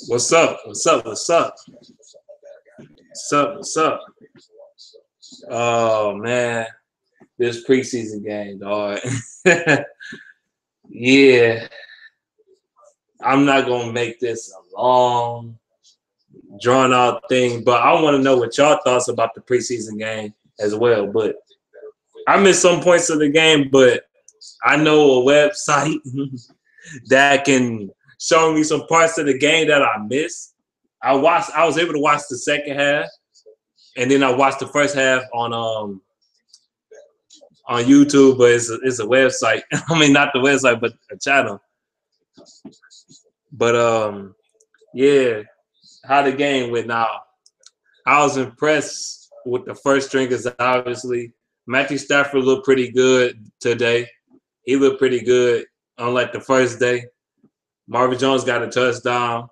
What's up? What's up? What's up? What's up? What's up? Oh man, this preseason game, dog. Yeah, I'm not gonna make this a long, drawn out thing, but I want to know what y'all thoughts about the preseason game as well. But I missed some points of the game, but I know a website that can show me some parts of the game that I missed. I was able to watch the second half, and then I watched the first half on YouTube, but it's a website. I mean, not the website, but a channel. But yeah, how the game went now. I was impressed with the first stringers, obviously. Matthew Stafford looked pretty good today. He looked pretty good, unlike the first day. Marvin Jones got a touchdown.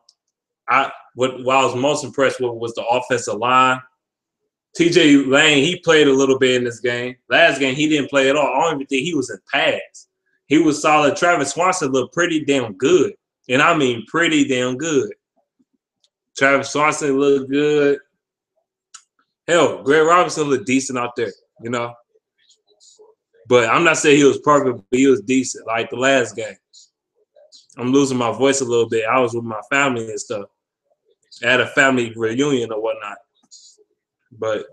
What I was most impressed with was the offensive line. TJ Lane, he played a little bit in this game. Last game, he didn't play at all. I don't even think he was in pass. He was solid. Travis Swanson looked pretty damn good. And I mean pretty damn good. Travis Swanson looked good. Hell, Greg Robinson looked decent out there, you know. But I'm not saying he was perfect, but he was decent, like the last game. I'm losing my voice a little bit. I was with my family and stuff. I had a family reunion or whatnot. But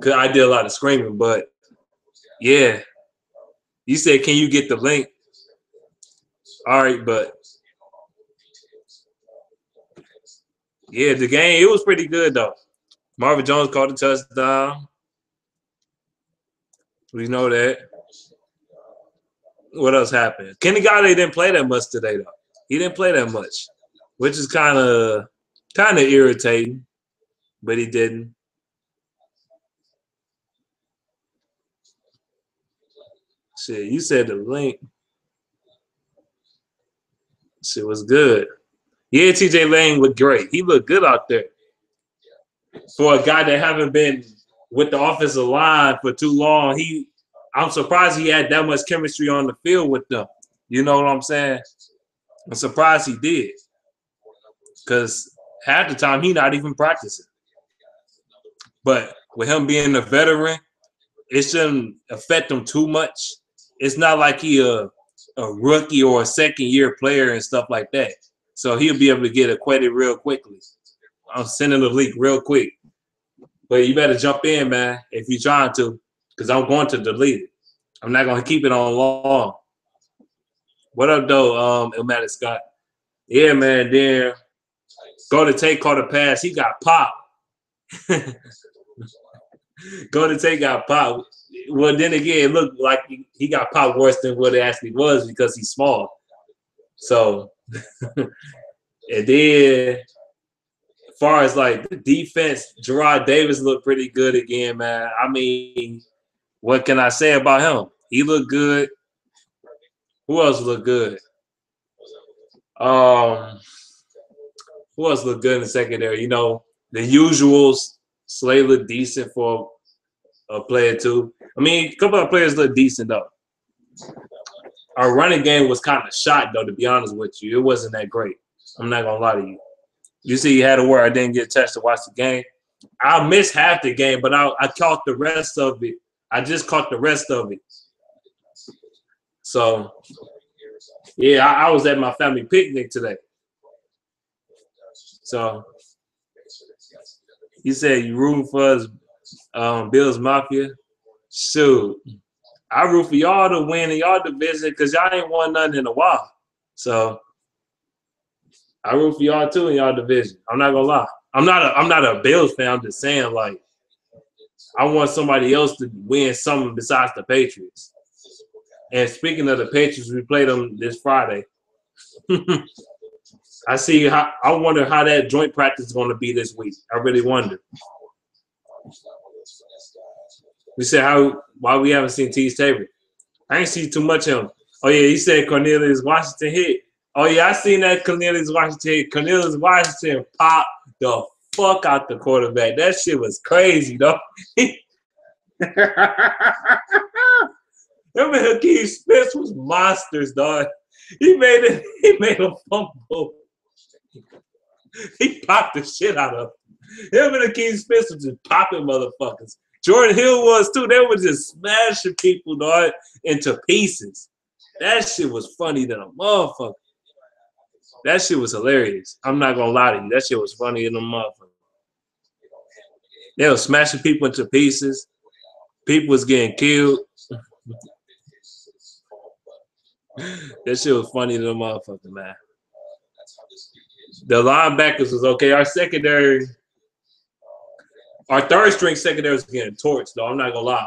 cause I did a lot of screaming. But yeah, you said, can you get the link? All right, but yeah, the game, it was pretty good though. Marvin Jones caught a touchdown. We know that. What else happened? Kenny Galladay didn't play that much today though. He didn't play that much, which is kind of irritating. But he didn't. Shit, you said the link. Shit was good. Yeah, TJ Lane looked great. He looked good out there. For a guy that haven't been with the offensive line for too long, I'm surprised he had that much chemistry on the field with them. You know what I'm saying? I'm surprised he did. Because half the time he not even practicing. But with him being a veteran, it shouldn't affect him too much. It's not like he a rookie or a second-year player and stuff like that. So he'll be able to get acquainted real quickly. I'm sending the link real quick. But you better jump in, man, if you're trying to, because I'm going to delete it. I'm not going to keep it on long. What up, though, Ilmatic Scott? Yeah, man, then go to take caught a pass. He got popped. Go to take got popped. Well, then again, it looked like he got popped worse than what it actually was because he's small. So, and then as far as like the defense, Gerard Davis looked pretty good again, man. I mean, what can I say about him? He looked good. Who else looked good? Who else looked good in the secondary? You know, the usuals. Slay looked decent for a player too. I mean, a couple of players look decent though. Our running game was kind of shot though, to be honest with you. It wasn't that great. I'm not gonna lie to you. You see, you had a word. I didn't get a chance to watch the game. I missed half the game, but I caught the rest of it. I just caught the rest of it. So, yeah, I was at my family picnic today. So, you said you rooting for us, Bills Mafia? Shoot. I root for y'all to win in y'all division because y'all ain't won nothing in a while. So I root for y'all too in y'all division. I'm not gonna lie. I'm not a Bills fan. I'm just saying, like, I want somebody else to win something besides the Patriots. And speaking of the Patriots, we played them this Friday. I wonder how that joint practice is gonna be this week. I really wonder. We said why we haven't seen T. Tabor. I ain't seen too much of him. Oh yeah, he said Cornelius Washington hit. Oh yeah, I seen that Cornelius Washington hit. Cornelius Washington popped the fuck out the quarterback. That shit was crazy, though. Remember Hakeem Smith was monsters, dog. He made a fumble. He popped the shit out of him. Him and the King Smith was just popping motherfuckers. Jordan Hill was too. They were just smashing people, dog, into pieces. That shit was funny than a motherfucker. That shit was hilarious. I'm not gonna lie to you. That shit was funny than a motherfucker. They were smashing people into pieces. People was getting killed. That shit was funny than a motherfucker, man. The linebackers was okay. Our third string secondary was getting torched, though. I'm not gonna lie.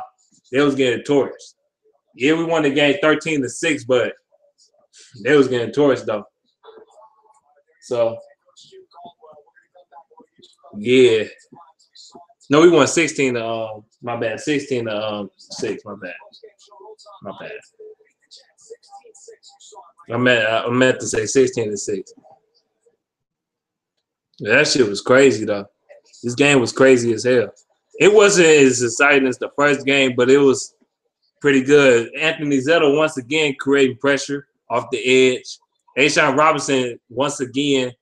They was getting torched. Yeah, we won the game 13-6, but they was getting torched, though. So, yeah. No, we won 16 to my bad. 16 to 6, my bad. My bad. I meant to say 16-6. That shit was crazy though. This game was crazy as hell. It wasn't as exciting as the first game, but it was pretty good. Anthony Zettel once again creating pressure off the edge. Ashawn Robinson once again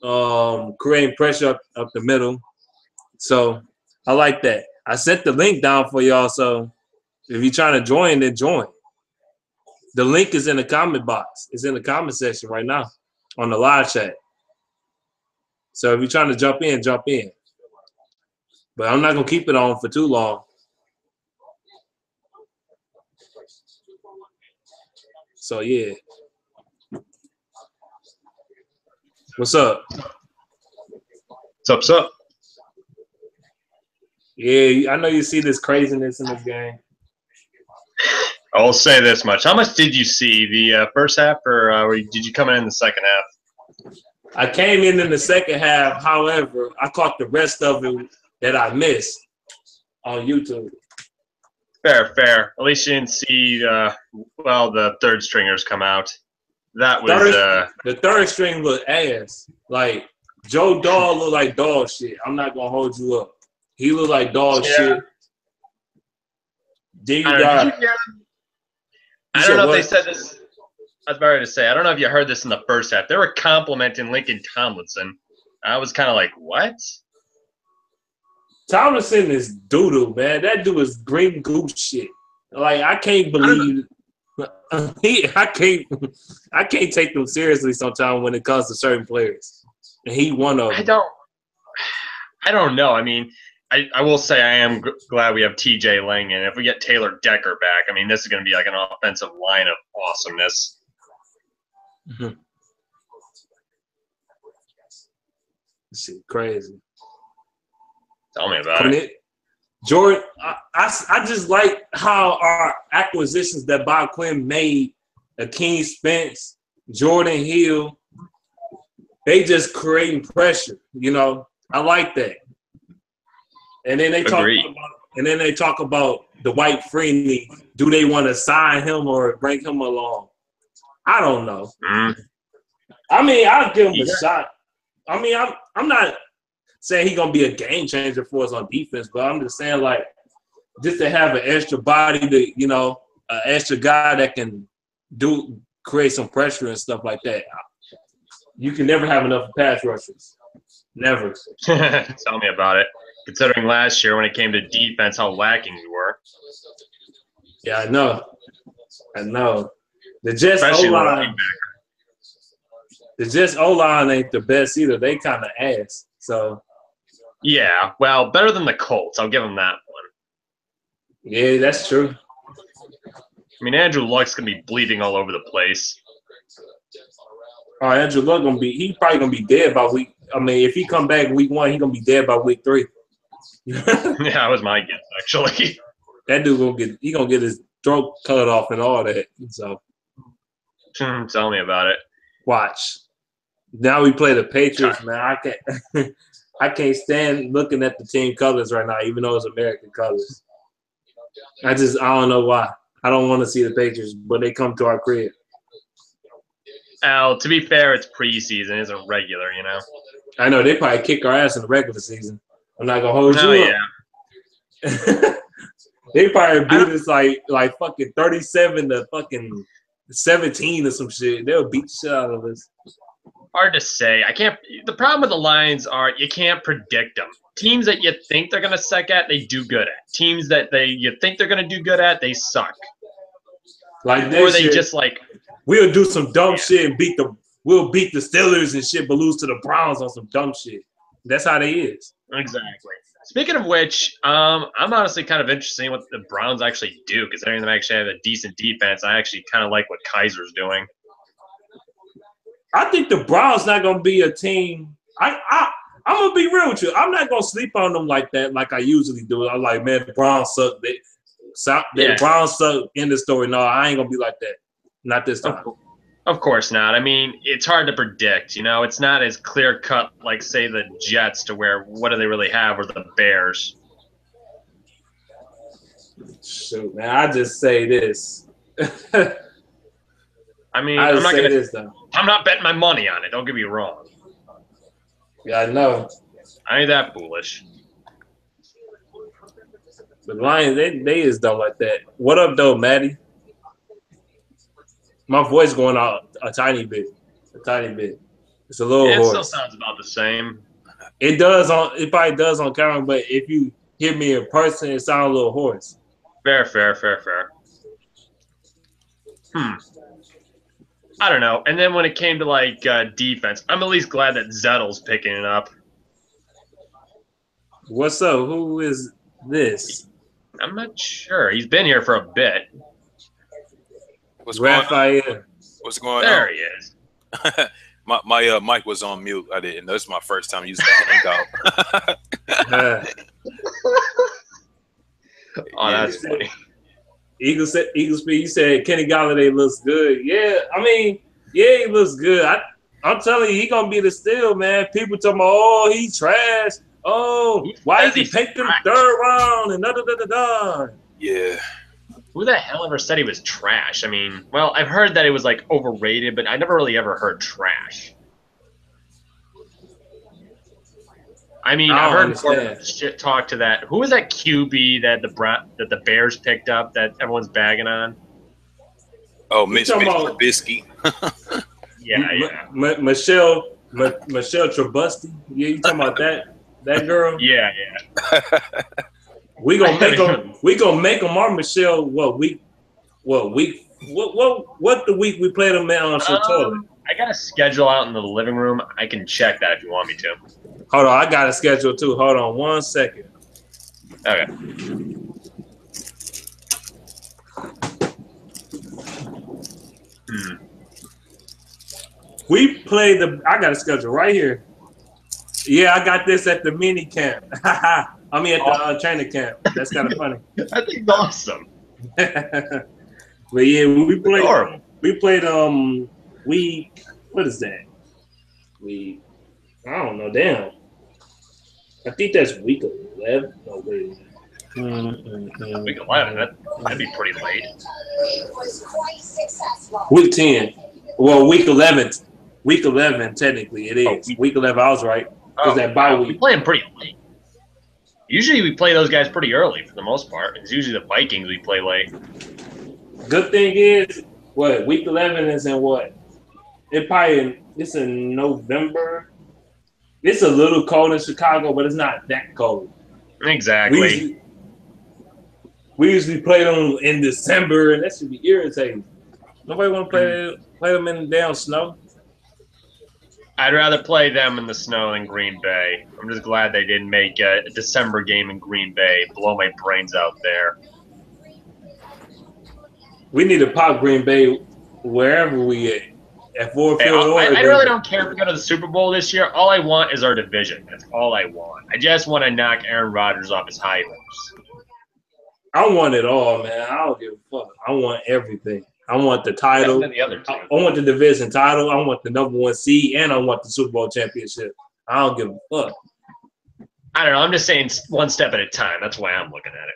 creating pressure up the middle. So I like that. I sent the link down for y'all. So if you're trying to join, then join. The link is in the comment box. It's in the comment section right now on the live chat. So if you're trying to jump in, jump in. But I'm not going to keep it on for too long. So, yeah. What's up? What's up? Yeah, I know you see this craziness in this game. I'll say this much. How much did you see? The first half, or did you come in the second half? I came in the second half. However, I caught the rest of it that I missed on YouTube. Fair. At least you didn't see, the third stringers come out. That was the third string looked ass. Like Joe Dahl looked like dog shit. I'm not gonna hold you up. He looked like dog shit. Then you got. I don't know if they said this. I was about to say, I don't know if you heard this in the first half. They were complimenting Lincoln Tomlinson. I was kind of like, what? Tomlinson is doo-doo, man. That dude is green goose shit. Like, I can't believe I can't take them seriously sometimes when it comes to certain players. And he one of them. I don't know. I mean, I will say I am glad we have TJ Lang, and if we get Taylor Decker back, I mean, this is going to be like an offensive line of awesomeness. Mm-hmm. This shit crazy. Tell me about it. Jordan, I just like how our acquisitions that Bob Quinn made, Akeem Spence, Jordan Hill, they just creating pressure, you know. I like that. And then they talk about the White Freeney. Do they want to sign him or bring him along? I don't know. I mean, I'll give him a shot. I mean, I'm not saying he's gonna be a game changer for us on defense, but I'm just saying, like, just to have an extra body to, you know, an extra guy that can create some pressure and stuff like that. You can never have enough pass rushers. Never. Tell me about it. Considering last year when it came to defense, how lacking we were. Yeah, I know. The Jets O-line ain't the best either. They kind of ass. So. Yeah, well, better than the Colts. I'll give them that one. Yeah, that's true. I mean, Andrew Luck's going to be bleeding all over the place. Oh, Andrew Luck he's probably going to be dead by week. I mean, if he come back week 1, he's going to be dead by week 3. Yeah, that was my guess, actually. That dude gonna get his throat cut off and all that. So tell me about it. Watch. Now we play the Patriots, man. I can't stand looking at the team colors right now, even though it's American colors. I don't know why. I don't want to see the Patriots, but they come to our crib. Al, to be fair, it's preseason, it's a regular, you know. I know they probably kick our ass in the regular season. I'm not gonna hold you up. They probably beat us like fucking 37 to fucking 17 or some shit. They'll beat the shit out of us. Hard to say. I can't. The problem with the Lions are you can't predict them. Teams that you think they're gonna suck at, they do good at. Teams that you think they're gonna do good at, they suck. Like Or this they year, just like we'll do some dumb shit and we'll beat the Steelers and shit, but lose to the Browns on some dumb shit. That's how they is. exactly. Speaking of which, I'm honestly kind of interested in what the Browns actually do, considering they actually have a decent defense. I actually kind of like what Kaiser's doing. I think the Browns not gonna be a team. I'm gonna be real with you. I'm not gonna sleep on them like that, like I usually do. I'm like, man, the Browns suck. The Browns suck. End of story. No, I ain't gonna be like that. Not this time. Of course not. I mean, it's hard to predict. You know, it's not as clear cut like, say, the Jets, to where what do they really have, or the Bears. Shoot, man, I just say this. I mean, I'm not betting my money on it. Don't get me wrong. Yeah, I know. I ain't that foolish. The Lions, they is dumb like that. What up, though, Maddie? My voice going out a tiny bit. It's a little hoarse. It still sounds about the same. It does it probably does on camera, but if you hear me in person, it sounds a little hoarse. Fair. I don't know. And then when it came to like defense, I'm at least glad that Zettle's picking it up. What's up? Who is this? I'm not sure. He's been here for a bit. What's Raphael. going on? What's going there on? He is. my mic was on mute. I didn't know. This is my first time using the Hangout. Oh, that's funny. Eagles Speed, you said Kenny Galladay looks good. Yeah, I mean, yeah, he looks good. I'm telling you, he gonna be the steal, man. People talking about, oh, he trash. Oh, why he picked him third round and da-da-da-da-da. Yeah. Who the hell ever said he was trash? I mean, well, I've heard that it was like overrated, but I never really ever heard trash. I mean, I've heard more shit talk to that. Who was that QB that the Bears picked up that everyone's bagging on? Oh, Mitch Trubisky. Yeah. Michelle Trubisky. Yeah, you talking about that girl? Yeah. We gonna make them our Michelle. What the week we played them on Sartori? I got a schedule out in the living room. I can check that if you want me to. Hold on, I got a schedule too. Hold on 1 second. Okay. We play I got a schedule right here. Yeah, I got this at the mini camp. I mean, at the training camp. That's kind of funny. I think awesome. But yeah, we played week. What is that? I don't know. Damn. I think that's week 11. No, wait. Week 11. That'd be pretty late. Week 10. Well, week 11. Week 11, technically, it is. Week 11, I was right. Because that bye week. We play them pretty late. Usually we play those guys pretty early for the most part. It's usually the Vikings we play late. Good thing is, week 11 is in what? It's in November. It's a little cold in Chicago, but it's not that cold. Exactly. We usually play them in December, and that should be irritating. Nobody want to play them in the damn snow. I'd rather play them in the snow than Green Bay. I'm just glad they didn't make a December game in Green Bay. Blow my brains out there. We need to pop Green Bay wherever we at Ford Field. I really don't care if we go to the Super Bowl this year. All I want is our division. That's all I want. I just want to knock Aaron Rodgers off his high horse. I want it all, man. I don't give a fuck. I want everything. I want the title. I want the division title. I want the #1 seed, and I want the Super Bowl championship. I don't give a fuck. I don't know. I'm just saying one step at a time. That's why I'm looking at it.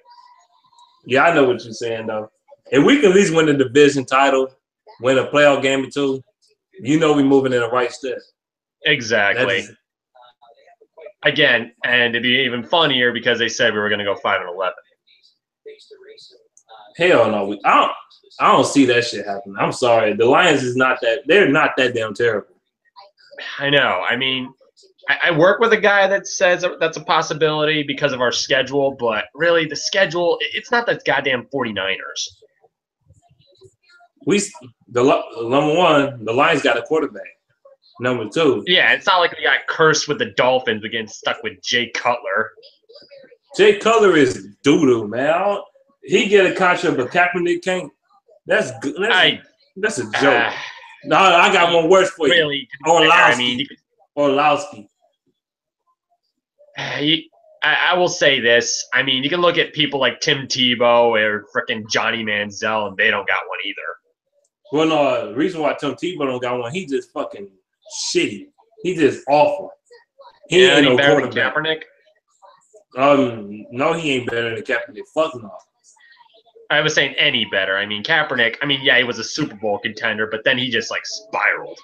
Yeah, I know what you're saying, though. If we can at least win the division title, win a playoff game or two, you know we're moving in the right step. Exactly. Again, and it'd be even funnier because they said we were going to go 5-11. Hell no. I don't see that shit happening. I'm sorry. The Lions is not that. They're not that damn terrible. I know. I mean, I work with a guy that says that's a possibility because of our schedule, but really the schedule, it's not the goddamn 49ers. Number one, the Lions got a quarterback. Number two. Yeah, it's not like we got cursed with the Dolphins again, stuck with Jay Cutler. Jay Cutler is doo-doo, man. He get a contract, but Kaepernick can't. That's good. That's a joke. No, I got one worse for you. Really? Orlowski. I will say this. I mean, you can look at people like Tim Tebow or freaking Johnny Manziel, and they don't got one either. Well, no, the reason why Tim Tebow don't got one, he just fucking shitty. He just awful. He ain't no better than quarterback. Kaepernick? No, he ain't better than Kaepernick. Fuck no. I was saying any better. I mean, Kaepernick, yeah, he was a Super Bowl contender, but then he just, spiraled.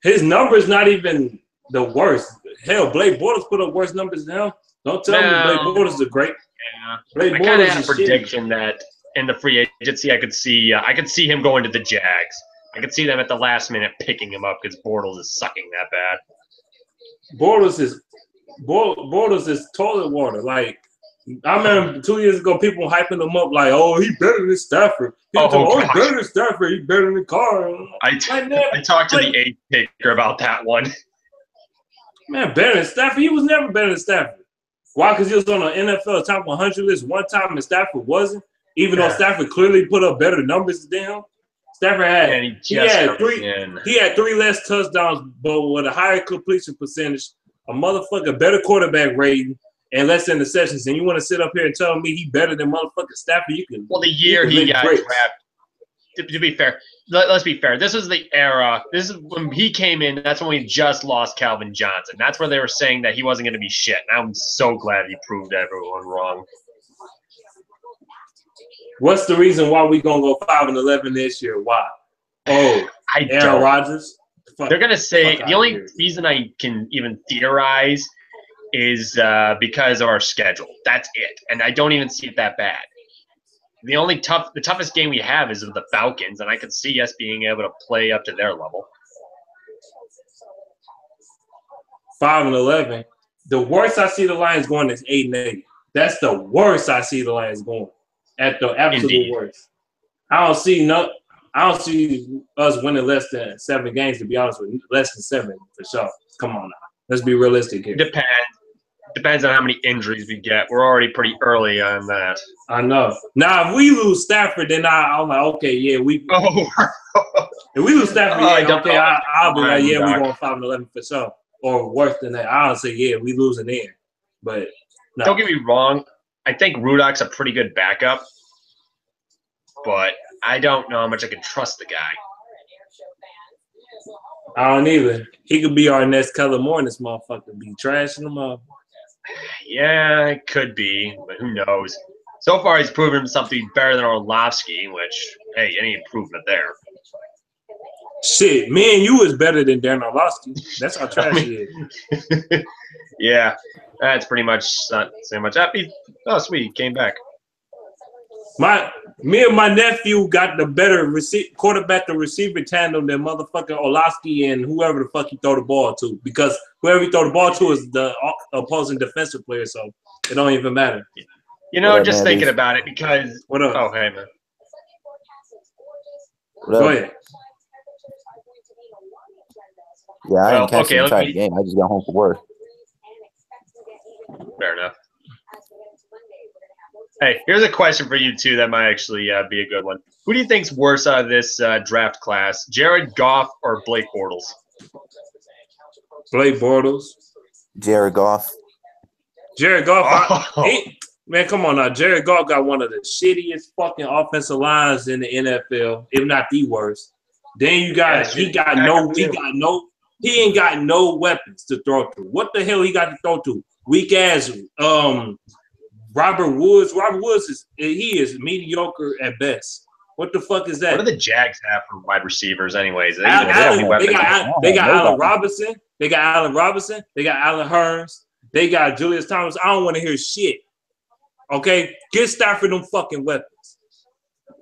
His number's not even the worst. Hell, Blake Bortles put up worse numbers than him. Don't tell me Blake Bortles is great. Yeah. I kind of had a prediction that in the free agency, I could see him going to the Jags. I could see them at the last minute picking him up because Bortles is sucking that bad. Bortles is toilet water. I remember 2 years ago, people hyping him up like, "Oh, he better than Stafford." He better than Stafford. He better than Carr. I talked to the eighth picker about that one. Man, better than Stafford. He was never better than Stafford. Why? Because he was on an NFL top 100 list one time and Stafford wasn't. Even though Stafford clearly put up better numbers than him. Stafford had three less touchdowns, but with a higher completion percentage, a motherfucker better quarterback rating, and less interceptions. And you want to sit up here and tell me he better than motherfucking Stafford? You can. Well, the year he got drafted. To be fair, let's be fair. This is the era. This is when he came in. That's when we just lost Calvin Johnson. That's where they were saying that he wasn't going to be shit. And I'm so glad he proved everyone wrong. What's the reason why we gonna go 5-11 this year? Why? Oh, Aaron Rodgers. They're gonna say the only reason I can even theorize is because of our schedule. That's it, and I don't even see it that bad. The toughest game we have is with the Falcons, and I could see us being able to play up to their level. 5-11. The worst I see the Lions going is 8-8. That's the worst I see the Lions going. At the absolute worst. I don't see us winning less than 7 games, to be honest with you. Less than 7 for sure. Come on now. Let's be realistic here. Depends on how many injuries we get. We're already pretty early on that. I know. Now, if we lose Stafford, then I'm like, okay, yeah, we. If we lose Stafford, I'll be like, yeah, we're going 5-11 for sure. Or worse than that. I'll say, yeah, we losing there. But no. Don't get me wrong. I think Rudolph's a pretty good backup, but I don't know how much I can trust the guy. I don't either. He could be our next Kellen Moore, and this motherfucker be trashing him up. Yeah, it could be, but who knows? So far, he's proven himself to be better than Orlovsky, which, hey, any improvement there. Shit, me and you is better than Dan Orlovsky. That's how trash he is. Yeah, that's pretty much not saying much. Happy. Oh, sweet, he came back. Me and my nephew got the better quarterback to receiver tandem than motherfucking Orlovsky and whoever the fuck he throw the ball to. Because whoever he throw the ball to is the opposing defensive player, so it don't even matter. You know, just thinking about it because. What up? Oh, hey, man. Go ahead. Yeah, I didn't catch the entire game. I just got home from work. Fair enough. Hey, here's a question for you, too, that might actually be a good one. Who do you think's worse out of this draft class, Jared Goff or Blake Bortles? Blake Bortles. Jared Goff. Jared Goff. Man, come on now. Jared Goff got one of the shittiest fucking offensive lines in the NFL, if not the worst. Then he ain't got no weapons to throw to. What the hell he got to throw to? Weak ass Robert Woods. Robert Woods is mediocre at best. What the fuck is that? What do the Jags have for wide receivers, anyways? They got Allen Robinson. They got Allen Robinson. They got Allen Hurns. They got Julius Thomas. I don't want to hear shit. Okay, get Stafford them fucking weapons.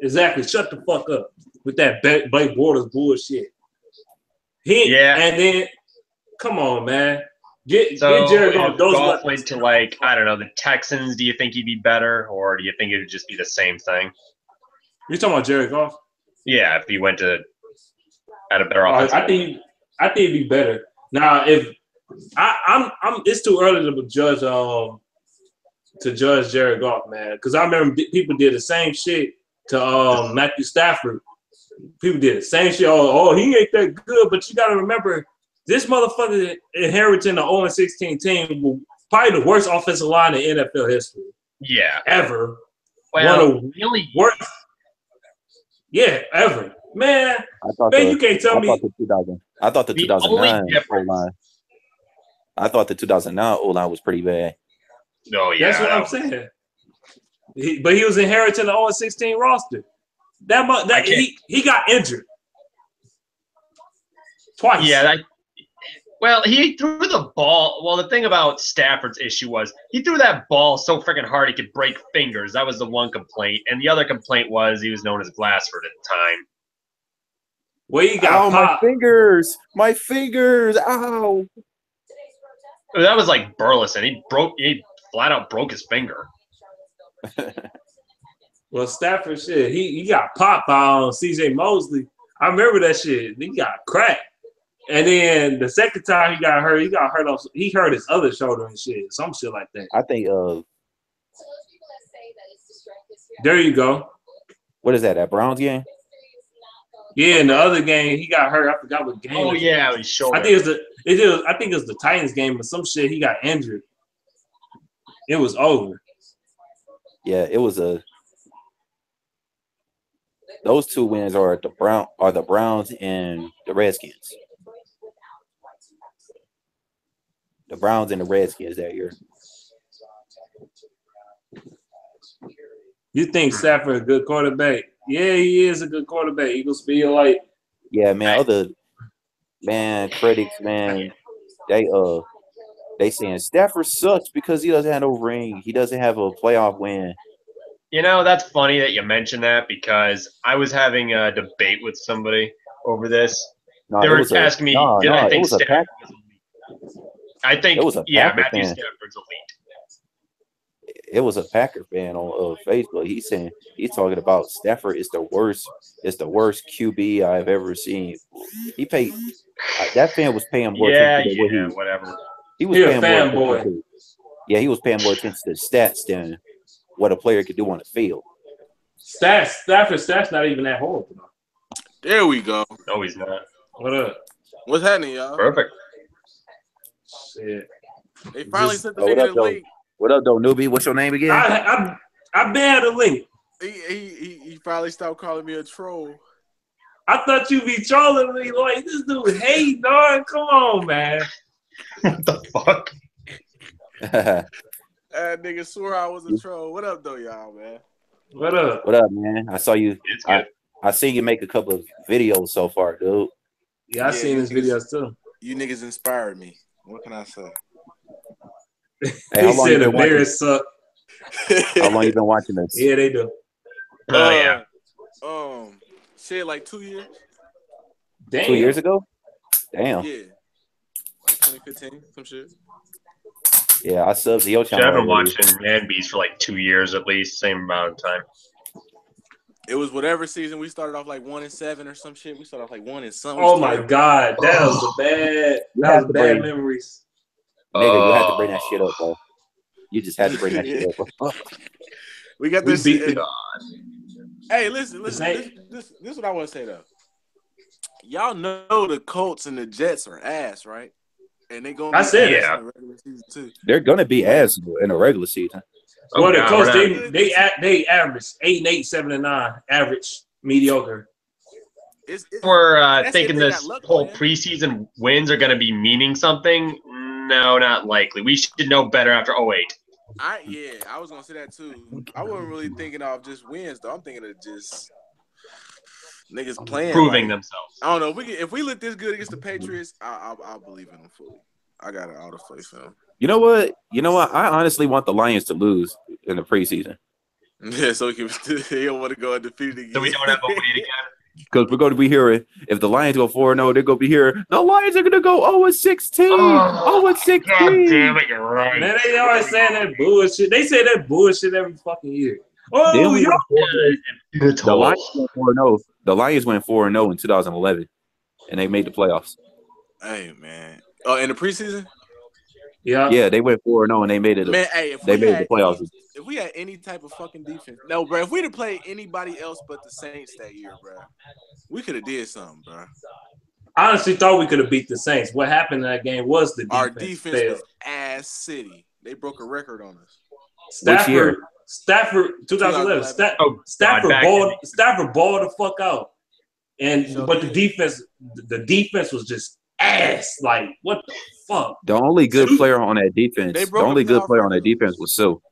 Exactly. Shut the fuck up with that Blake Bortles bullshit. And then, come on, man. Get Jared Goff. If Goff went to, like, I don't know, the Texans, do you think he'd be better, or do you think it would just be the same thing? You're talking about Jared Goff? Yeah, if he went to at a better offense. I think it'd be better. Now, if I'm it's too early to judge Jared Goff, man, because I remember people did the same shit to Matthew Stafford. People did the same shit. Oh, he ain't that good, but you got to remember, this motherfucker inheriting the 0-16 team, with probably the worst offensive line in NFL history. Yeah, ever. Well, really worst. Yeah, ever. Man, you can't tell me. I thought the 2009 O-line. I thought the 2009 O-line was pretty bad. No, yeah, that's what I'm saying. But he was inheriting the 0-16 roster. He got injured twice. Yeah. Well, he threw the ball. Well, the thing about Stafford's issue was he threw that ball so freaking hard he could break fingers. That was the one complaint. And the other complaint was he was known as Glassford at the time. Well, he got my fingers. My fingers. Ow. That was like Burleson. He flat out broke his finger. Well, Stafford shit, he got popped by C.J. Mosley. I remember that shit. He got cracked. And then the second time he hurt his other shoulder and shit. Some shit like that. I think there you go. What is that Browns game? Yeah, in the other game he got hurt. I forgot what game. Oh yeah, his shoulder. I think it was the Titans game, but some shit he got injured. It was over. Yeah, it was those two wins are the Browns and the Redskins. The Browns and the Redskins that year. You think Stafford a good quarterback? Yeah, he is a good quarterback. Eagles feel like. Yeah, man. Critics, man, they saying Stafford sucks because he doesn't have no ring. He doesn't have a playoff win. You know, that's funny that you mentioned that because I was having a debate with somebody over this. They were asking me, did I think Stafford was elite? I think, Matthew Stafford's elite. It was a Packer fan on Facebook. He's talking about Stafford is the worst QB I've ever seen. He paid that fan was paying more attention to whatever. He was paying more attention to. Yeah, he was paying more attention to stats than what a player could do on the field. Stafford's stats not even that horrible. There we go. No, he's not. What up? What's happening, y'all? Perfect. Shit. They finally sent the nigga the link. What up, though, newbie? What's your name again? I banned the link. He finally stopped calling me a troll. I thought you be trolling me like this dude. Hey, dog, come on, man. What the fuck? That nigga swore I was a troll. What up, though, y'all, man? What up? What up, man? I saw you. It's good. I see you make a couple of videos so far, dude. Yeah, I seen his videos too. You niggas inspired me. What can I say? Hey, he said the Bears suck. How long you been watching this? Yeah, they do. Oh yeah. Shit, like 2 years. Damn. 2 years ago? Damn. Yeah. Like 2015, some shit. Yeah, I subbed to your channel. I've been watching Man Beast for like 2 years at least, same amount of time. It was whatever season we started off like 1-7 or some shit. We started off like 1 and something. Oh my god, that was bad memories. Nigga, you had to bring that shit up, bro. You just had to bring that shit up, bro. We got this. Hey, listen. This is what I want to say though. Y'all know the Colts and the Jets are ass, right? And they going. I said in the regular season too. They're gonna be ass in the regular season. Well, the Colts they average 8-8, 7-9, average mediocre. We're thinking this whole preseason wins are going to be meaning something. No, not likely. We should know better after 08. I was gonna say that too. I wasn't really thinking of just wins though. I'm thinking of just niggas playing, proving themselves. I don't know. If we look this good against the Patriots, I'll believe in them fully. I got an auto faith in them. You know what? I honestly want the Lions to lose in the preseason. Yeah, so he don't want to go undefeated again. So we don't have a lead again. Because we're going to be hearing, if the Lions go 4-0, they're going to be hearing, the Lions are going to go 0-16. Oh, 0-16. God damn it, you're right. Man, they always saying that bullshit. They say that bullshit every fucking year. They Oh, only yo. went 4-0. The Lions went 4-0. The Lions went 4-0 in 2011, and they made the playoffs. Hey, man. Oh, in the preseason? Yeah, they went 4-0 and they made it. Man, hey, they made the playoffs. If we had any type of fucking defense, no, bro. If we'd have played anybody else but the Saints that year, bro, we could have did something, bro. I honestly thought we could have beat the Saints. What happened in that game was the defense. Our defense failed. was ass city. They broke a record on us. Stafford, 2011. Stafford balled the fuck out, but the defense was just ass. Like, what the fuck? The only good player on that defense. The only good player on that defense was Sue.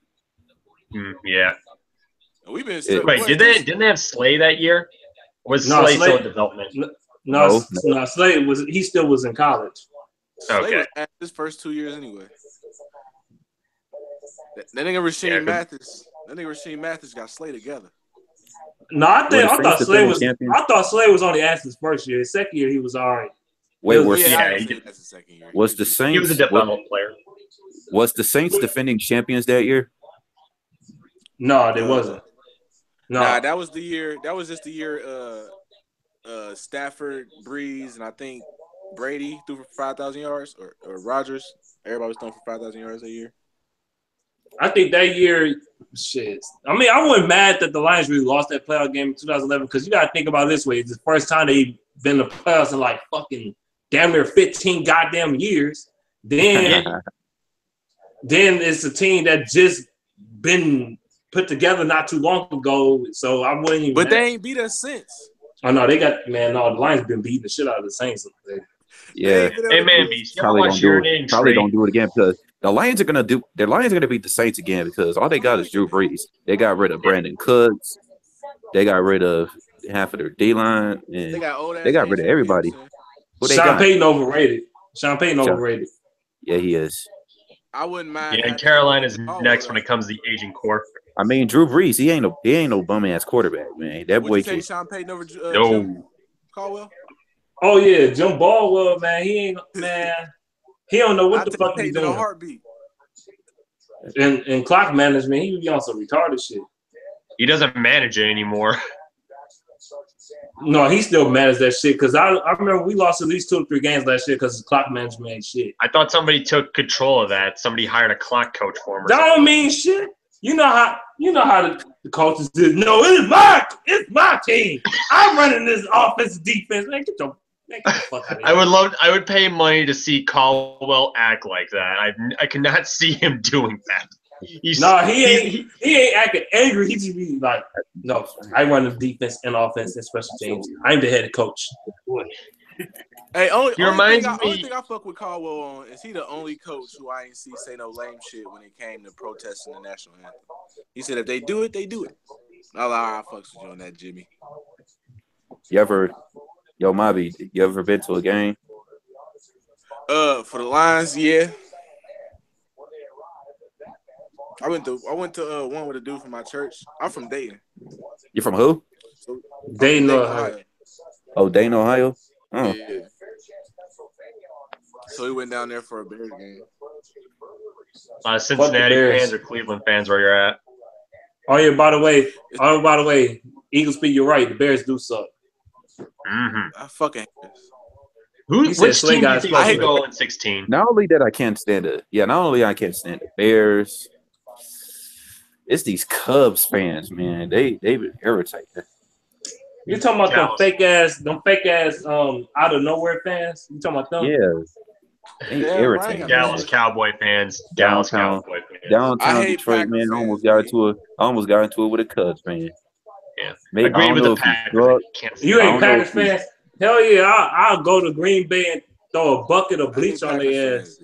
Yeah. We've been wait. Didn't they have Slay that year? Was Slay still in development? No, Slay he still was in college. Okay. Slay was at his first 2 years anyway. That nigga Rasheem Mathis got Slay together. No, I thought Slay was only asked his first year. His second year he was all right. Wait, that's the second year. Was the Saints? He was a development player. Was the Saints defending champions that year? No, they wasn't. No, nah, that was the year. That was just the year. Stafford, Breeze, and I think Brady threw for 5,000 yards, or Rodgers. Everybody was throwing for 5,000 yards that year. I think that year, shit. I mean, I wasn't mad that the Lions really lost that playoff game in 2011 because you got to think about it this way. It's the first time they've been in the playoffs in like fucking damn near 15 goddamn years. Then it's a team that just been put together not too long ago. So I wouldn't even. But they ain't beat us since. Oh no, the Lions been beating the shit out of the Saints. Yeah. Hey man, Beast, probably don't do it again because the Lions are gonna beat the Saints again because all they got is Drew Brees. They got rid of Brandon Cooks. They got rid of half of their D line, and they got rid of everybody. Sean Payton overrated. Overrated. Yeah, he is. I wouldn't mind. Yeah, and Carolina's next when it comes to the aging core. I mean, Drew Brees, he ain't no bum ass quarterback, man. That boy. Would you take Sean Payton over no. Caldwell? Oh yeah, Jim Baldwell, man. He don't know what the fuck he's doing. A heartbeat. In clock management, he be on some retarded shit. He doesn't manage it anymore. No, he still manages that shit because I remember we lost at least 2 or 3 games last year because clock management ain't shit. I thought somebody took control of that. Somebody hired a clock coach for him. That don't mean shit. You know how the coaches did. No, it's my team. I'm running this offense defense. Man, get the fuck out of here. I would pay money to see Caldwell act like that. I cannot see him doing that. He ain't acting angry. He just be like, no, I run the defense and offense and special teams. I'm the head coach. Hey, only thing I fuck with Caldwell on is he the only coach who I ain't see say no lame shit when it came to protesting the national anthem. He said if they do it, they do it. I fucks with you on that, Jimmy. Mobby, you ever been to a game? For the Lions, yeah. I went to one with a dude from my church. I'm from Dayton. You from who? Dayton, Ohio. Oh, Dayton, Ohio. Oh. Yeah. So we went down there for a Bears game. Cincinnati fans or Cleveland fans where you're at? Oh yeah. By the way, Eagles speak. You're right. The Bears do suck. Mm-hmm. I fucking hate this. Which team do you think I go in 16? Not only that I can't stand it. Yeah, not only I can't stand the Bears. It's these Cubs fans, man. They been irritating. You talking about them fake ass out of nowhere fans? You talking about them? Yeah. They irritating. Dallas Cowboy fans. Downtown Detroit, man. I almost got into it with a Cubs fan. Yeah. Maybe, agreed with the Packers. You ain't Packers fans? Hell yeah, I'll go to Green Bay and throw a bucket of bleach on their ass.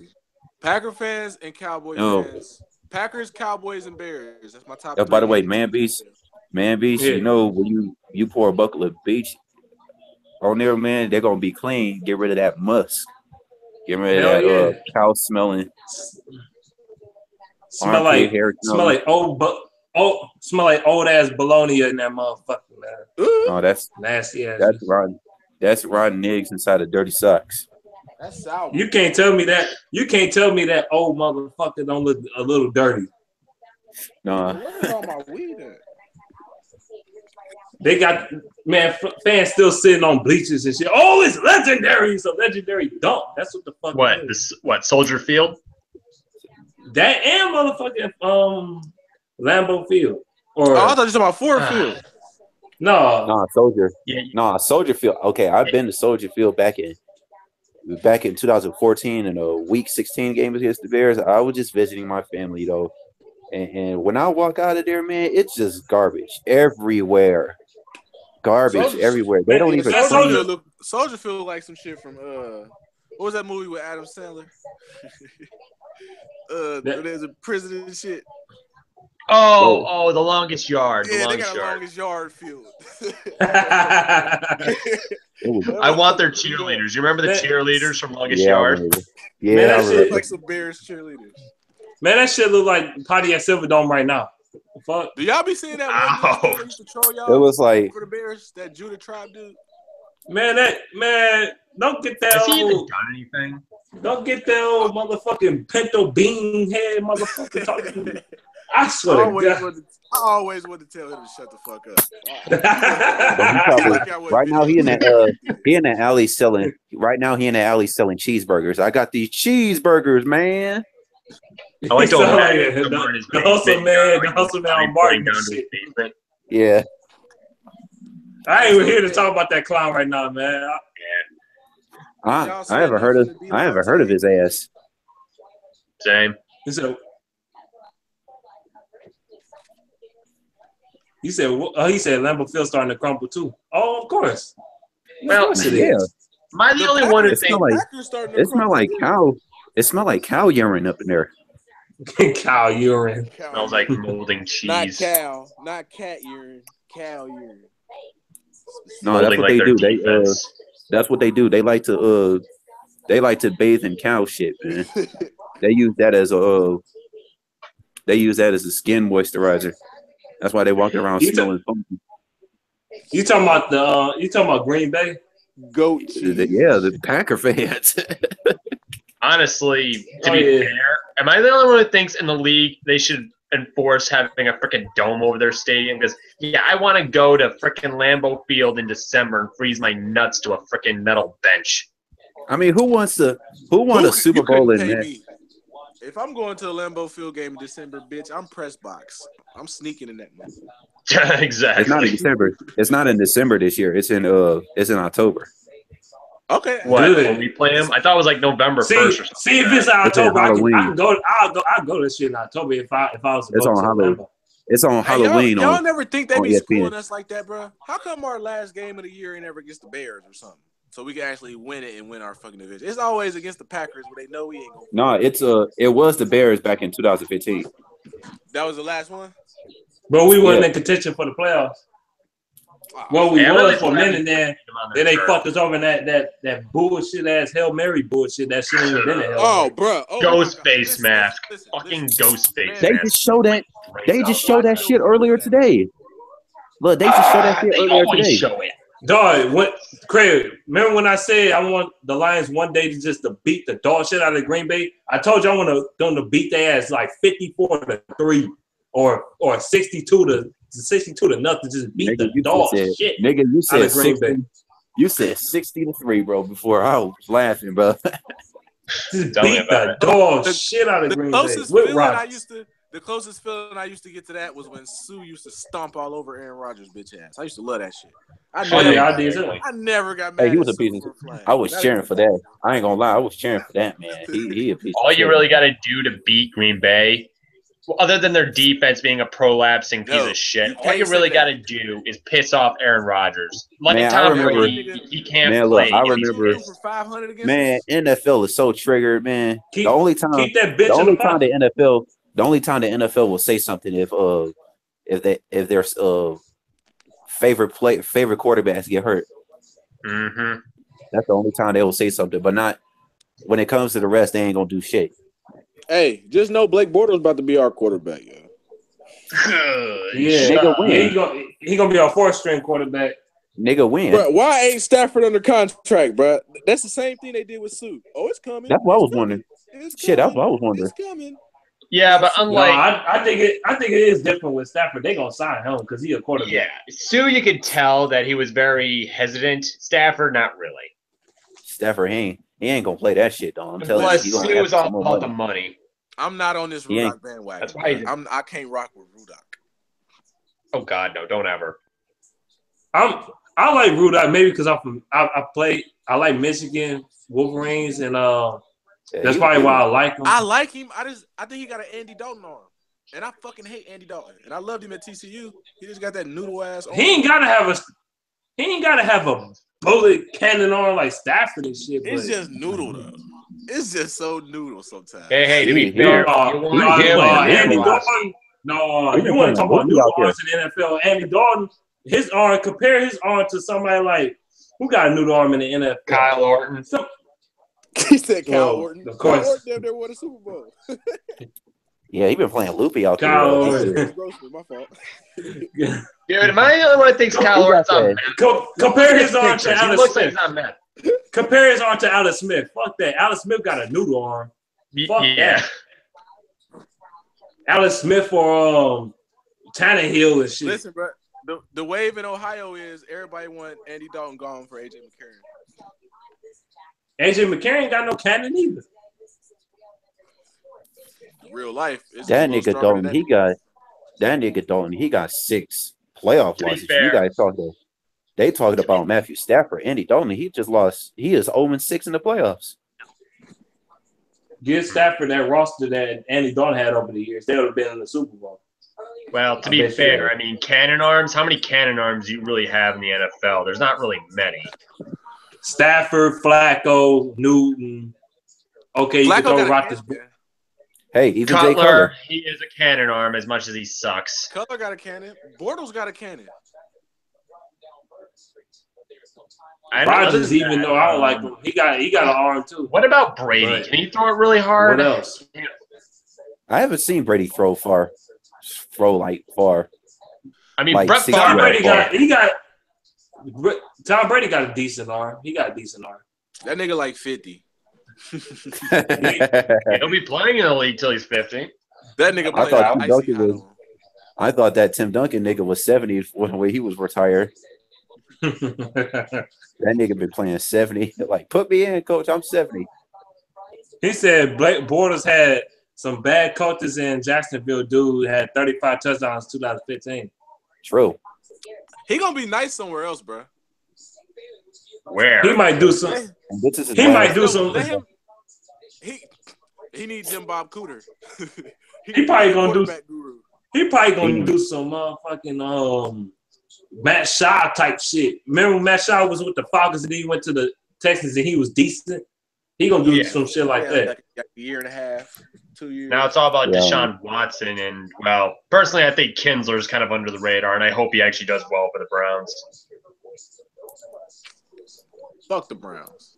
Packer fans and Cowboy fans. Packers, Cowboys, and Bears. That's my top. By the way, Man Beast, yeah. You know when you pour a bucket of bleach on there, man, they're gonna be clean. Get rid of that musk. Get rid of that cow smelling. Smell like old smell like old ass bologna in that motherfucker, man. Oh, that's nasty ass. That's rotten. That's rotten eggs inside of dirty socks. That's sour. You can't tell me that. You can't tell me that old motherfucker don't look a little dirty. No. Look at all my weed at. They got fans still sitting on bleachers and shit. Oh, it's legendary. It's a legendary dunk. That's what the fuck. What Soldier Field? That and motherfucking Lambeau Field. Or I thought you were talking about Ford Field. No, Soldier. Yeah. No, Soldier Field. Okay, I've been to Soldier Field back in 2014 in a Week 16 game against the Bears. I was just visiting my family though, and when I walk out of there, man, it's just garbage everywhere. Everywhere. They don't even. Soldier Field like some shit from what was that movie with Adam Sandler? There's a prison and shit. Oh, The Longest Yard. Yeah, they got a Longest Yard field. I want their cheerleaders. You remember the cheerleaders from Longest Yard? Yeah, man, that shit like some Bears cheerleaders. Man, that shit look like Pontiac Silverdome right now. Fuck. Do y'all be seeing that one dude that used to troll y'all? It was like for the Bears, that Judah Tribe dude. Man, don't get that. Has he even done anything? Don't get that old motherfucking pinto bean head motherfucker talking to me. I swear to God. I always wanted to tell him to shut the fuck up. right now he in that alley selling. Right now he in the alley selling cheeseburgers. I got these cheeseburgers, man. I went to the hustle man on Martin and shit. Yeah. I ain't even here to talk about that clown right now, man. I haven't heard of his ass. Same. He said Lambeau Field starting to crumble too. Oh, of course. Well, yeah. Am I the only one who thinks it smell like cow? It smell like cow urine up in there. Cow urine. Smells like molding cheese. Not cat urine. Cow urine. No, that's what they do. That's what they do. They like to bathe in cow shit, man. They use that as a skin moisturizer. That's why they walk around smelling funky. You talking about Green Bay? Goat. The Packer fans. Honestly, to be fair, am I the only one who thinks in the league they should enforce having a freaking dome over their stadium? Because I want to go to freaking Lambeau Field in December and freeze my nuts to a freaking metal bench. I mean, who wants a Super Bowl in there? If I'm going to a Lambeau Field game in December, bitch, I'm press box. I'm sneaking in that month. Exactly. It's not in December. It's not in December this year. It's in October. Okay. What? When we play them? I thought it was like November 1st or something. See if it's October, I'll go to shit in October if I was supposed to. Halloween. It's on Halloween. Y'all never think they be ESPN. schooling us like that, bro? How come our last game of the year ain't ever against the Bears or something? So we can actually win it and win our fucking division. It's always against the Packers where they know we ain't gonna. No, it was the Bears back in 2015. That was the last one? But we weren't in contention for the playoffs. Well, we was for a minute there. Then they fucked us over in that bullshit ass Hail Mary bullshit. That shit ain't been a Oh, bro. Ghost face mask. Fucking ghost face. They just showed that. They just showed that shit earlier today. Look, they just showed that shit earlier today. Show it. Dog, Craig, remember when I said I want the Lions one day to just to beat the dog shit out of Green Bay? I told you I want them to beat their ass like 54-3 or 62 to nothing. Just beat the dog shit. Nigga, you said out of Green 60, Bay. You said 60-3, bro. Before I was laughing, bro. Just beat the dog shit out of Green Bay. The closest feeling I used to get to that was when Sue used to stomp all over Aaron Rodgers' bitch ass. I used to love that shit. I never got mad. Hey, he was a piece of. I was cheering for that. I ain't gonna lie, I was cheering for that, man. He a piece. All you really got to do to beat Green Bay, other than their defense being a prolapsing piece of shit, all you really got to do is piss off Aaron Rodgers. Like Tom Brady, he can't play. Look, I remember. Man, NFL is so triggered, man. The only time the NFL will say something if their favorite quarterbacks get hurt. Mm-hmm. That's the only time they will say something, but not when it comes to the rest. They ain't gonna do shit. Hey, just know Blake Bortles about to be our quarterback, yo. Nigga win. He gonna be our 4th-string quarterback. Nigga win. Bro, why ain't Stafford under contract, bro? That's the same thing they did with Sue. Oh, it's coming. That's what I was wondering. Shit, that's what I was wondering. It's coming. Yeah, but unlike I think it is different with Stafford. They gonna sign him because he a quarterback. Yeah, Sue, you could tell that he was very hesitant. Stafford, not really. Stafford, he ain't gonna play that shit, though. I'm telling you, Plus, Sue was all about the money. I'm not on this Rudock bandwagon. That's why I can't rock with Rudock. Oh God, no! Don't ever. I like Rudock maybe because I like Michigan Wolverines and that's probably why I like him. I like him. I think he got an Andy Dalton arm, and I fucking hate Andy Dalton. And I loved him at TCU. He just got that noodle ass arm. He ain't gotta have a bullet cannon arm like Stafford and shit. It's just noodle though. It's just so noodle sometimes. Hey, to be fair, Andy Dalton. No, you want to talk about noodle arms in the NFL? Andy Dalton, his arm. Compare his arm to somebody like who got a noodle arm in the NFL? Kyle Orton. He said Kyle Orton. Of course. Kyle Orton damn near won a Super Bowl. Yeah, he been playing loopy out there. Kyle Orton. My fault. Dude, am I the only one that thinks Kyle Orton's on meth? Compare his arm to Alex Smith. Like he's on meth. Compare his arm to Alex Smith. Fuck that. Alex Smith got a noodle arm. Fuck that. Alex Smith or Tannehill and shit. Listen, bro. The wave in Ohio is everybody want Andy Dalton gone for AJ McCarron. AJ McCarron got no cannon either. Real life. That nigga Dalton, he got 6 playoff losses. You guys talking? They talking about Matthew Stafford. Andy Dalton, he just lost. He is 0-6 in the playoffs. Give Stafford that roster that Andy Dalton had over the years. They would have been in the Super Bowl. Well, to be fair, I mean, cannon arms. How many cannon arms do you really have in the NFL? There's not really many. Stafford, Flacco, Newton. Okay, you can throw Rockets. Hey, even Cutler, Jay Cutler. He is a cannon arm as much as he sucks. Cutler got a cannon. Bortles got a cannon. Rodgers, even though I don't like him, he got an arm too. What about Brady? Can he throw it really hard? What else? I haven't seen Brady throw far. I mean, like Brett Tom Brady got a decent arm. He got a decent arm. That nigga like 50. He'll be playing in the league till he's 50. That nigga I thought that Tim Duncan nigga was 70 when he was retired. That nigga been playing 70. Like, put me in, coach. I'm 70. He said Blake Bortles had some bad coaches in Jacksonville. Dude had 35 touchdowns in 2015. True. He gonna be nice somewhere else, bro. Where? He might do some. He might do some. He needs Jim Bob Cooter. He probably gonna do. He probably gonna do some motherfucking Matt Shaw type shit. Remember when Matt Shaw was with the Falcons and then he went to the Texans and he was decent? He gonna do some shit like that. Like a year and a half, 2 years. Now it's all about Deshaun Watson, and well, personally, I think Kinsler's kind of under the radar, and I hope he actually does well for the Browns. Fuck the Browns.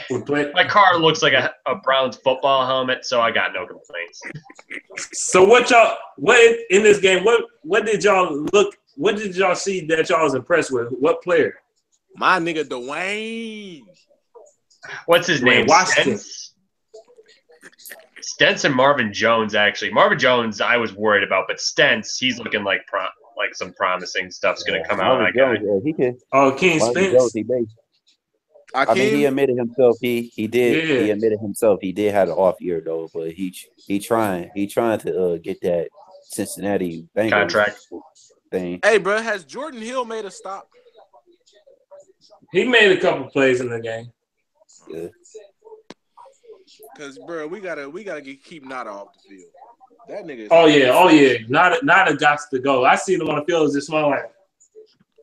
My car looks like a Browns football helmet, so I got no complaints. So what in this game? What did y'all see that y'all was impressed with? What player? My nigga Dwayne. What's his name? Stents and Marvin Jones, actually. Marvin Jones, I was worried about, but Stents, he's looking like some promising stuff's going to come out. He can. Oh, King Spence. I mean, he admitted himself. He did. Yeah. He admitted himself. He did have an off year though, but he trying to get that Cincinnati Bengals contract thing. Hey, bro, has Jordan Hill made a stop? He made a couple plays in the game. Yeah. Cause, bro, we gotta keep Nada off the field. That nigga. Oh yeah. Nada got to go. I seen him on the field just smiling like,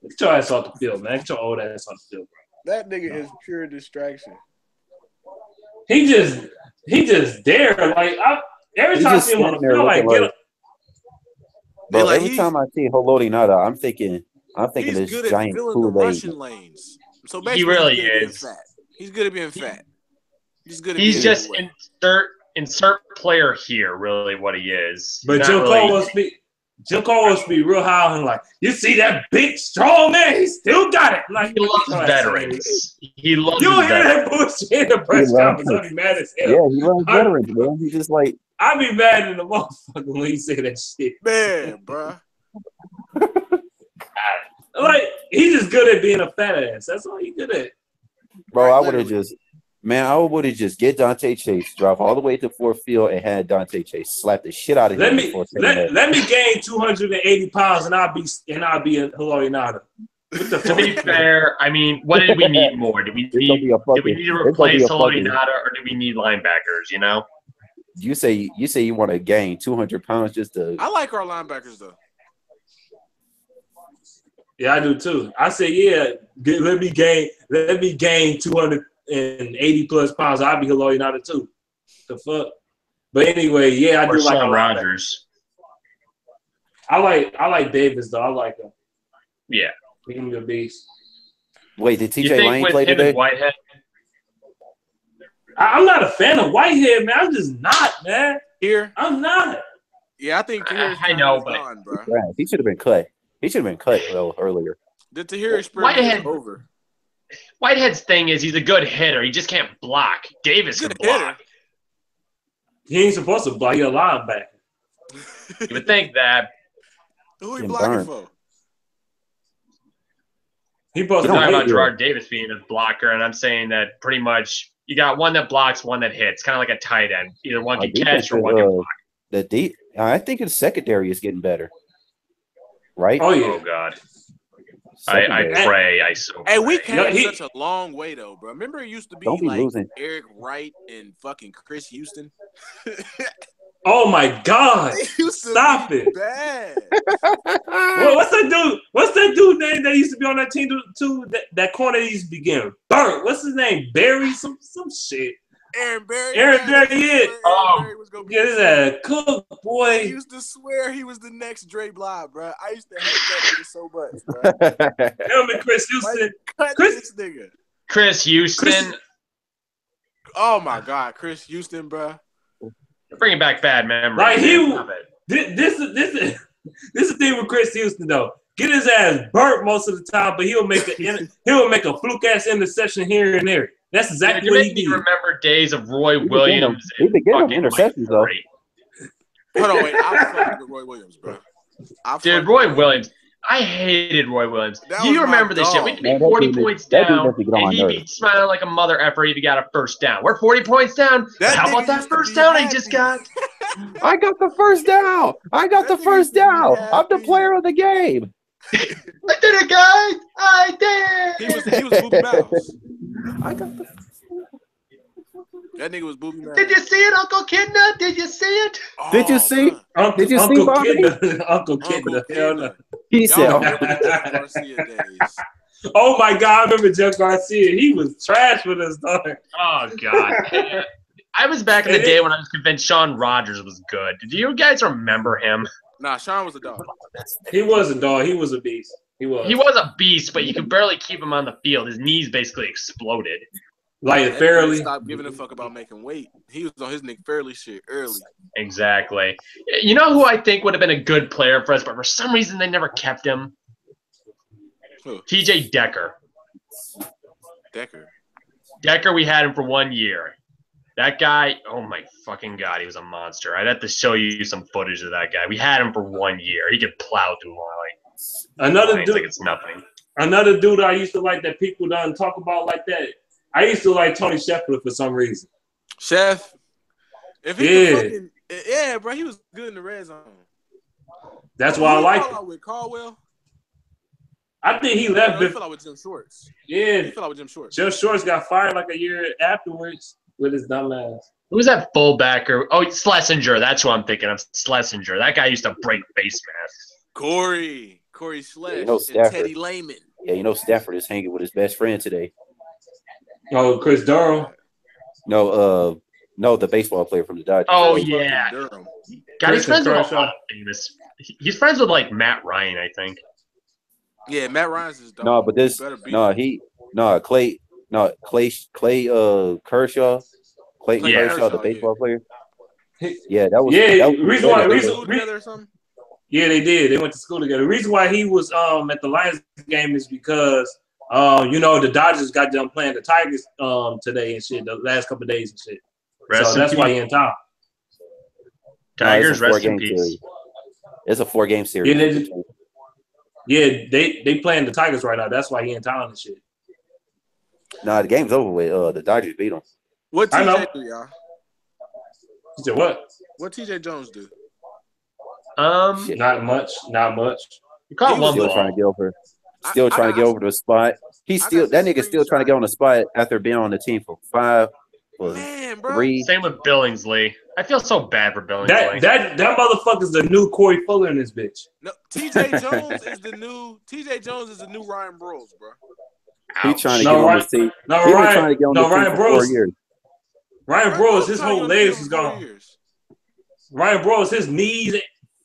get your ass off the field, man. Get your old ass off the field, bro. That nigga is pure distraction. He just there. Like every time I see him on the field, like get up. Bro, every time I see Haloti Nada, I'm thinking he's this good giant at filling the rushing lanes. So basically, he really is. He's good at being fat. He's good. He's just insert insert player here. Really, what he is. But Jim Cole will speak real high and like, you see that big strong man? He still got it. Like he loves veterans. He loves. You hear that bullshit in the press conference? I'll be mad as hell. Yeah, he loves veterans, man. He just like I be mad in the motherfucker when he say that shit. Man, bro. Like he's just good at being a fat ass. That's all he good at. Bro, I would have just get Dante Chase, drop all the way to fourth field, and had Dante Chase slap the shit out of him. Let me gain 280 pounds, and I'll be a Hilarianata. To be fair, I mean, what did we need more? Did we need to replace Hilarianata, or do we need linebackers? You know. You say you want to gain 200 pounds just to. I like our linebackers though. Yeah, I do too. I say, yeah, let me gain 280 plus pounds. I'll be Hilarianata too. The fuck. But anyway, yeah, I do like Sean Rogers. I like Davis though. I like him. Yeah, he's a beast. Wait, did TJ Lane play today? Whitehead? I'm not a fan of Whitehead, man. I'm just not, man. I'm not. Yeah, I think I know, but gone, bro. Right. He should have been cut. He should have been cut earlier. The Tahiri experiment is over. Whitehead's thing is he's a good hitter. He just can't block. Davis can block. He ain't supposed to block. You're a linebacker. You would think that. Who he blocking for? He supposed to be about Gerard Davis being a blocker, and I'm saying that pretty much you got one that blocks, one that hits, kind of like a tight end. Either one can catch or one can block. I think his secondary is getting better. Right? Oh yeah. Oh God. I pray. Hey, we came such a long way though, bro. Remember it used to be like losing. Eric Wright and fucking Chris Houston. Oh my God! Stop it! Bad. Well, what's that dude name that used to be on that team too? That corner that used to begin. Burt. What's his name? Barry. Some shit. Aaron Barry. Yeah. Yeah, this is a cook boy. He used to swear he was the next Dre Bly, bro. I used to hate that nigga so much, bro. Him and Chris Houston. This nigga. Chris Houston. Oh my God, Chris Houston, bro. You're bringing back bad memories. Like this is the thing with Chris Houston though. Get his ass burnt most of the time, but he'll make a fluke ass interception here and there. That's exactly what he did. Remember days of Roy Williams. He been getting interceptions though. Hold on, wait. I'm fucking with Roy Williams, bro. Dude, Roy Williams. I hated Roy Williams. You remember this shit? We'd be 40 points down, and he'd be smiling like a mother effer if he got a first down. We're 40 points down. How about that first down I just got? I got the first down. I'm the player of the game. I did it, guys. I did. He was Booby Mouse. I got the. That nigga was Booby Mouse. Did you see it, Uncle Kidna? Did you see it? Oh, did you see? Did you see Bobby? Uncle Kidna. Hell no. He said. Oh my God! I remember Jeff Garcia. He was trash with us, dog. Oh God. I was back in the day when I was convinced Sean Rogers was good. Do you guys remember him? Nah, Sean was a dog. He was a dog. He was a beast. He was a beast, but you could barely keep him on the field. His knees basically exploded. Like Fairley. Stop giving a fuck about making weight. He was on his Nick Fairley shit early. Exactly. You know who I think would have been a good player for us, but for some reason they never kept him? Who? TJ Decker. Decker, we had him for 1 year. That guy, oh my fucking God, he was a monster. I'd have to show you some footage of that guy. We had him for 1 year. He could plow through another dude. Like it's nothing. Another dude I used to like that people don't talk about like that. I used to like Tony Shepard for some reason. Chef, if he bro, he was good in the red zone. That's why I like him. With Caldwell. I think he left. He fell out with Jim Shorts. Yeah, he fell out with Jim Shorts. Jim Shorts got fired like a year afterwards with his dumb ass. Who was that fullbacker? Oh, Schlesinger. That's who I'm thinking of. Schlesinger. That guy used to break face masks. Corey Schlesh, and Teddy Lehman. Yeah, Stafford is hanging with his best friend today. Oh, Chris Durham. No, the baseball player from the Dodgers. Oh yeah. God, he's friends with a lot of famous. He's friends with like Matt Ryan, I think. Yeah, Matt Ryan's his dog. No, but Clay Kershaw. Clayton Kershaw, the baseball player. Yeah, that was. Yeah, that was together or something. Yeah, they did. They went to school together. The reason why he was at the Lions game is because the Dodgers got done playing the Tigers today and shit, the last couple of days and shit. So that's why he in town. Tigers, rest in peace. Series. It's a 4-game series. They playing the Tigers right now. That's why he in town and shit. Nah, the game's over with. The Dodgers beat them. What TJ do, y'all? He said what? What TJ Jones do? Not much. You caught one still ball. Trying to get over. Still trying to get over the spot. That nigga's still trying to get on the spot after being on the team for 5. Man, bro. 3. Same with Billingsley. I feel so bad for Billingsley. That motherfucker's the new Corey Fuller in this bitch. No, TJ Jones is the new Ryan Broyles, bro. He's trying to get on the team. Ryan Broyles. Ryan Broyles, his whole legs is gone. Ryan Broyles, his knees,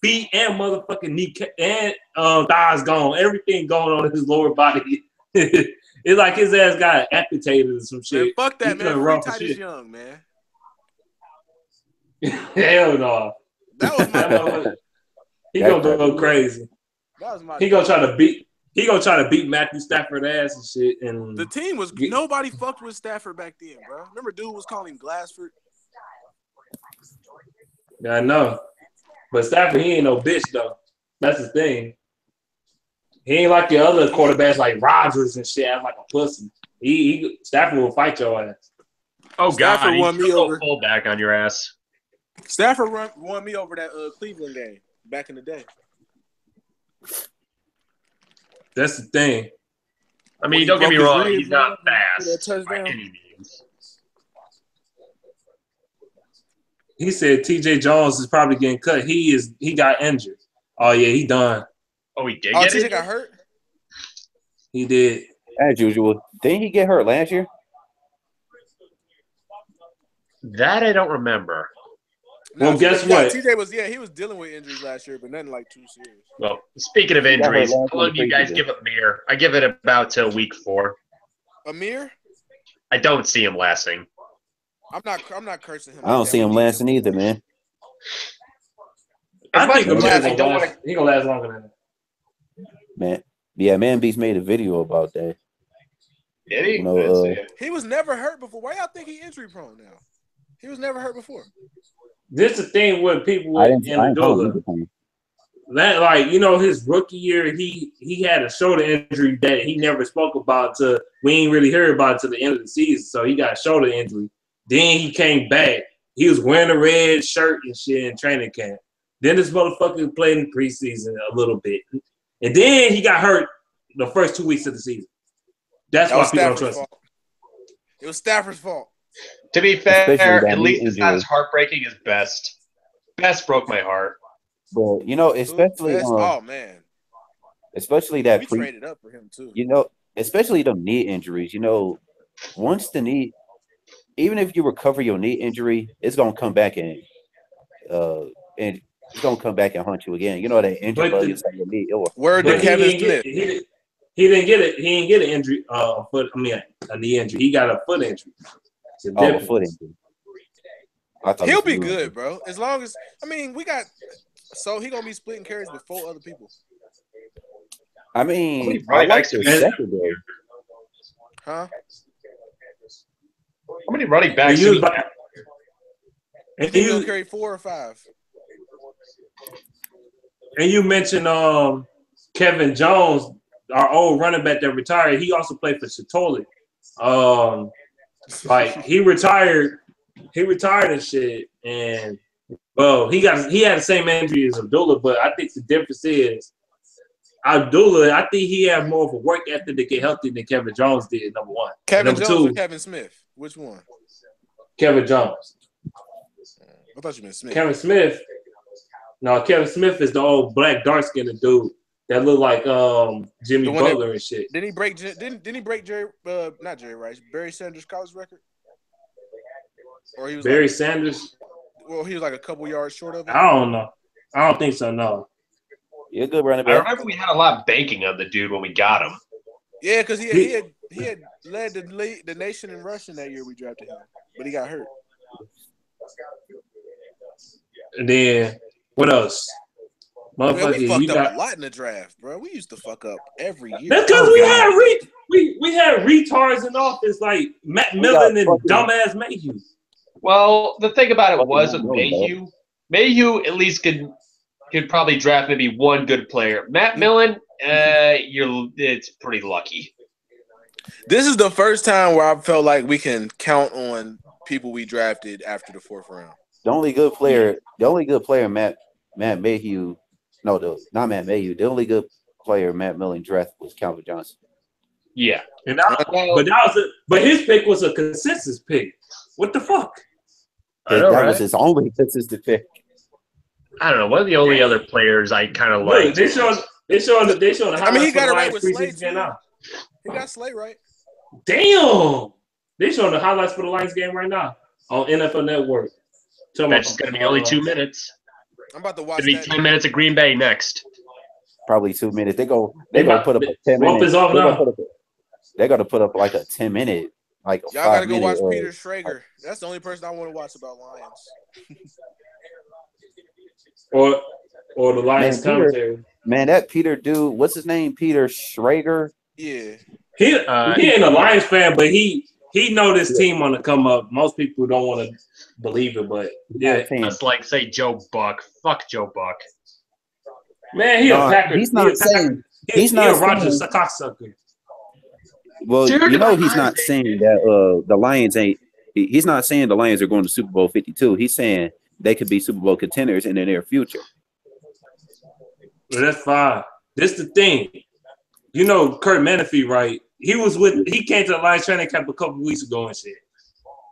feet, and motherfucking knee and thighs gone. Everything going on in his lower body. It's like his ass got amputated or some shit. Man, fuck that, man. Free Titus Young, man. Hell no. That was my He gonna go crazy. That was my He gonna try to beat Matthew Stafford ass and shit. And the team was nobody fucked with Stafford back then, bro. Remember, dude was calling him Glassford. Yeah, I know. But Stafford, he ain't no bitch though. That's the thing. He ain't like the other quarterbacks like Rodgers and shit, act like a pussy. Stafford will fight your ass. Oh Stafford God, won me over. Pull back on your ass. Stafford won me over that Cleveland game back in the day. That's the thing. I mean, don't get me wrong, he's not fast by any means. He said TJ Jones is probably getting cut. He got injured. Oh yeah, he done. Oh, he did. TJ got hurt. He did. As usual. Didn't he get hurt last year? That I don't remember. Well, guess what? TJ he was dealing with injuries last year, but nothing like too serious. Well, speaking of injuries, how long do you guys give Amir? I give it about till week 4. Amir? I don't see him lasting. I'm not cursing him. I don't see him lasting either, man. I think he gonna last longer than that. Man, yeah, Man Beast made a video about that. Did he? He was never hurt before. Why y'all think he injury prone now? He was never hurt before. This is the thing with people with Amendola. That, like, his rookie year, he had a shoulder injury that he never spoke about we ain't really heard about it till the end of the season. So he got a shoulder injury. Then he came back. He was wearing a red shirt and shit in training camp. Then this motherfucker played in preseason a little bit. And then he got hurt the first 2 weeks of the season. That's why people don't trust him. It was Stafford's fault. To be fair, at least it's not as heartbreaking as Best. Best broke my heart. But especially especially that we traded up for him too. Especially the knee injuries. Once the knee, even if you recover your knee injury, it's gonna come back and it's gonna come back and hunt you again. That injury bug inside your knee. Word to Kevin Smith. He didn't get it. He didn't get an injury. A knee injury. He got a foot injury. A foot injury. He'll be good, bro. As long as we got. So he gonna be splitting carries with 4 other people. I like their secondary. Huh? How many running backs? And he'll carry 4 or 5. And you mentioned Kevin Jones, our old running back that retired. He also played for Chipotle. He retired and shit. And he had the same injury as Abdullah, but I think the difference is Abdullah, I think he had more of a work ethic to get healthy than Kevin Jones did, number one. Kevin Jones or Kevin Smith? Which one? Kevin Jones. I thought you meant Smith. Kevin Smith. No, Kevin Smith is the old black dark-skinned dude that looked like Jimmy Butler and shit. Didn't he break Barry Sanders' college record? Or he was Barry Sanders? Well, he was like a couple yards short of it. I don't know. I don't think so, no. You're a good running back. I remember we had a lot of banking on the dude when we got him. Yeah, because he had led the nation in rushing that year we drafted him, but he got hurt. And then what else? Man, we fucked up a lot in the draft, bro. We used to fuck up every year. That's because we had retards in office like Matt Millen and dumbass Mayhew. Well, the thing about it was with Mayhew at least could probably draft maybe one good player. Matt Millen, it's pretty lucky. This is the first time where I felt like we can count on people we drafted after the 4th round. The only good player, Matt Mayhew. No, not Matt Mayhew. The only good player Matt Millen drafted was Calvin Johnson. Yeah, but his pick was a consensus pick. What the fuck? That was his only consistent pick. I don't know. One of the only other players I kind of like. They showing the I mean, he got it right with Slade too. He got Slade right. Damn. They showing the highlights for the Lions game right now on NFL Network. That's going to be only 2 minutes. I'm about to watch. It's going to be 10 minutes of Green Bay next. Probably 2 minutes. They go put up a 10 minutes. They're going to put up like a 10-minute. Like y'all got to go watch Peter Schrager. That's the only person I want to watch about Lions. or the Lions commentary. Man, that Peter dude, what's his name? Peter Schrager? Yeah. He ain't a Lions fan, but he know this team on the come up. Most people don't want to believe it, but yeah. That's like say Joe Buck. Fuck Joe Buck. Man, he a Packer. He's not saying he's not a Rodgers cocksucker. Well, he's not saying that the Lions ain't. He's not saying the Lions are going to Super Bowl 52. He's saying they could be Super Bowl contenders in the near future. Well, that's fine. This the thing. You know, Kurt Menefee, right? He came to the Lions training camp a couple weeks ago and shit.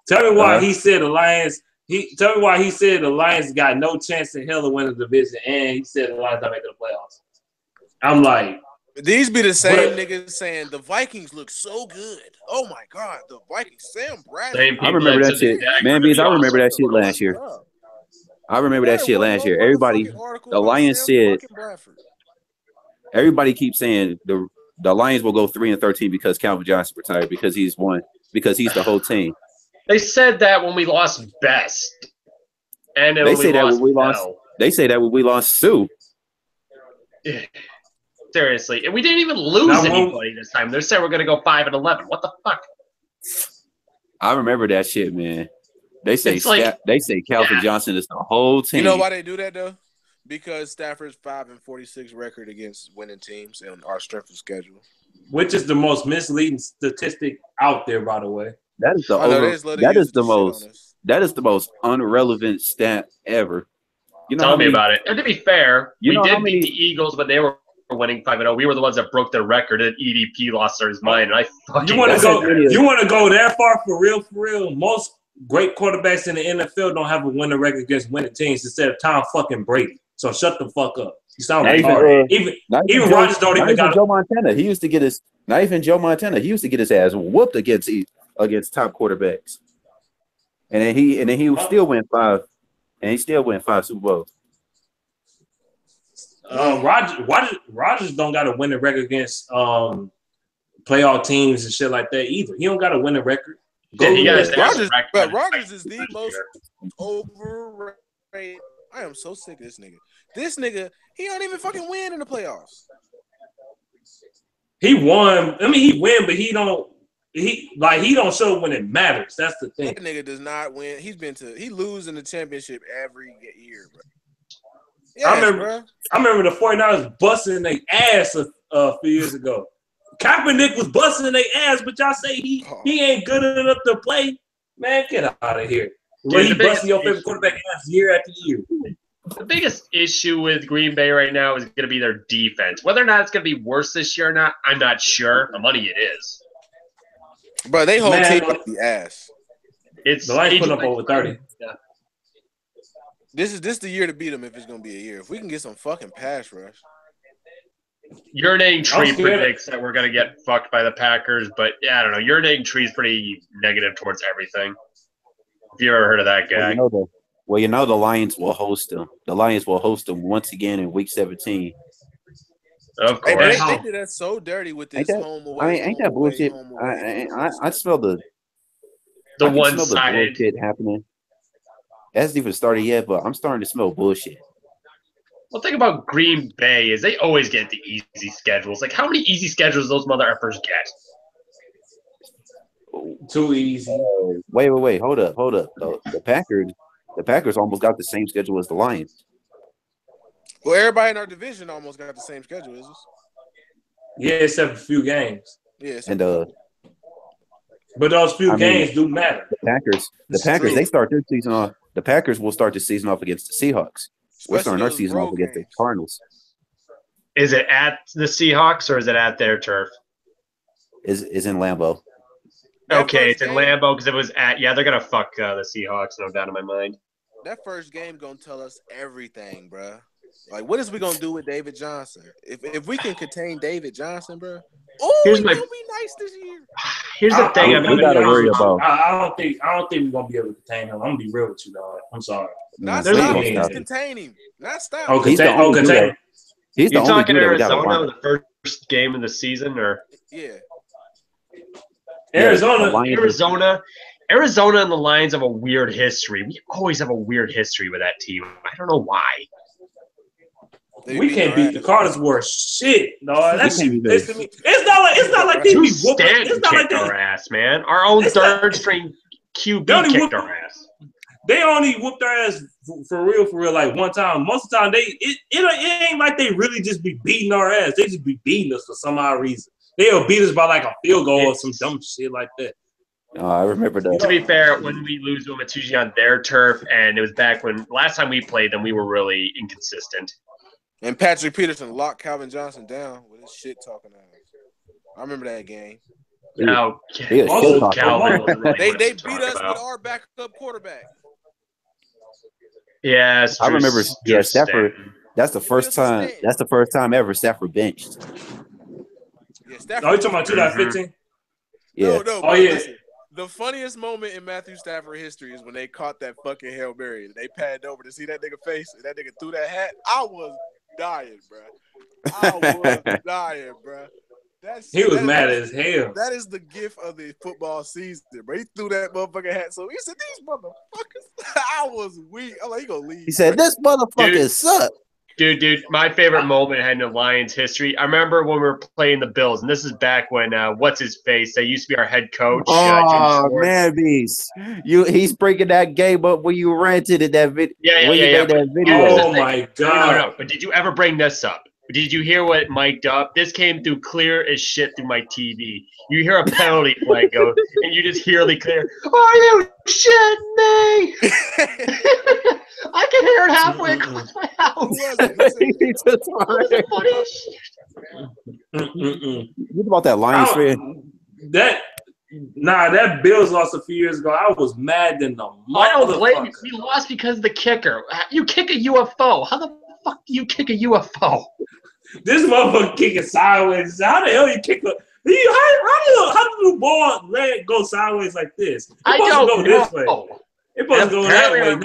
Tell me why he said the Lions. Tell me why he said the Lions got no chance in hell of winning the division, and he said the Lions not making the playoffs. I'm like, these be the same niggas saying the Vikings look so good. Oh my god, the Vikings, Sam Bradley. I remember that shit, man. Because I remember that shit last year. Everybody, the Lions said. Everybody keeps saying the Lions will go 3-13 because Calvin Johnson retired because he's the whole team. They said that when we lost Best, and they say that when we lost. They say that when we lost Sue. Seriously, and we didn't even lose anybody this time. They said we're going to go 5-11. What the fuck? I remember that shit, man. They say Calvin Johnson is the whole team. You know why they do that though? Because Stafford's 5-46 record against winning teams and our strength of schedule, which is the most misleading statistic out there, by the way. That is the most unrelevant stat ever. Tell me about it. And to be fair, we did beat the Eagles, but they were winning 5-0. We were the ones that broke their record, and EDP lost his mind. And you want to go that far for real? Most great quarterbacks in the NFL don't have a winning record against winning teams instead of Tom fucking Brady. So shut the fuck up. You sound retarded. Even Rodgers don't even got Joe Montana. He used to get his ass whooped against top quarterbacks. And then he still went 5. And he still went 5 Super Bowls. Rodgers don't got a winning record against playoff teams and shit like that either. He don't got a winning record. Rodgers is the most overrated. I am so sick of this nigga. This nigga, he don't even fucking win in the playoffs. He won. I mean, he win, but he don't show when it matters. That's the thing. That nigga does not win. He lose in the championship every year, bro. Yes, I remember the 49ers busting their ass a few years ago. Kaepernick was busting their ass, but y'all say he ain't good enough to play. Man, get out of here. He busting your favorite quarterback ass year after year. The biggest issue with Green Bay right now is going to be their defense. Whether or not it's going to be worse this year or not, I'm not sure. The money it is. But they whole team up the ass. The Lions put up over 30. Yeah. This is the year to beat them if it's going to be a year. If we can get some fucking pass rush. Urinating Tree predicts that we're going to get fucked by the Packers, but yeah, I don't know. Urinating Tree is pretty negative towards everything. If you ever heard of that guy. The Lions will host them. The Lions will host them once again in Week 17. Of course. They did that so dirty with this home away. Ain't that bullshit? I smell the one-sided bullshit happening. hasn't even started yet, but I'm starting to smell bullshit. Well, think about Green Bay is they always get the easy schedules. Like, how many easy schedules those mother effers get? Too easy. Wait. Hold up. The Packers almost got the same schedule as the Lions. Well, everybody in our division almost got the same schedule, is this? Yeah, except a few games. Yeah, and but those few games do matter. The Packers, they start their season off. The Packers will start the season off against the Seahawks. We're starting our season off against the Cardinals. Is it at the Seahawks or is it at their turf? Is in Lambeau. Okay, it's in Lambeau because it was at. Yeah, they're gonna fuck the Seahawks. No doubt in my mind. That first game gonna tell us everything, bro. Like, what is we gonna do with David Johnson? If we can contain David Johnson, bro. Oh, he's gonna be nice this year. Here's the thing. We gotta worry about. I don't think we're gonna be able to contain him. I'm gonna be real with you, dog. I'm sorry. Not stop. Just contain him. Not stop. Oh, contain. He's the only talking dude Arizona, the first game of the season, or yeah. Arizona and the Lions have a weird history. We always have a weird history with that team. I don't know why. We can't beat the Cardinals worth shit, dog. That shit pissing me. It's not like they be whooping. It's not like our ass, man. Our own third string QB kicked our ass. They only whooped their ass for real, like one time. Most of the time, it ain't like they really just be beating our ass. They just be beating us for some odd reason. They'll beat us by like a field goal or some dumb shit like that. I remember that. To be fair, when we lose to them, it's usually on their turf, and it was back when last time we played them, we were really inconsistent. And Patrick Peterson locked Calvin Johnson down with his shit talking ass. I remember that game. No, also Calvin. They beat us with our backup quarterback. Yeah, I remember. Yeah, Stafford. That's the first time. That's the first time ever Stafford benched. Yeah, Stafford. Oh, you talking about 2015? Yeah. No. Oh yeah. Listen, the funniest moment in Matthew Stafford history is when they caught that fucking Hail Mary. They panned over to see that nigga face, and that nigga threw that hat. I was dying, bro. He was mad as hell. That is the gift of the football season, bro. He threw that motherfucking hat. So he said, "These motherfuckers." I was weak. I'm like, "He gonna leave." He said, "This motherfucker suck." Dude, my favorite moment in the Lions history. I remember when we were playing the Bills, and this is back when what's his face? That used to be our head coach. Oh man, beast! He's breaking that game up when you ranted in that video. Yeah. That video. Oh my god! No. But did you ever bring this up? Did you hear what mic'd up? This came through clear as shit through my TV. You hear a penalty flag go, and you just hear the clear, "Are you shitting me?" I can hear it halfway across my house. The funniest shit. What about that Lions fan? That Bills lost a few years ago. I was mad than the motherfucker. I don't blame you. We lost because of the kicker. You kick a UFO. How the fuck do you kick a UFO? This motherfucker kicking sideways. How the hell you kick a? How do the ball leg go sideways like this? It's supposed to go this way. It's supposed to go that way.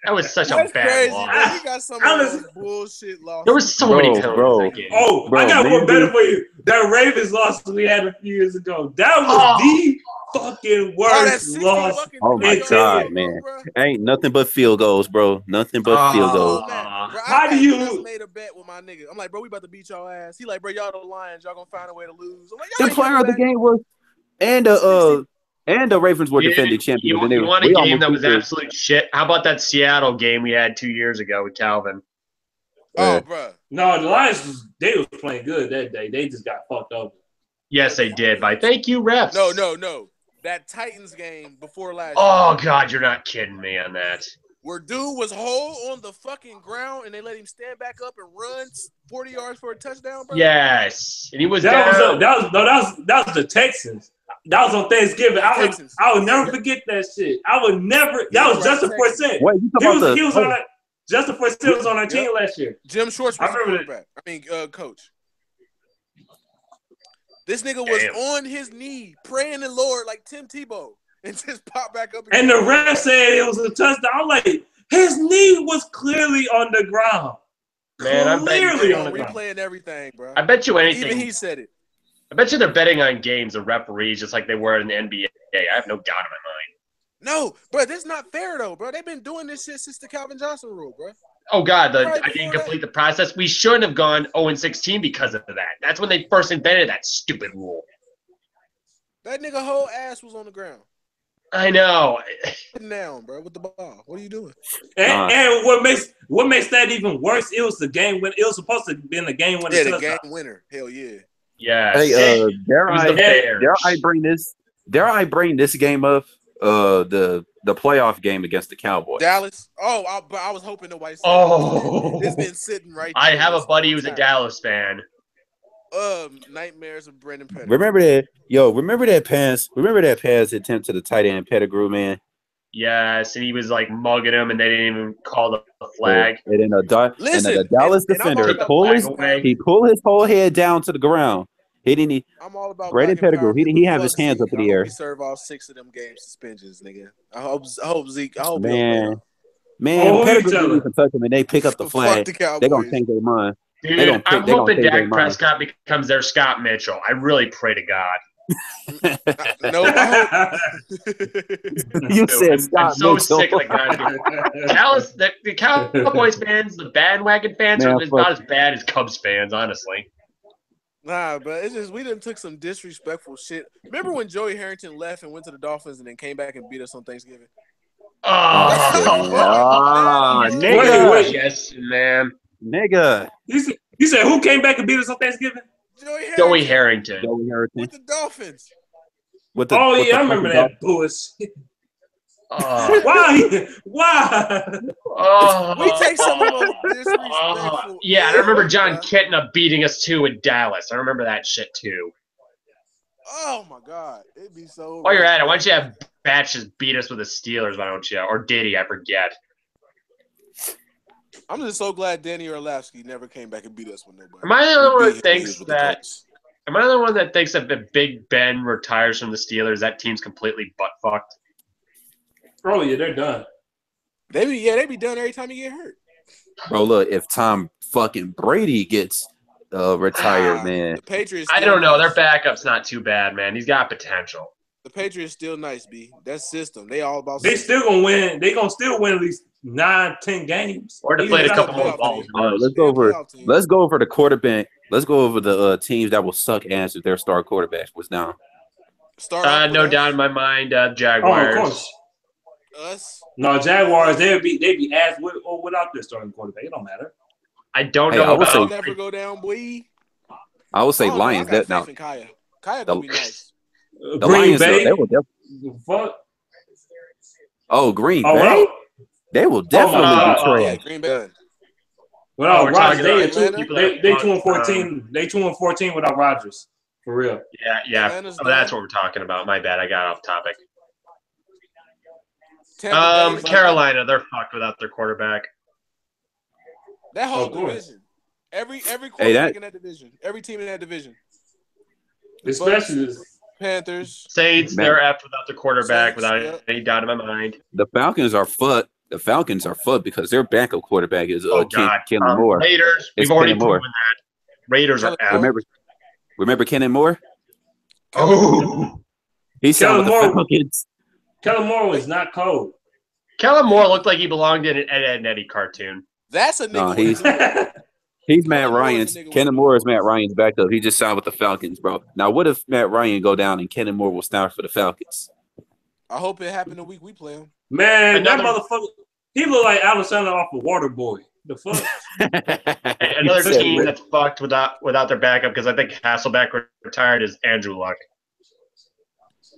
That was such a bad loss. You got some of those bullshit losses. There was so many penalties that game. I got one better for you. That Ravens loss we had a few years ago. That was the fucking worst loss. Oh my god, man! Ain't nothing but field goals, bro. Nothing but field goals. How do you made a bet with my nigga? I'm like, bro, we about to beat y'all ass. He like, bro, y'all the Lions. Y'all gonna find a way to lose. I'm like, the player of the game was and the Ravens were defending champions. You want a game that was absolute shit? How about that Seattle game we had 2 years ago with Calvin? Oh, bro. No, the Lions they was playing good that day. They just got fucked up. Yes, they did. Thank you, refs. No. That Titans game before last. Oh God, you're not kidding me on that. Where dude was whole on the fucking ground and they let him stand back up and run 40 yards for a touchdown, bro. Yes, and he was that was the Texans. That was on Thanksgiving. I would never forget that shit. I would never. That was Justin Forsett. He was on that. Justin Forsett was on our team last year. Jim Schwartz was the quarterback. Coach. This nigga was on his knee praying to the Lord like Tim Tebow and just popped back up. And the ref said it was a touchdown. I'm like, his knee was clearly on the ground. Man, I'm clearly on the ground. Replaying everything, bro. I bet you anything. Even he said it. I bet you they're betting on games, the referees, just like they were in the NBA. I have no doubt in my mind. No, bro, that's not fair though, bro. They've been doing this shit since the Calvin Johnson rule, bro. Oh God, I didn't complete the process. We shouldn't have gone 0-16 because of that. That's when they first invented that stupid rule. That nigga whole ass was on the ground. I know. Putting down, bro, with the ball. What are you doing? And what makes that even worse? It was the game when it was supposed to be in the game winner. Yeah, the game winner. Hell yeah. Yeah. Hey, dare I bring this game up? The playoff game against the Cowboys. Dallas. Oh, I was hoping nobody said it's been sitting right there. I have a buddy who's a Dallas fan. Nightmares of Brendan Pettigrew. Remember that pass attempt to the tight end Pettigrew, man? Yes, and he was like mugging him, and they didn't even call the flag. And then the Dallas defender pulled his whole head down to the ground. He didn't. I'm all about Brendan Pettigrew. He didn't have his hands up in the air. He serve all 6 of them game suspensions, nigga. I hope Zeke. I hope man. Pettigrew didn't even touch him, and they pick up the flag. They're gonna change their mind. Dude, I'm hoping Dak Prescott becomes their Scott Mitchell. I really pray to God. No, you said Scott I'm so Mitchell. sick of the guy. Dallas, the Cowboys fans, the bandwagon fans are not as bad as Cubs fans, honestly. Nah, but it's just we done took some disrespectful shit. Remember when Joey Harrington left and went to the Dolphins and then came back and beat us on Thanksgiving? Nigga. Yes, man. Nigga. You said who came back and beat us on Thanksgiving? Joey Harrington. With the Dolphins. I remember that bullshit. Why? We take some of those disrespectful. Yeah, I remember John Kitna beating us too in Dallas. I remember that shit too. Oh my God, it'd be so. While you're at it, why don't you have Batches beat us with the Steelers? Why don't you? Or did he? I forget. I'm just so glad Danny Orlovsky never came back and beat us with nobody. Am I the only one that thinks that? Am I the one that thinks that if Big Ben retires from the Steelers, that team's completely butt fucked? Oh yeah, they're done. They be done every time you get hurt. Bro, look, if Tom fucking Brady gets retired, man. The Patriots. I don't know. Their backup's not too bad, man. He's got potential. The Patriots still nice, B. That system. They all about. They still gonna win. They gonna still win at least 9-10 games. Or to play a couple more balls. Let's go over the quarterback. Let's go over the teams that will suck ass if their star quarterback was down. No doubt in my mind, Jaguars. Oh, of course. Us? No, Jaguars. They'd be ass with or without their starting quarterback. It don't matter. I don't know. I'll never go down, boy. I would say Lions. That now. Kaya gonna be nice. The Lions, Bay. They will fuck. Oh, Green Bay. Wow. They will definitely be trash. Green Bay. Without Rodgers, they 2-14. They 2-14 without Rodgers. For real. Yeah. That's what we're talking about. My bad. I got off topic. Carolina, they're fucked without their quarterback. That whole division. Every quarterback in that division. Every team in that division. Especially the Panthers. Saints, they're effed without their quarterback, without any doubt in my mind. The Falcons are fucked. Because their backup quarterback is Kellen Moore. Raiders, we've already proven that. Raiders are out. Remember Kellen Moore? Oh. He signed with the Falcons. Kellen Moore was not cold. Kellen Moore looked like he belonged in an Ed, and Eddie cartoon. That's a nigga. He's Matt Ryan's. Kellen Moore is Matt Ryan's backup. He just signed with the Falcons, bro. Now, what if Matt Ryan go down and Kellen Moore will start for the Falcons? I hope it happened the week we play him. Man, that motherfucker, he look like Alexander off of Waterboy. The fuck? Another team that's fucked without their backup, because I think Hasselbeck retired, is Andrew Luck.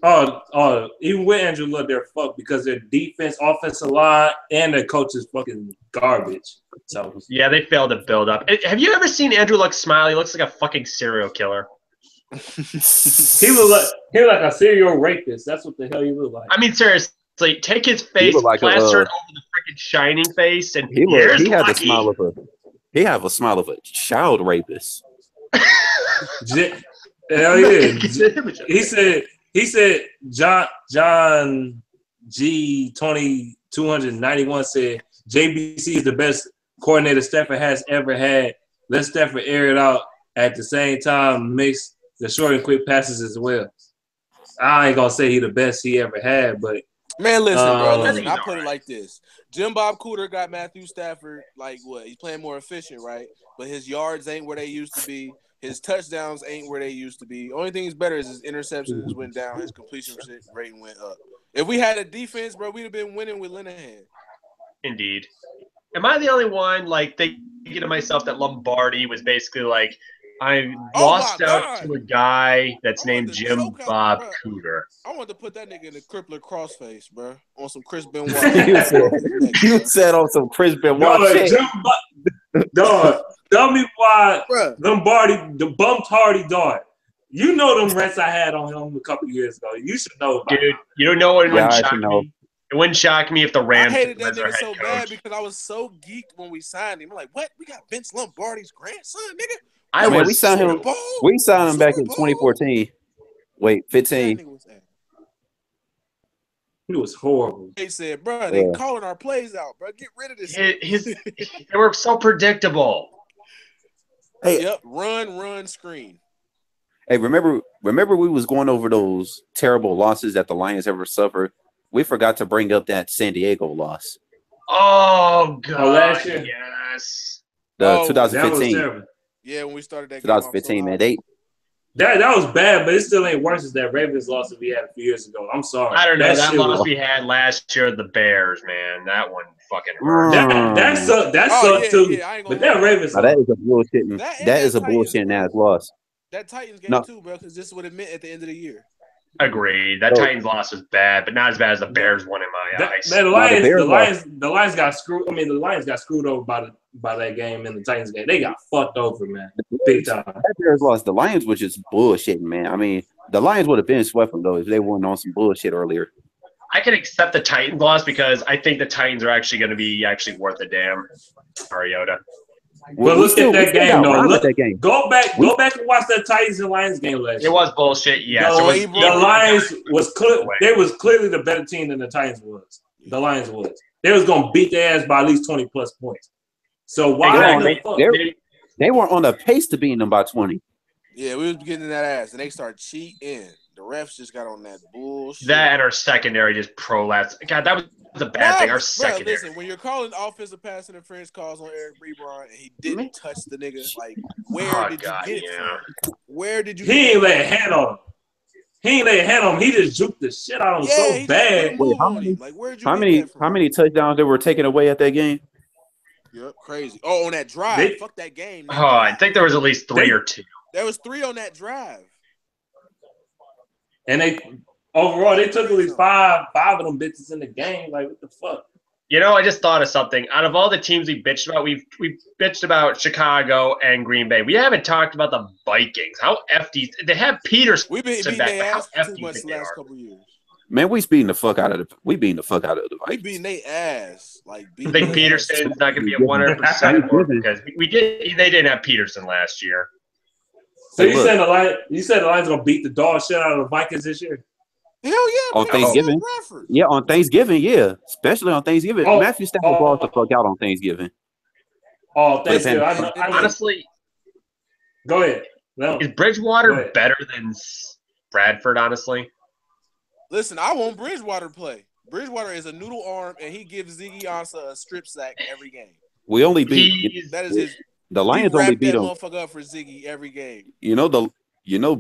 Oh, even with Andrew Luck, they're fucked because their defense, offensive line, and their coach is fucking garbage. So yeah, they failed to build up. Have you ever seen Andrew Luck smile? He looks like a fucking serial killer. He look like a serial rapist. That's what the hell he look like. I mean, seriously, take his face, plaster it over the freaking shining face, and he have a smile of a child rapist. Hell yeah. He said John G 291 said JBC is the best coordinator Stafford has ever had. Let Stafford air it out at the same time, mix the short and quick passes as well. I ain't gonna say he the best he ever had, but Man, listen, bro. Listen, I he's put it like this: Jim Bob Cooter got Matthew Stafford. Like what? He's playing more efficient, right? But his yards ain't where they used to be. His touchdowns ain't where they used to be. Only thing is better is his interceptions went down. His completion rate went up. If we had a defense, bro, we'd have been winning with Linehan. Indeed. Am I the only one like thinking to myself that Lombardi was basically like, I lost out to a guy that's named Jim Bob Cooter. I want to put that nigga in the crippler crossface, bro, on some Chris Benoit. you said on some Chris Benoit. Dog, tell me why Lombardi, the bumped Hardy dart. You know them rents I had on him a couple years ago. You should know about Dude, you don't know what wouldn't shock me? It wouldn't shock me if the Rams. I hated that nigga so bad because I was so geeked when we signed him. I'm like, what? We got Vince Lombardi's grandson, nigga? We signed him. We signed him back in 2014. Wait, 15. He was horrible. They said, bro, they calling our plays out, bro. Get rid of this. They were so predictable. Hey, yep, run, screen. Hey, remember we was going over those terrible losses that the Lions ever suffered. We forgot to bring up that San Diego loss. Oh God! Last year, yes. The 2015. Yeah, when we started that. 2015, man. That was bad, but it still ain't worse than that Ravens loss that we had a few years ago. I'm sorry. I don't know. That loss we had last year, the Bears, man. That one fucking hurt. That sucked too. Yeah, but that Ravens loss. That is a bullshitting. That is a bullshitting ass loss. That Titans game too, bro, because this is what it meant at the end of the year. Agreed. That Titans loss was bad, but not as bad as the Bears one in my eyes. Man, the Lions got screwed. I mean, the Lions got screwed over by that game in the Titans game. They got fucked over, man. Big time. That Bears loss. The Lions were just bullshitting, man. I mean, the Lions would have been swept them though if they weren't on some bullshit earlier. I can accept the Titans loss because I think the Titans are actually going to be worth a damn. Mariota. Well, look at that game, though. Go back and watch that Titans and Lions game last year. It was bullshit, yes. The Lions was clearly the better team than the Titans was. The Lions was. They was gonna beat their ass by at least 20 plus points. So why they were on a pace to beating them by 20. Yeah, we was getting that ass, and they started cheating. The refs just got on that bullshit. That and our secondary just prolapsed. God, that was a bad thing. Our secondary. Listen, when you're calling offensive pass interference calls on Eric Ebron and he didn't touch the nigga, like, where did you get it from? Where did you? He ain't lay a hand on him. He ain't lay a hand on him. He just juked the shit out of him so bad. Wait, how many touchdowns that were taken away at that game? Yep, crazy. Oh, on that drive. Fuck that game. Oh, I think there was at least 3 or 2. There was 3 on that drive. And they took at least five of them bitches in the game. Like, what the fuck? You know, I just thought of something. Out of all the teams we bitched about, we bitched about Chicago and Green Bay. We haven't talked about the Vikings. How FD they have Peterson. We've been beating their ass too much the last couple years. Man, we beating the fuck out of the Vikings. We beating their ass. I think Peterson's not going to be at 100% because they didn't have Peterson last year. So you said the Lions gonna beat the dog shit out of the Vikings this year? Hell yeah! On Thanksgiving, yeah, on Thanksgiving, yeah, especially on Thanksgiving. Matthew Stafford brought the fuck out on Thanksgiving. Oh, Thanksgiving. Honestly, go ahead. No. Is Bridgewater better than Bradford? Honestly, listen, I want Bridgewater to play. Bridgewater is a noodle arm, and he gives Ziggy Ansah a strip sack every game. We only beat that is his. The Lions only beat him. Motherfucker up for Ziggy every game.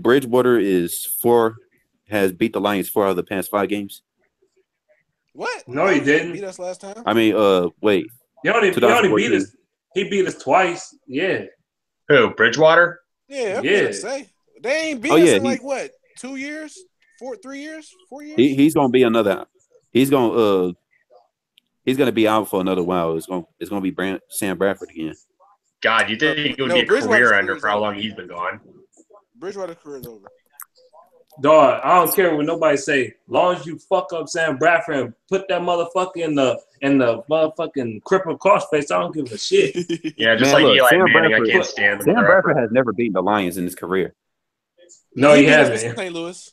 Bridgewater has beat the Lions 4 out of the past 5 games. What? No, he didn't. Beat us last time. I mean, wait. He only beat us. He beat us twice. Yeah. Who? Bridgewater? Yeah. Say they ain't beat us in like what? 2 years? 3 years? 4 years? He's gonna be another. He's gonna be out for another while. It's gonna be Sam Bradford again. God, you think it would be a career ender for how long he's been gone? Bridgewater's career is over. Dog, I don't care what nobody say. Long as you fuck up Sam Bradford and put that motherfucker in the motherfucking crippled crossface, I don't give a shit. Yeah, just Eli Manning, I can't stand him. Sam Bradford has never beaten the Lions in his career. No, he hasn't. St. Louis.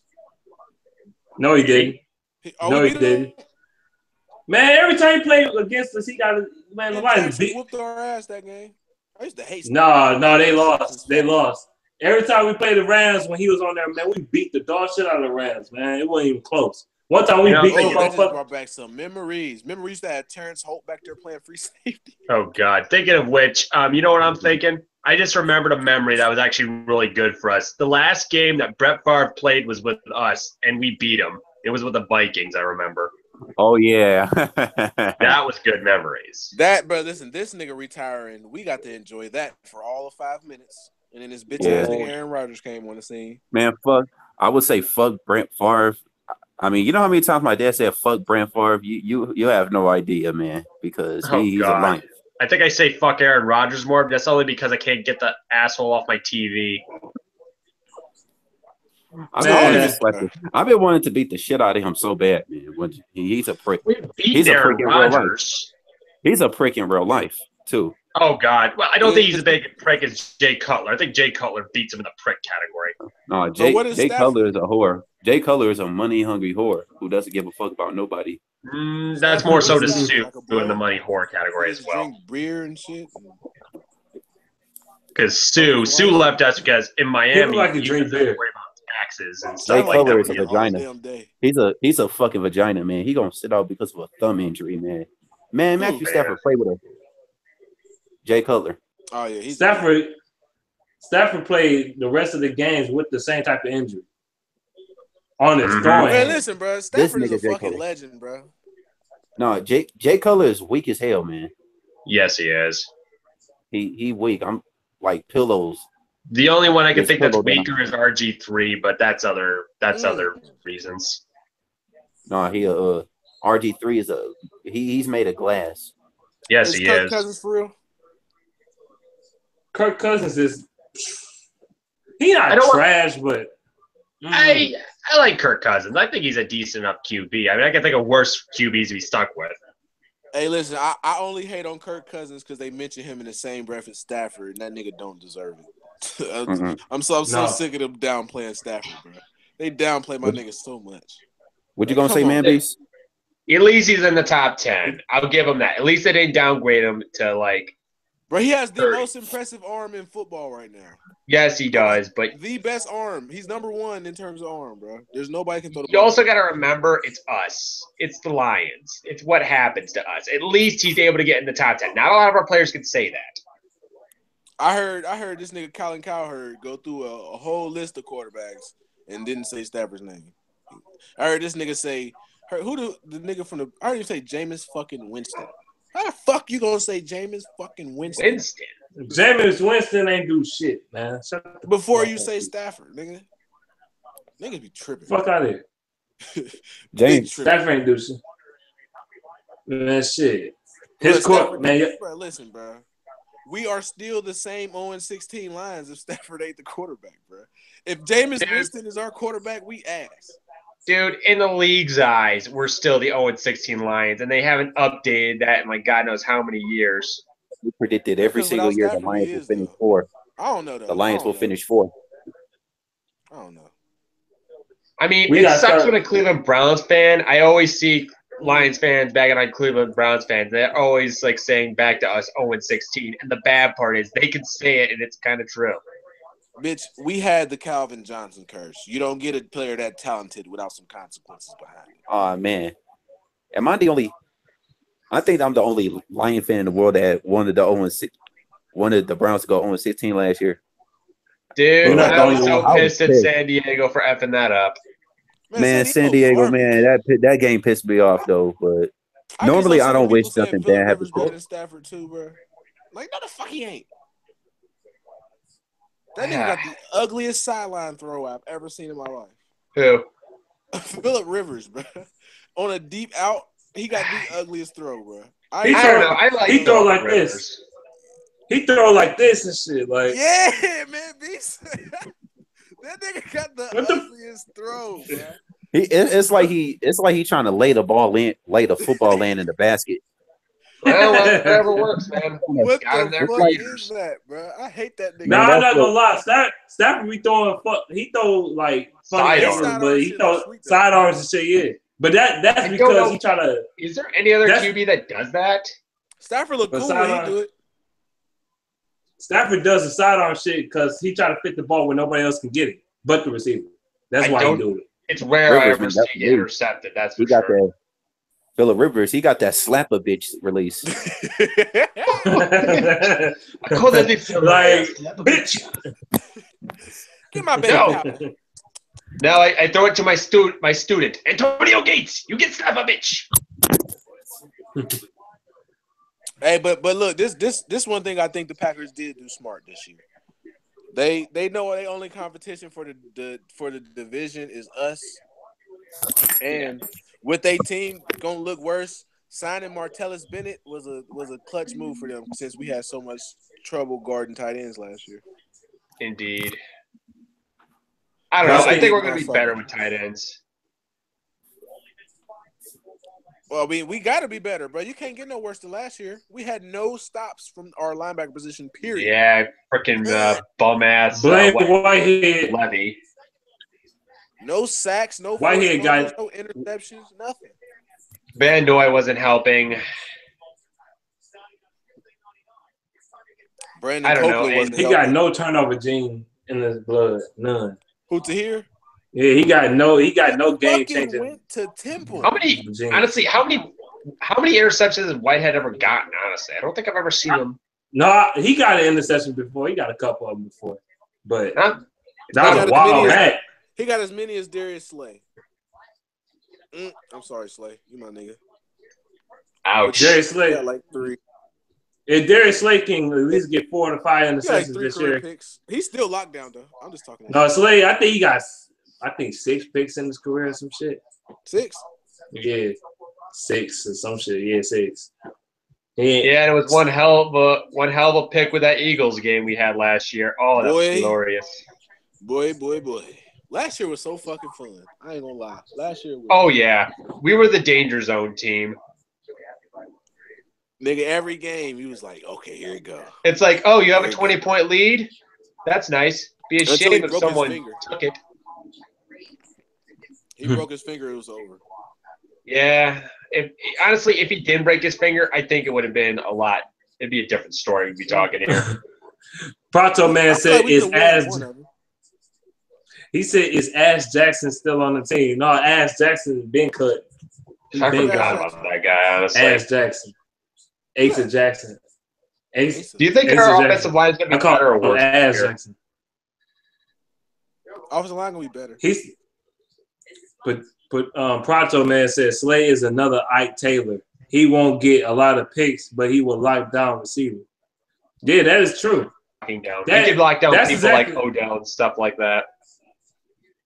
No, he didn't. No, he didn't. Man, every time he played against us, he got the Lions beat. Whooped our ass that game. I used to hate. No, they lost. They lost. Every time we played the Rams when he was on there, man, we beat the dog shit out of the Rams, man. It wasn't even close. One time we beat that just brought back some memories. Remember, we used to have Terrence Holt back there playing free safety. Oh God! Thinking of which, you know what I'm thinking? I just remembered a memory that was actually really good for us. The last game that Brett Favre played was with us, and we beat him. It was with the Vikings. I remember. Oh yeah, that was good memories. Bro. Listen, this nigga retiring, we got to enjoy that for all of 5 minutes, and then this bitch ass nigga Aaron Rodgers came on the scene. Man, fuck. I would say fuck Brett Favre. I mean, you know how many times my dad said fuck Brett Favre? You have no idea, man, because he's a lion. I think I say fuck Aaron Rodgers more, but that's only because I can't get the asshole off my TV. I've been wanting to beat the shit out of him so bad, man. He's a prick. He's a prick in real life. He's a prick in real life, too. Oh, God. Well, I don't think he's as big a prick as Jay Cutler. I think Jay Cutler beats him in the prick category. No, Jay Cutler is a whore. Jay Cutler is a money-hungry whore who doesn't give a fuck about nobody. That's more so to Sue in the money whore category as well. Drink beer and shit. Because Sue left us because in Miami, like to drink beer. Worry about taxes and stuff Jay Cutler is a vagina. He's a fucking vagina, man. He gonna sit out because of a thumb injury, man. Man, Matthew Stafford played with Jay Cutler. Oh yeah, Stafford played the rest of the games with the same type of injury on his throwing. Man, listen, bro. Stafford is a fucking legend, bro. No, Jay Cutler is weak as hell, man. Yes, he is. He weak. I'm like pillows. The only one I can think that's weaker is RG3, but that's other reasons. No, RG3 is he's made of glass. Yes, he Kirk is. Cousins for real? Kirk Cousins is not trash, but I like Kirk Cousins. I think he's a decent enough QB. I mean, I can think of worse QBs to be stuck with. Hey, listen, I only hate on Kirk Cousins because they mention him in the same breath as Stafford, and that nigga don't deserve it. I'm so sick of them downplaying Stafford, bro. They downplay my nigga so much. What you gonna say, man, Beast? At least he's in the top 10. I'll give him that. At least they didn't downgrade him to like. Bro, he has the most impressive arm in football right now. Yes, he does, but the best arm. He's number one in terms of arm, bro. There's nobody can throw the ball. You also got to remember, it's us. It's the Lions. It's what happens to us. At least he's able to get in the top 10. Not a lot of our players can say that. I heard this nigga Colin Cowherd go through a whole list of quarterbacks and didn't say Stafford's name. I heard this nigga say, the nigga from the, I heard him say Jameis fucking Winston. How the fuck you gonna say Jameis fucking Winston? Jameis Winston ain't do shit, man. Before you say Stafford, nigga. Niggas be tripping. Fuck out of here. James Stafford ain't do shit. Man, shit. His court, man. Bro, listen, bro. We are still the same 0-16 Lions if Stafford ain't the quarterback, bro. If Jameis Winston is our quarterback, we ass. Dude, in the league's eyes, we're still the 0-16 Lions, and they haven't updated that in like God knows how many years. We predicted every single year the Lions will finish fourth. I don't know, though. The Lions will finish fourth. I don't know. I mean, it sucks when a Cleveland Browns fan. I always see Lions fans bagging on Cleveland Browns fans. They're always like saying back to us 0-16. And the bad part is they can say it, and it's kind of true. Bitch, we had the Calvin Johnson curse. You don't get a player that talented without some consequences behind it. Oh, man. Am I the only – I think I'm the only Lion fan in the world that wanted the Browns to go 0-16 last year. Dude, I was so pissed at San Diego for effing that up. Man, San Diego, man, that game pissed me off, though. But normally I don't wish nothing bad happens to Stafford too, bro. Like, no, the fuck he ain't. That nigga got the ugliest sideline throw I've ever seen in my life. Who? Phillip Rivers, bro. On a deep out, he got the ugliest throw, bro. He throw like this. He throw like this and shit. Like, yeah, man, beast. That nigga got the ugliest throw, bro. It's like he trying to lay the football in the basket. Well, whatever works, man. What the fuck is that, bro? I hate that nigga. Nah, I'm not gonna lie. Stafford be throwing he throw like sidearms, but he throw sidearms and shit, yeah. But that's because he try to. Is there any other QB that does that? Stafford look cool when he do it. Stafford does the sidearm shit because he try to fit the ball where nobody else can get it, but the receiver. That's why he do it. It's rare I ever see it intercepted. That's for sure. That Phillip Rivers. He got that slap a bitch release. I call that bitch. Get my baby. Now I throw it to my student, Antonio Gates. You get slap a bitch. Hey, but look, this one thing I think the Packers did do smart this year. They know their only competition for the division is us, and with their team gonna look worse. Signing Martellus Bennett was a clutch move for them since we had so much trouble guarding tight ends last year. Indeed. I don't know. I think we're gonna be better with tight ends. Well, I mean, we got to be better, bro. You can't get no worse than last year. We had no stops from our linebacker position, period. Yeah, freaking bum-ass Whitehead. Levy. No sacks, no Whitehead got no interceptions, nothing. Van Noy wasn't helping. Brandon Copeland wasn't helping. He got no turnover gene in his blood. None. Who to hear? Yeah, he got no game changing. Went to Temple. How many interceptions has Whitehead ever gotten? Honestly, I don't think I've ever seen him. No, he got an interception before. He got a couple of them before, but that was a wild back. He got as many as Darius Slay. I'm sorry, Slay. You my nigga. Ouch. Darius Slay got like 3. If Darius Slay can at least get 4 to 5 interceptions this year, picks. He's still locked down though. I'm just talking. No, Slay. I think he got 6 picks in his career or some shit. 6? Yeah, 6 or some shit. Yeah, 6. Yeah, and it was one hell of a pick with that Eagles game we had last year. Oh, that was glorious. Boy. Last year was so fucking fun. I ain't gonna lie. Last year was Oh yeah. We were the danger zone team. Nigga, every game he was like, okay, here we go. It's like, oh, you have a 20-point lead? That's nice. Be ashamed if someone took it. He broke his finger, it was over. Yeah. Honestly, if he didn't break his finger, I think it would have been a lot. It'd be a different story we'd be talking here. Prato Man said, he said, is Ash Jackson still on the team? No, Ash Jackson been cut. I forgot about that guy, honestly. Ash Jackson. Asa Jackson. Do you think our offensive line is going to be better or worse? Ash Jackson. Offensive line going to be better. Prato Man said Slay is another Ike Taylor. He won't get a lot of picks, but he will lock down receiver. Yeah, that is true. He can lock down people like Odell and stuff like that.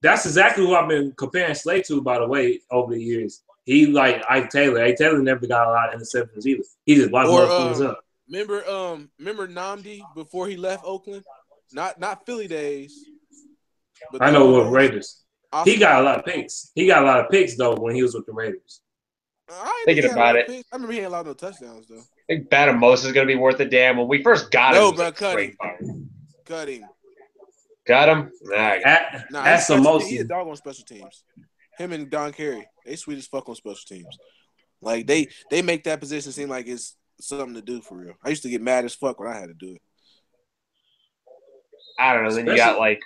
That's exactly who I've been comparing Slay to, by the way, over the years. He like Ike Taylor. Ike Taylor never got a lot of interceptions either. He just locked things up. Remember Nnamdi before he left Oakland? Not Philly days. But I know what Raiders. He got a lot of picks. He got a lot of picks though when he was with the Raiders. Thinking about it, I remember he had a lot of touchdowns though. I think Batamosa is going to be worth a damn. When we first got him, bro, cut him. Got him? He a dog on special teams. Him and Don Carey, they sweet as fuck on special teams. Like they make that position seem like it's something to do for real. I used to get mad as fuck when I had to do it. I don't know. Then you got like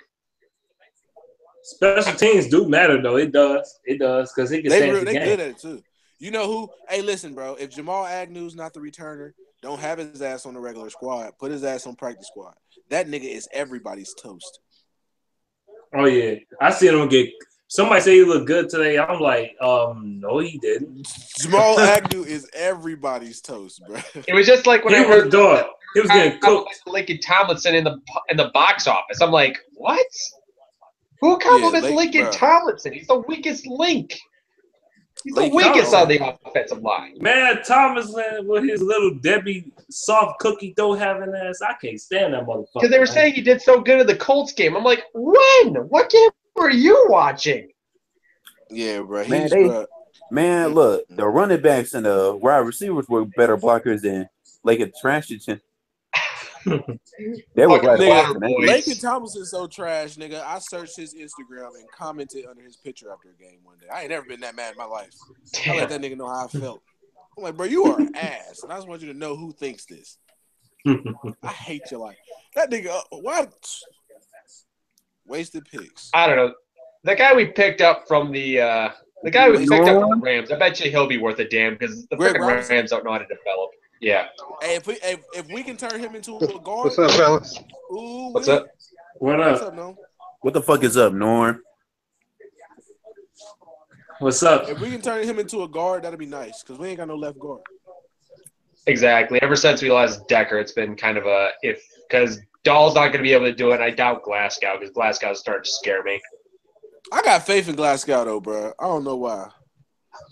special teams do matter though. It does because it can change the game. They good at it too. You know who? Hey, listen, bro. If Jamal Agnew's not the returner, don't have his ass on the regular squad. Put his ass on practice squad. That nigga is everybody's toast. Oh yeah, I seen him get. Somebody say he looked good today. I'm like, no, he didn't. Jamal Agnew is everybody's toast, bro. It was just like when I heard he was getting cooked. Lincoln Tomlinson in the box office. I'm like, what? Who compliments Lincoln Tomlinson? He's the weakest link. He's the weakest on the offensive line. Man, Tomlinson with his little Debbie soft cookie dough having ass, I can't stand that motherfucker. Because they were saying he did so good in the Colts game. I'm like, when? What game were you watching? Yeah, bro. Man, look, the running backs and the wide receivers were better blockers than Lakin Tomlinson. They were Lakin Tomlinson's so trash, nigga. I searched his Instagram and commented under his picture after a game one day. I ain't never been that mad in my life. I let that nigga know how I felt. I'm like, bro, you are an ass, and I just want you to know who thinks this. I hate your life. That nigga, why? Wasted picks. I don't know. The guy we picked up from the Rams, I bet you he'll be worth a damn because the freaking Rams don't know how to develop. Yeah. Hey, if we can turn him into a guard. What's up, fellas? What's up? What's up, Norm? What the fuck is up, Norm? What's up? If we can turn him into a guard, that'd be nice because we ain't got no left guard. Exactly. Ever since we lost Decker, it's been kind of a if because Dahl's not going to be able to do it. And I doubt Glasgow because Glasgow's starting to scare me. I got faith in Glasgow though, bro. I don't know why.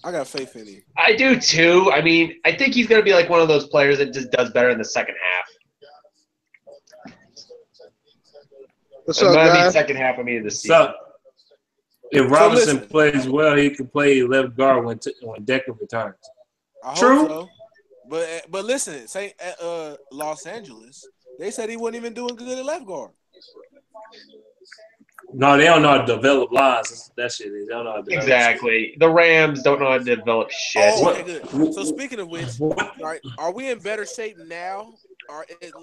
I got faith in him. I do too. I mean, I think he's going to be like one of those players that just does better in the second half. What's up, guys? I mean, second half. I mean, the season. So, if Robinson plays well, he can play left guard when Decker returns. True. So. But listen, say at Los Angeles, they said he wasn't even doing good at left guard. No, they don't know how to develop lines. That shit is. They don't know how to develop exactly. shit. The Rams don't know how to develop shit. Oh, okay, good. So speaking of which, are we in better shape now?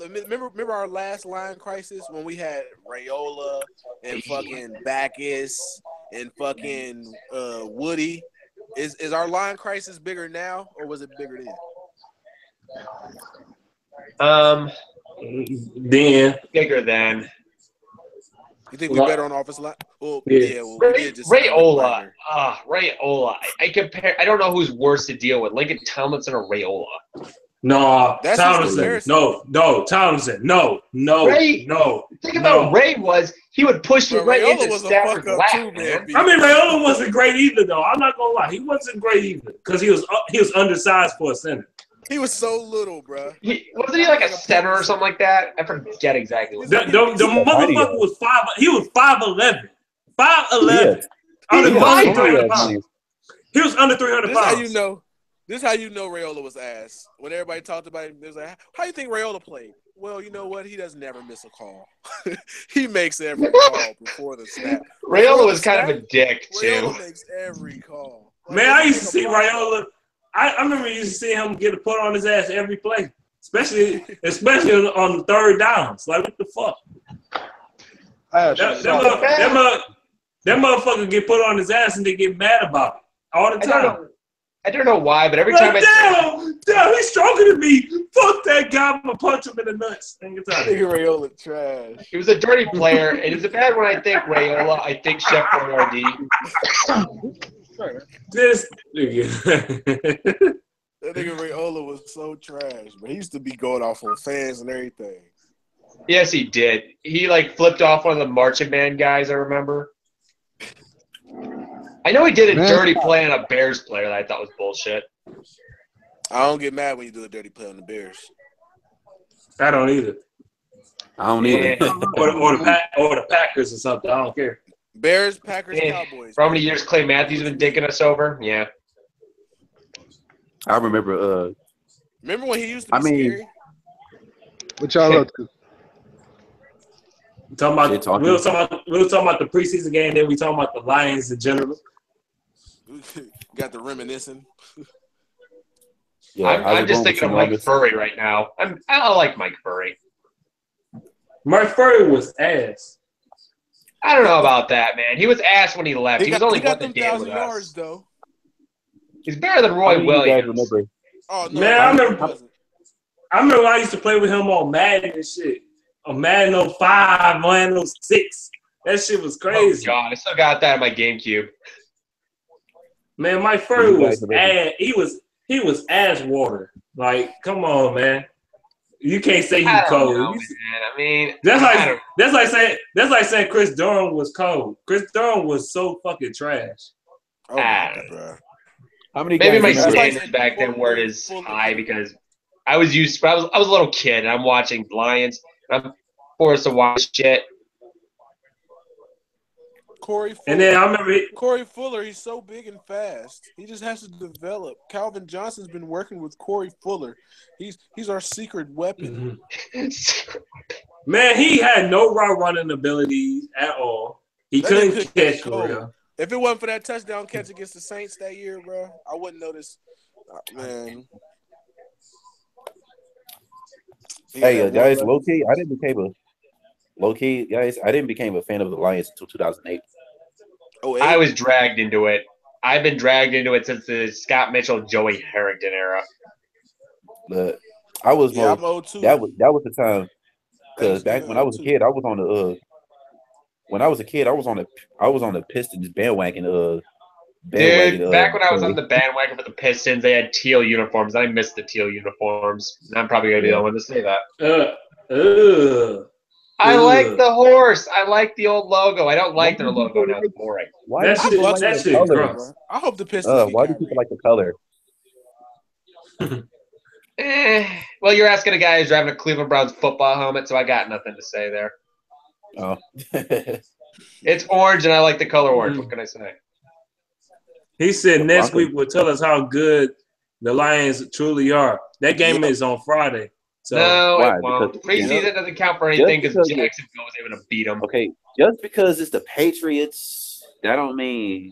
Remember our last line crisis when we had Raiola and fucking Backus and fucking Woody? Is our line crisis bigger now, or was it bigger then? Then bigger than. You think we're better on the offensive line? Well, yeah. Well, Raiola. Raiola. I compare. I don't know who's worse to deal with, Lincoln Tomlinson or Raiola. No, that's Tomlinson. No, Tomlinson. No. Think about Ray was he would push you right into Stafford's lap, man. I mean, Raiola wasn't great either, though. I'm not gonna lie, he wasn't great either because he was undersized for a center. He was so little, bro. Wasn't he like a center or something like that? I forget exactly what. The motherfucker was 5. He was 5'11". 5'11". Yeah. 300 pounds. He was under 300 pounds. This is how you know Raiola was ass. When everybody talked about him, they was like, "How you think Raiola played?" Well, you know what? He doesn't ever miss a call. He makes every call before the snap. Raiola was kind of a dick too. Raiola makes every call. Man, I used to see Raiola. I remember you used to see him get a put on his ass every play, especially on the third downs. Like, what the fuck? That motherfucker get put on his ass and they get mad about it all the time. I don't know why, but every time damn, he's stronger than me. Fuck that guy. I'm gonna punch him in the nuts. I think Raiola trash. He was a dirty player. And is it bad when I think Raiola? I think Chef Boyardee. This nigga. That nigga Raiola was so trash, but he used to be going off on fans and everything. Yes, he did. He flipped off one of the marching band guys. I remember. I know he did a dirty play on a Bears player that I thought was bullshit. I don't get mad when you do a dirty play on the Bears. I don't either. or the Packers or something. I don't care. Bears, Packers, Cowboys. For how many years Clay Matthews been dicking us over? Yeah. I remember. Remember when he used to be scary? What y'all up to? We were talking about the preseason game, then we talking about the Lions in general. Got the reminiscing. Yeah, I'm just thinking of Mike Furry right now. I like Mike Furry. Mike Furry was ass. I don't know about that, man. He was ass when he left. He was only got them 1,000 yards though. He's better than Roy Williams. Oh no, man, I remember I used to play with him on Madden and shit. On Madden 05, Madden 06. That shit was crazy. Oh God, I still got that on my GameCube. Man, Mike Furry was ass. He was ass water. Like, come on, man. You can't say he cold. Know, man. I mean, that's like saying Chris Durham was cold. Chris Durham was so fucking trash. Oh my God. How many? Maybe my standards back then weren't as high because I was a little kid and I'm watching Lions. I'm forced to watch shit. Corey Fuller. And then I remember Corey Fuller, he's so big and fast. He just has to develop. Calvin Johnson's been working with Corey Fuller. He's our secret weapon. Mm-hmm. Man, he had no route running abilities at all. He couldn't catch for real. If it wasn't for that touchdown catch against the Saints that year, bro, I wouldn't notice. Man. Hey, guys, low key, I didn't became a fan of the Lions until 2008. Oh, I was dragged into it. I've been dragged into it since the Scott Mitchell, Joey Harrington era. But I was I'm old too. that was the time. Because back when I was a kid, I was on the when I was a kid, I was on the Pistons bandwagon. Dude, back when I was on the bandwagon for the Pistons, they had teal uniforms. I missed the teal uniforms. And I'm probably gonna be the one to say that. I like the horse. I like the old logo. I don't like their logo now. It's boring. Why do people like the color? I hope the Pistons. Why do people like the color? Well, you're asking a guy who's driving a Cleveland Browns football helmet, so I got nothing to say there. Oh. It's orange, and I like the color orange. What can I say? He said next week will tell us how good the Lions truly are. That game is on Friday. So no, it won't. Preseason doesn't count for anything because Jacksonville was able to beat them. Okay, just because it's the Patriots, that don't mean.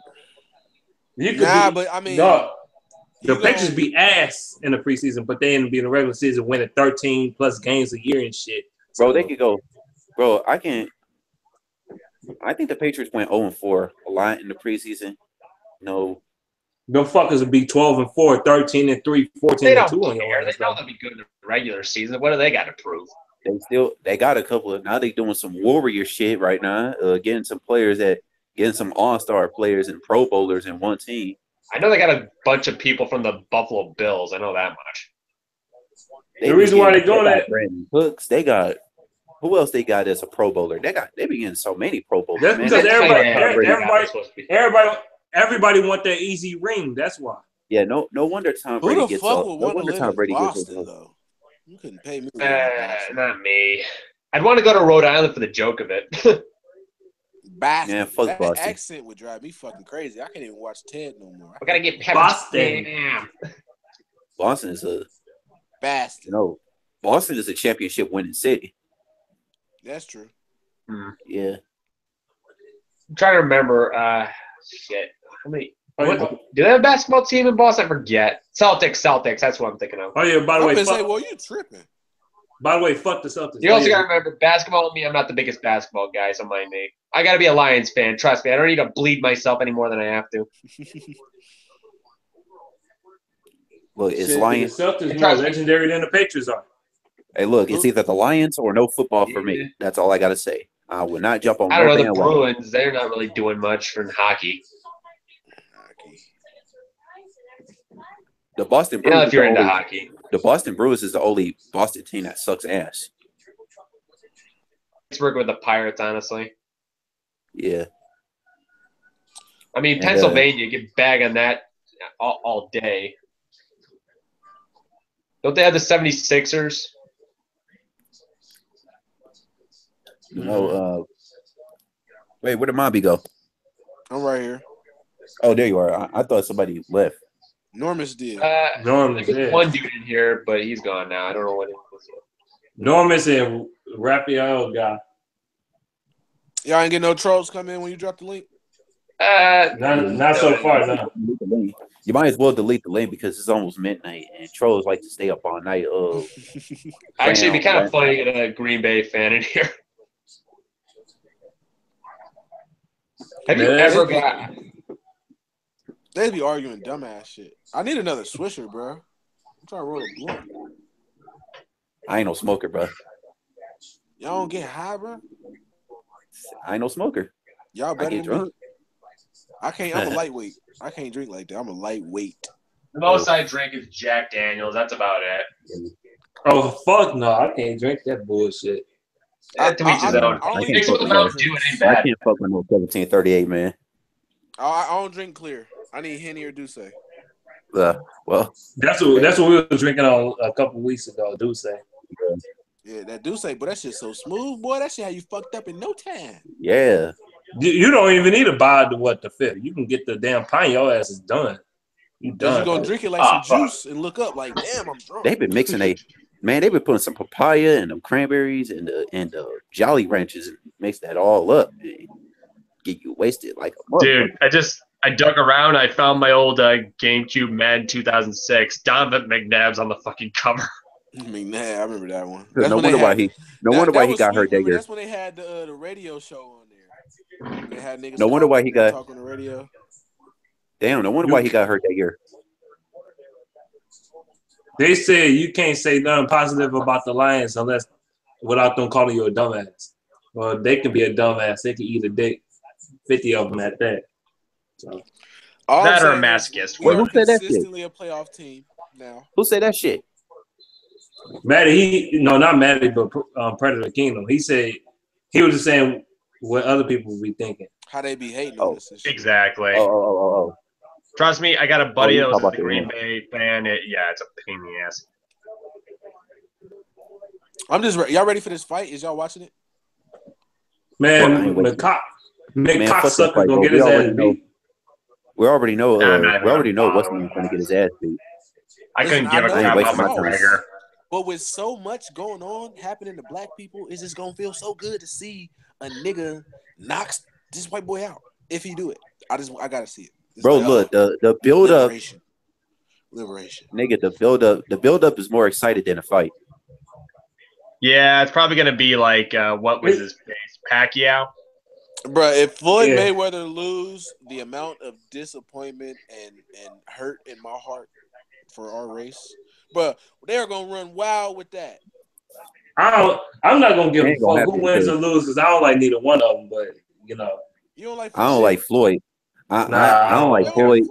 But I mean, the Patriots be ass in the preseason, but they end up being in the regular season winning 13 plus games a year and shit. Bro, they could go. Bro, I think the Patriots went 0-4 a lot in the preseason. No. Them fuckers would be 12-4, 13-3, 14-2 they don't on your care. They know they'll be good in the regular season. What do they got to prove? They got a couple of now. They doing some warrior shit right now. Getting some all-star players and Pro Bowlers in one team. I know they got a bunch of people from the Buffalo Bills. I know that much. The reason why they're doing that, Brandon Cooks. They got who else? They got as a Pro Bowler. They be getting so many Pro Bowlers. That's because everybody want that easy ring. That's why. Yeah, no wonder Tom Brady gets off. No wonder Tom Brady gets off. You couldn't pay me. Not me. I'd want to go to Rhode Island for the joke of it. Boston. Man, fuck Boston. That accent would drive me fucking crazy. I can't even watch Ted no more. I gotta get Boston. Boston is a Boston. No, Boston is a championship winning city. That's true. Yeah. I'm trying to remember. Shit. How many? Do they have a basketball team in Boston? I forget. Celtics. That's what I'm thinking of. Oh yeah. By the way, you tripping? By the way, fuck the Celtics. You also gotta remember, basketball with me. I'm not the biggest basketball guy, so mind me. I gotta be a Lions fan. Trust me. I don't need to bleed myself any more than I have to. Look, it's Lions. The Celtics more legendary than the Patriots are. Hey, look, it's either the Lions or no football for me. That's all I gotta say. I would not jump on. I don't know the Bruins. They're not really doing much for hockey. The Boston Bruins. Yeah, if you're into hockey. The Boston Bruins is the only Boston team that sucks ass. Pittsburgh with the Pirates, honestly. Yeah. I mean, Pennsylvania, get bag on that all day. Don't they have the 76ers? No. Wait, where did Mobby go? I'm right here. Oh, there you are. I thought somebody left. Normus did. There's one dude in here, but he's gone now. I don't know what it was. Normus and Raphael guy. Y'all ain't get no trolls come in when you drop the link? Not so far, no. You might as well delete the link because it's almost midnight and trolls like to stay up all night. Actually, it'd be kind of funny to get a Green Bay fan in here. Have you ever got... They'd be arguing dumbass shit. I need another swisher, bro. I'm trying to roll a blunt. I ain't no smoker, bro. Y'all don't get high, bro? I ain't no smoker. Y'all better get drunk. I can't. I'm a lightweight. I can't drink like that. I'm a lightweight. The most I drink is Jack Daniels. That's about it. Oh, fuck no. I can't drink that bullshit. To each his own. I can't fuck with no 1738, man. I don't drink clear. I need Henny or Douce. Well, that's what we were drinking on a couple weeks ago. Douce. Yeah, that Douce, but that shit's so smooth, boy. That shit how you fucked up in no time. Yeah. You don't even need to buy the fifth. You can get the damn pint. Your ass is done. You done. You're gonna drink it like some juice and look up like, damn, I'm drunk. They've been mixing they've been putting some papaya and them cranberries and the Jolly Ranchers and mix that all up. Man. Get you wasted like a dude. I dug around. I found my old GameCube Madden 2006. Donovan McNabb's on the fucking cover. McNabb, I remember that one. No wonder why he got hurt that year. That's when they had the radio show on there. They had niggas No wonder why he got talk on the radio. Damn, no wonder why he got hurt that year. They said you can't say nothing positive about the Lions unless without them calling you a dumbass. Well, they can be a dumbass. They can eat a dick. 50 of them at that. So. That or a masochist. We are consistently a playoff team now. Who said that shit? Matty, not Matty, but Predator Kingdom. He said he was just saying what other people be thinking. How they be hating on us. Exactly. Oh. Trust me, I got a buddy that was a Green Bay fan. It's a pain in the ass. Y'all ready for this fight? Is y'all watching it? Man, cocksucker gonna get his ass beat. We already know. We already know what's going to get his ass beat. I couldn't give a crap about McGregor. But with so much going on happening to black people, it's just gonna feel so good to see a nigga knocks this white boy out if he do it. I gotta see it. Bro, look, the build up, liberation, nigga. The build up is more excited than a fight. Yeah, it's probably gonna be like what was his face, Pacquiao. Bro, if Floyd Mayweather lose, the amount of disappointment and hurt in my heart for our race, bro, they're gonna run wild with that. I'm not gonna give a fuck who wins or loses. I don't like neither one of them, but you don't like. I don't like Floyd. I don't like Floyd.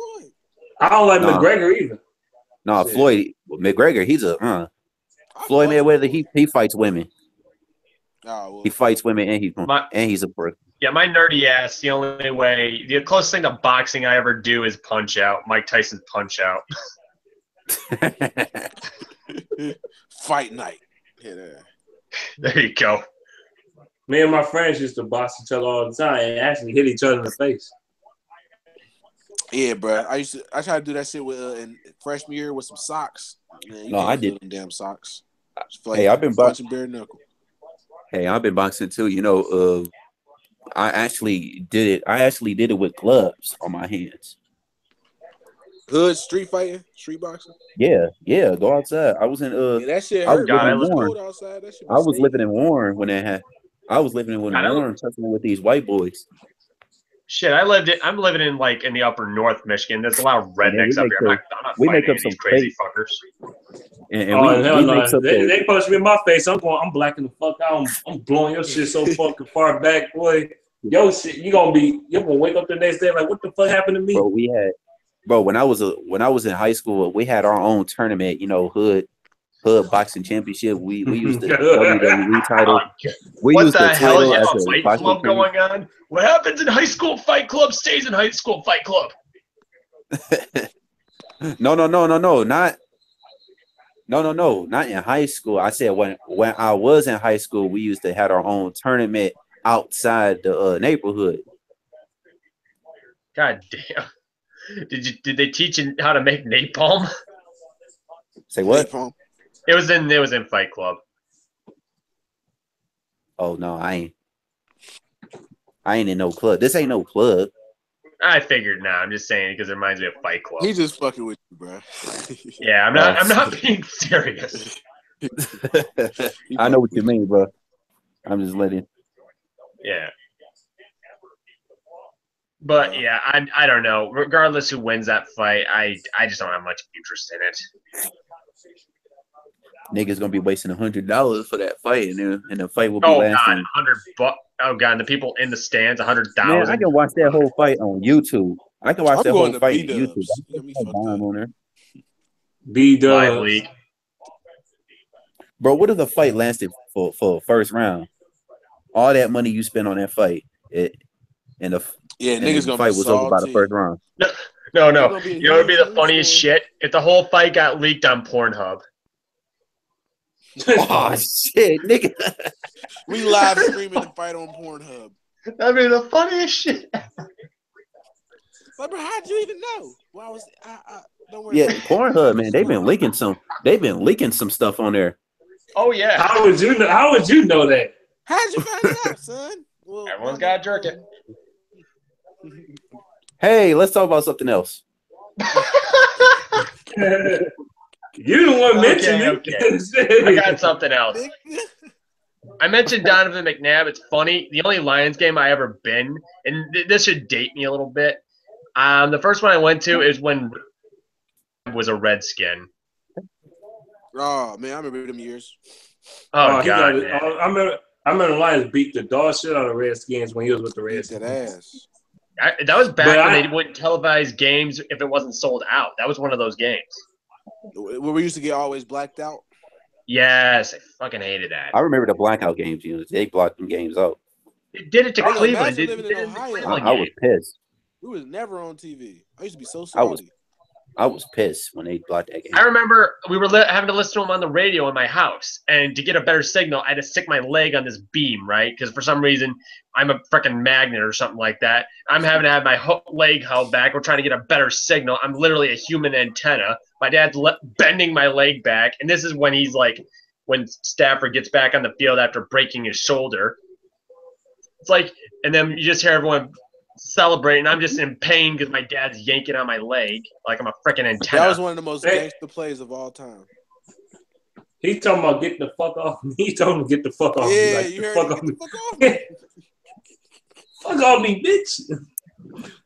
I don't like McGregor either. No, Floyd McGregor. He's a Floyd Mayweather. He fights women. Oh, well. He fights women and he's a prick. Yeah, my nerdy ass. The closest thing to boxing I ever do is Punch Out. Mike Tyson's Punch Out. Fight night. Yeah, there you go. Me and my friends used to box each other all the time and actually hit each other in the face. Yeah, bro. I tried to do that shit with in freshman year with some socks. Man, I did them damn socks. Hey, I've been boxing bare knuckle. Hey, I've been boxing too. I actually did it with gloves on my hands. Hood street fighting, street boxing. Yeah. Go outside. I was in that shit hurt. I was living in Warren when that happened. I was living in Warren, touching with these white boys. Shit, I'm living in in the upper north Michigan. There's a lot of rednecks up here. I'm not we make up some crazy fuckers. They punch me in my face. I'm blacking the fuck out. I'm blowing your shit so fucking far back, boy. Yo, shit, you're gonna wake up the next day like, what the fuck happened to me? Bro, when I was in high school, we had our own tournament. Hood boxing championship. We used the WWE title. What the hell? You have a fight club going on? What happens in high school fight club stays in high school fight club. No, not in high school. I said when I was in high school, we used to have our own tournament outside the neighborhood. God damn! Did they teach you how to make napalm? Say what? Napalm. It was in Fight Club. Oh no, I ain't in no club. This ain't no club. I figured now. I'm just saying because it reminds me of Fight Club. He's just fucking with you, bro. Yeah, I'm not being serious. I know what you mean, bro. I'm just letting. Yeah. But yeah, I don't know. Regardless who wins that fight, I just don't have much interest in it. Niggas gonna be wasting $100 for that fight, and the fight will be lasting. $100. Oh god, the people in the stands, 100,000. Man, I can watch that whole fight on YouTube. I can watch that whole fight on YouTube. Live league. Bro, what if the fight lasted for first round? All that money you spent on that fight, niggas gonna fight was over by the first round. No. You know what would be the funniest shit? If the whole fight got leaked on Pornhub. Oh shit, nigga. We live streaming the fight on Pornhub. That'd be the funniest shit. But bro, how'd you even know? Well, don't worry. Yeah, Pornhub, man. They've been leaking some stuff on there. Oh yeah. How would you know that? How'd you find out, son? Well, everyone's gotta jerk it. Hey, let's talk about something else. You the one mentioned it. Okay. I got something else. I mentioned Donovan McNabb. It's funny. The only Lions game I ever been, and this should date me a little bit. The first one I went to is when was a Redskin. Oh man, I remember them years. Oh God, man. I remember the Lions beat the dog shit out of the Redskins when he was with the Redskins. Beat that ass. That was back when they wouldn't televise games if it wasn't sold out. That was one of those games. Where we used to get always blacked out. Yes, I fucking hated that. I remember the blackout games. They blocked them games out. It did it to Cleveland. I was pissed. We was never on TV. I used to be so salty. I was pissed when they blocked that game. I remember we were having to listen to them on the radio in my house, and to get a better signal, I had to stick my leg on this beam, right? Because for some reason, I'm a freaking magnet or something like that. I'm having to have my leg held back. We're trying to get a better signal. I'm literally a human antenna. My dad's bending my leg back, and this is when he's like, when Stafford gets back on the field after breaking his shoulder. It's like, and then you just hear everyone celebrating. I'm just in pain because my dad's yanking on my leg like I'm a freaking antenna. That was one of the most gangster plays of all time. He talking about get the fuck off me. He told him get the fuck off me. Yeah, like, you heard fuck me. off me. Fuck off me. Fuck off me, bitch.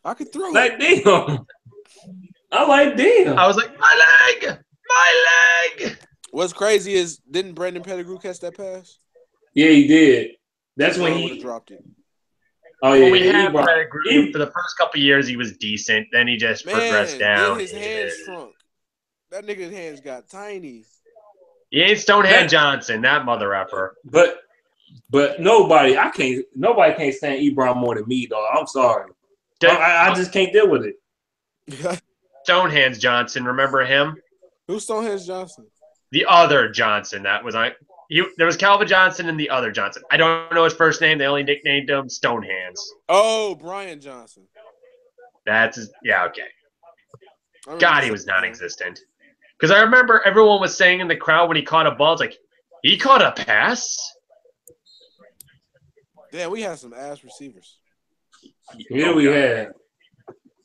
I could throw like, damn. I'm like, damn. I was like, my leg. What's crazy is, didn't Brandon Pettigrew catch that pass? Yeah, he did. That's when he dropped it. Oh yeah, we had Pettigrew for the first couple of years. He was decent. Then he just progressed down. Then his hands shrunk. That nigga's hands got tiny. He ain't Stonehand Johnson, that mother effer. But nobody can't stand Ebron more than me, dog. I'm sorry. I just can't deal with it. Stonehands Johnson, remember him? Who's Stonehands Johnson? The other Johnson. That was there was Calvin Johnson and the other Johnson. I don't know his first name. They only nicknamed him Stonehands. Oh, Brian Johnson. Okay. God, he was non-existent. Because I remember everyone was saying in the crowd when he caught a ball, it's like, he caught a pass? Damn, we had some ass receivers. Yeah, we had.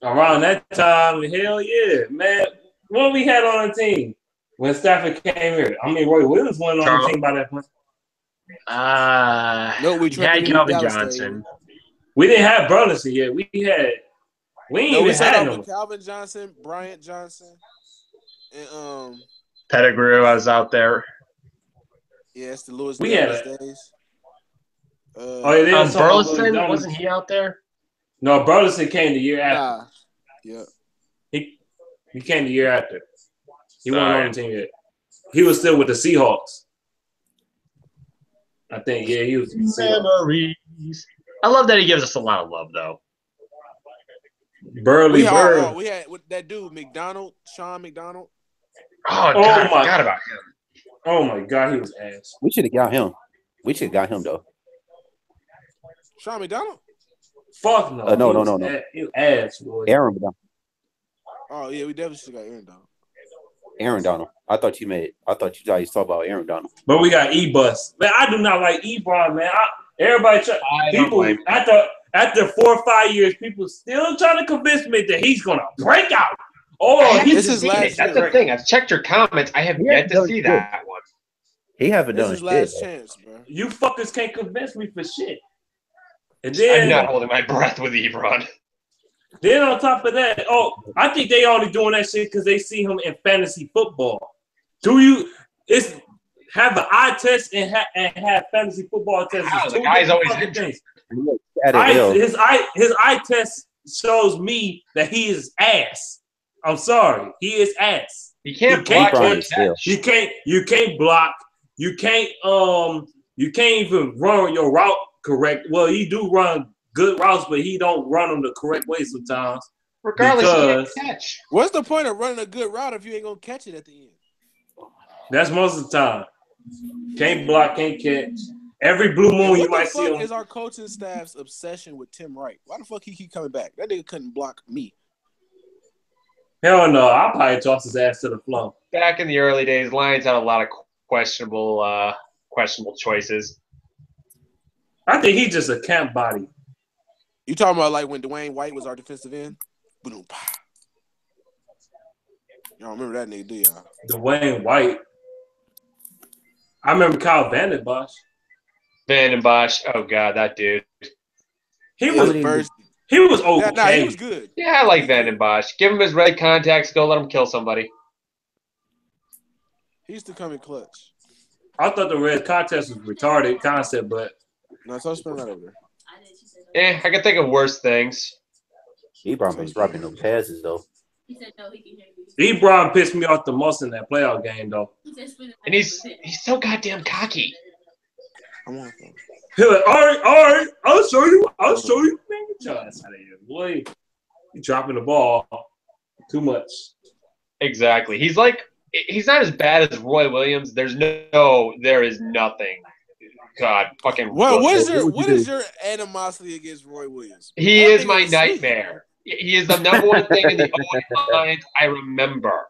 Around that time, hell yeah, man. What we had on the team when Stafford came here? I mean, Roy Williams wasn't on the team by that point. We had Calvin Johnson. We didn't have Burleson yet. We ain't had no. Calvin Johnson, Bryant Johnson, and Pettigrew. I was out there. Yeah, it's the Louis days. Burleson, wasn't he out there? No, Burleson came the year after. Yeah. He came the year after. He wasn't on the team yet. He was still with the Seahawks. I think, yeah, he was. Memories. I love that he gives us a lot of love, though. Burley Bird. We had that dude, Sean McDonald. Oh, God, I forgot about him. Oh, my God, he was ass. We should have got him. Though. Sean McDonald? Fuck no. No. He was ass, boy. Aaron Donald. Oh, yeah, we definitely should have got Aaron Donald. Aaron Donald. I thought you guys talked about Aaron Donald. But we got E-Bus. Man, I do not like Ebron, man. After 4 or 5 years, people still trying to convince me that he's going to break out. This is last. That's the thing. I've checked your comments. I have yet to see that one. He haven't done his last chance, bro. You fuckers can't convince me for shit. And then, I'm not holding my breath with Ebron. Then on top of that, I think they only doing that shit because they see him in fantasy football. Have an eye test and have fantasy football tests. The guy's always injured. His eye test shows me that he is ass. I'm sorry, he is ass. You can't block. You can't block. You can't even run your route correct. Well, he do run good routes, but he don't run them the correct way sometimes. Regardless, he can't catch. What's the point of running a good route if you ain't gonna catch it at the end? That's most of the time. Can't block, can't catch. Every blue moon you might see him. What the fuck is our coaching staff's obsession with Tim Wright? Why the fuck he keep coming back? That nigga couldn't block me. Hell no, I'll probably toss his ass to the floor. Back in the early days, Lions had a lot of questionable choices. I think he's just a camp body. You talking about like when Dwayne White was our defensive end? Y'all remember that nigga, do y'all? Dwayne White. I remember Kyle Van Der Bosch. Van and Bosch. Oh God, that dude. He was okay. Nah, he was good. Yeah, I like Van and Bosch. Give him his red contacts. Go let him kill somebody. He used to come in clutch. I thought the red contest was retarded concept, but no, so spend that over there. I can think of worse things. Ebron was dropping no passes though. He said no, he can hear me. Ebron pissed me off the most in that playoff game though. And he's so goddamn cocky. I'm on phone. He's like, all right, I'll show you. Man, get your ass out of here, boy. You dropping the ball too much. Exactly. He's not as bad as Roy Williams. There is nothing. God, fucking. What is your animosity against Roy Williams? He is my nightmare. He is the number one thing in the Alliance I remember.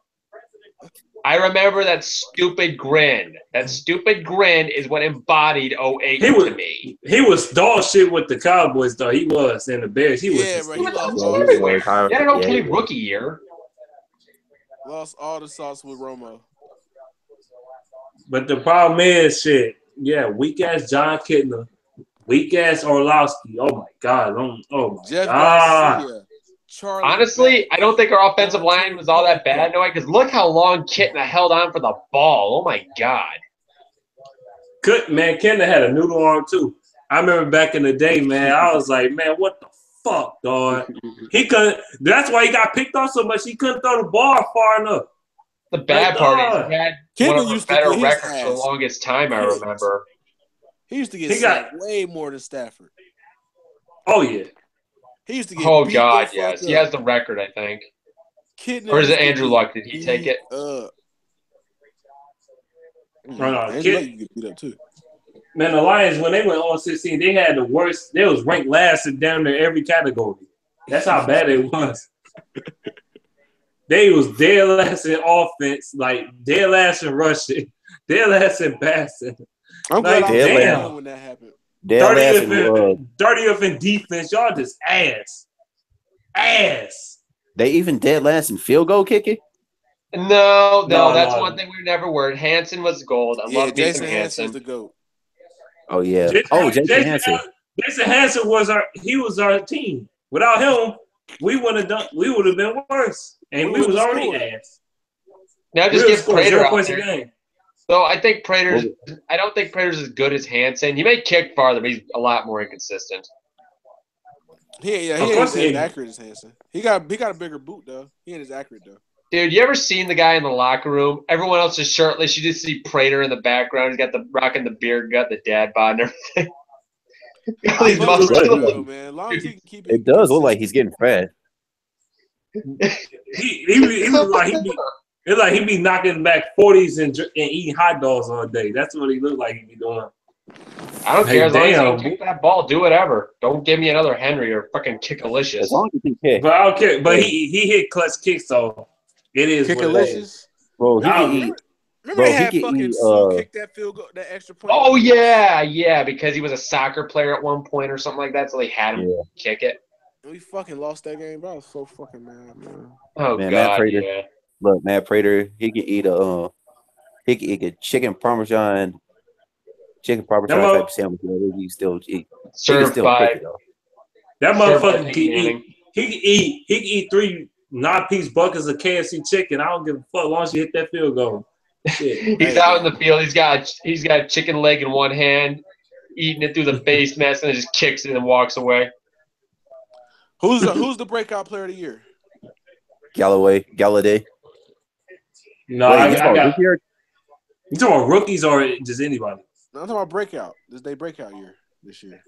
I remember that stupid grin. That stupid grin is what embodied 08 to me. He was dog shit with the Cowboys, though. He was in the Bears. He was everywhere. He had an okay rookie year. Lost all the sauce with Romo. But the problem is, weak-ass John Kitna, weak-ass Orlowski. Oh, my God. Oh, my Jeff God. Garcia. Charlie Honestly, I don't think our offensive line was all that bad, because look how long Kitna held on for the ball. Oh, my God. Kitna had a noodle arm, too. I remember back in the day, man, I was like, man, what the fuck, dog? He couldn't. That's why he got picked off so much. He couldn't throw the ball far enough. The bad part is he had one of the better records for the longest time, I remember. He used to get sacked way more than Stafford. Oh, yeah. He used to get Oh, God, yes. He has the record, I think. Or is it Andrew Luck? Did he take it? Andrew Luck get beat up, too. Man, the Lions, when they went on 16, they had the worst. They was ranked last in down there every category. That's how bad it was. They was dead last in offense, like dead last in rushing, dead last in passing. I'm like, damn. When that happened. 30th in defense. Y'all just ass. They even dead last in field goal kicking? No, that's one thing we never were. Hansen was gold. I love Jason Hansen was the GOAT. Oh, yeah. Jason Hansen. Jason Hansen was our team. Without him, we would have been worse. And we was already ass. Now just get Prater out there. So I think I don't think Prater's as good as Hansen. He may kick farther, but he's a lot more inconsistent. He ain't as accurate as Hansen. He got a bigger boot though. He ain't as accurate though. Dude, you ever seen the guy in the locker room? Everyone else is shirtless. You just see Prater in the background. He's got the rocking the beard gut, the dad bod, and everything. These muscles, man. It does look like he's getting fat. He was like he be knocking back 40s and eating hot dogs all day. That's what he looked like he be doing. I don't care. As long as you kick that ball, do whatever. Don't give me another Henry or fucking Kickalicious. As long as you can kick. But I don't care. But he hit clutch kicks, so it is Kickalicious. Bro, he can eat. Remember they had fucking Sue kick that field goal, that extra point? Oh, yeah, because he was a soccer player at one point or something like that, so they had him kick it. We fucking lost that game, bro. I was so fucking mad, man. Oh, man, God, Matt Prater, yeah. Look, Matt Prater, he can eat a chicken parmesan type of sandwich. He still eat. Served by. That motherfucker can eat 3 9-piece buckets of KFC chicken. I don't give a fuck as long as you hit that field goal. He's out in the field. He's got a chicken leg in one hand, eating it through the face mask, and then just kicks it and walks away. Who's the breakout player of the year? Galladay. No, I got. You talking about rookies or just anybody? No, I'm talking about breakout. This day breakout year this year.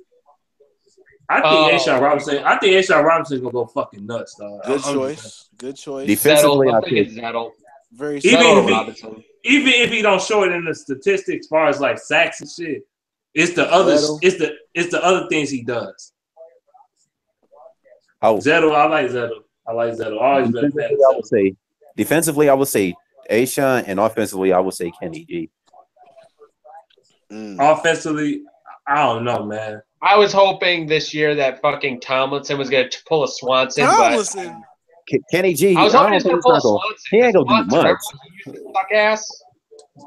I think A-Shot Robinson's gonna go fucking nuts, dog. Good choice. Defensively, I think it's Zettel. Very Robinson. Even if he don't show it in the statistics, as far as like sacks and shit, it's the other. It's the other things he does. Zettel, I like Zettel. Always been a fan of Zettel. Defensively, I would say A-Shot, and offensively, I would say Kenny G. Offensively, I don't know, man. I was hoping this year that fucking Tomlinson was going to pull a Swanson. Kenny G. I was hoping he was going to pull a Swanson. He ain't going to do much. Fuck ass.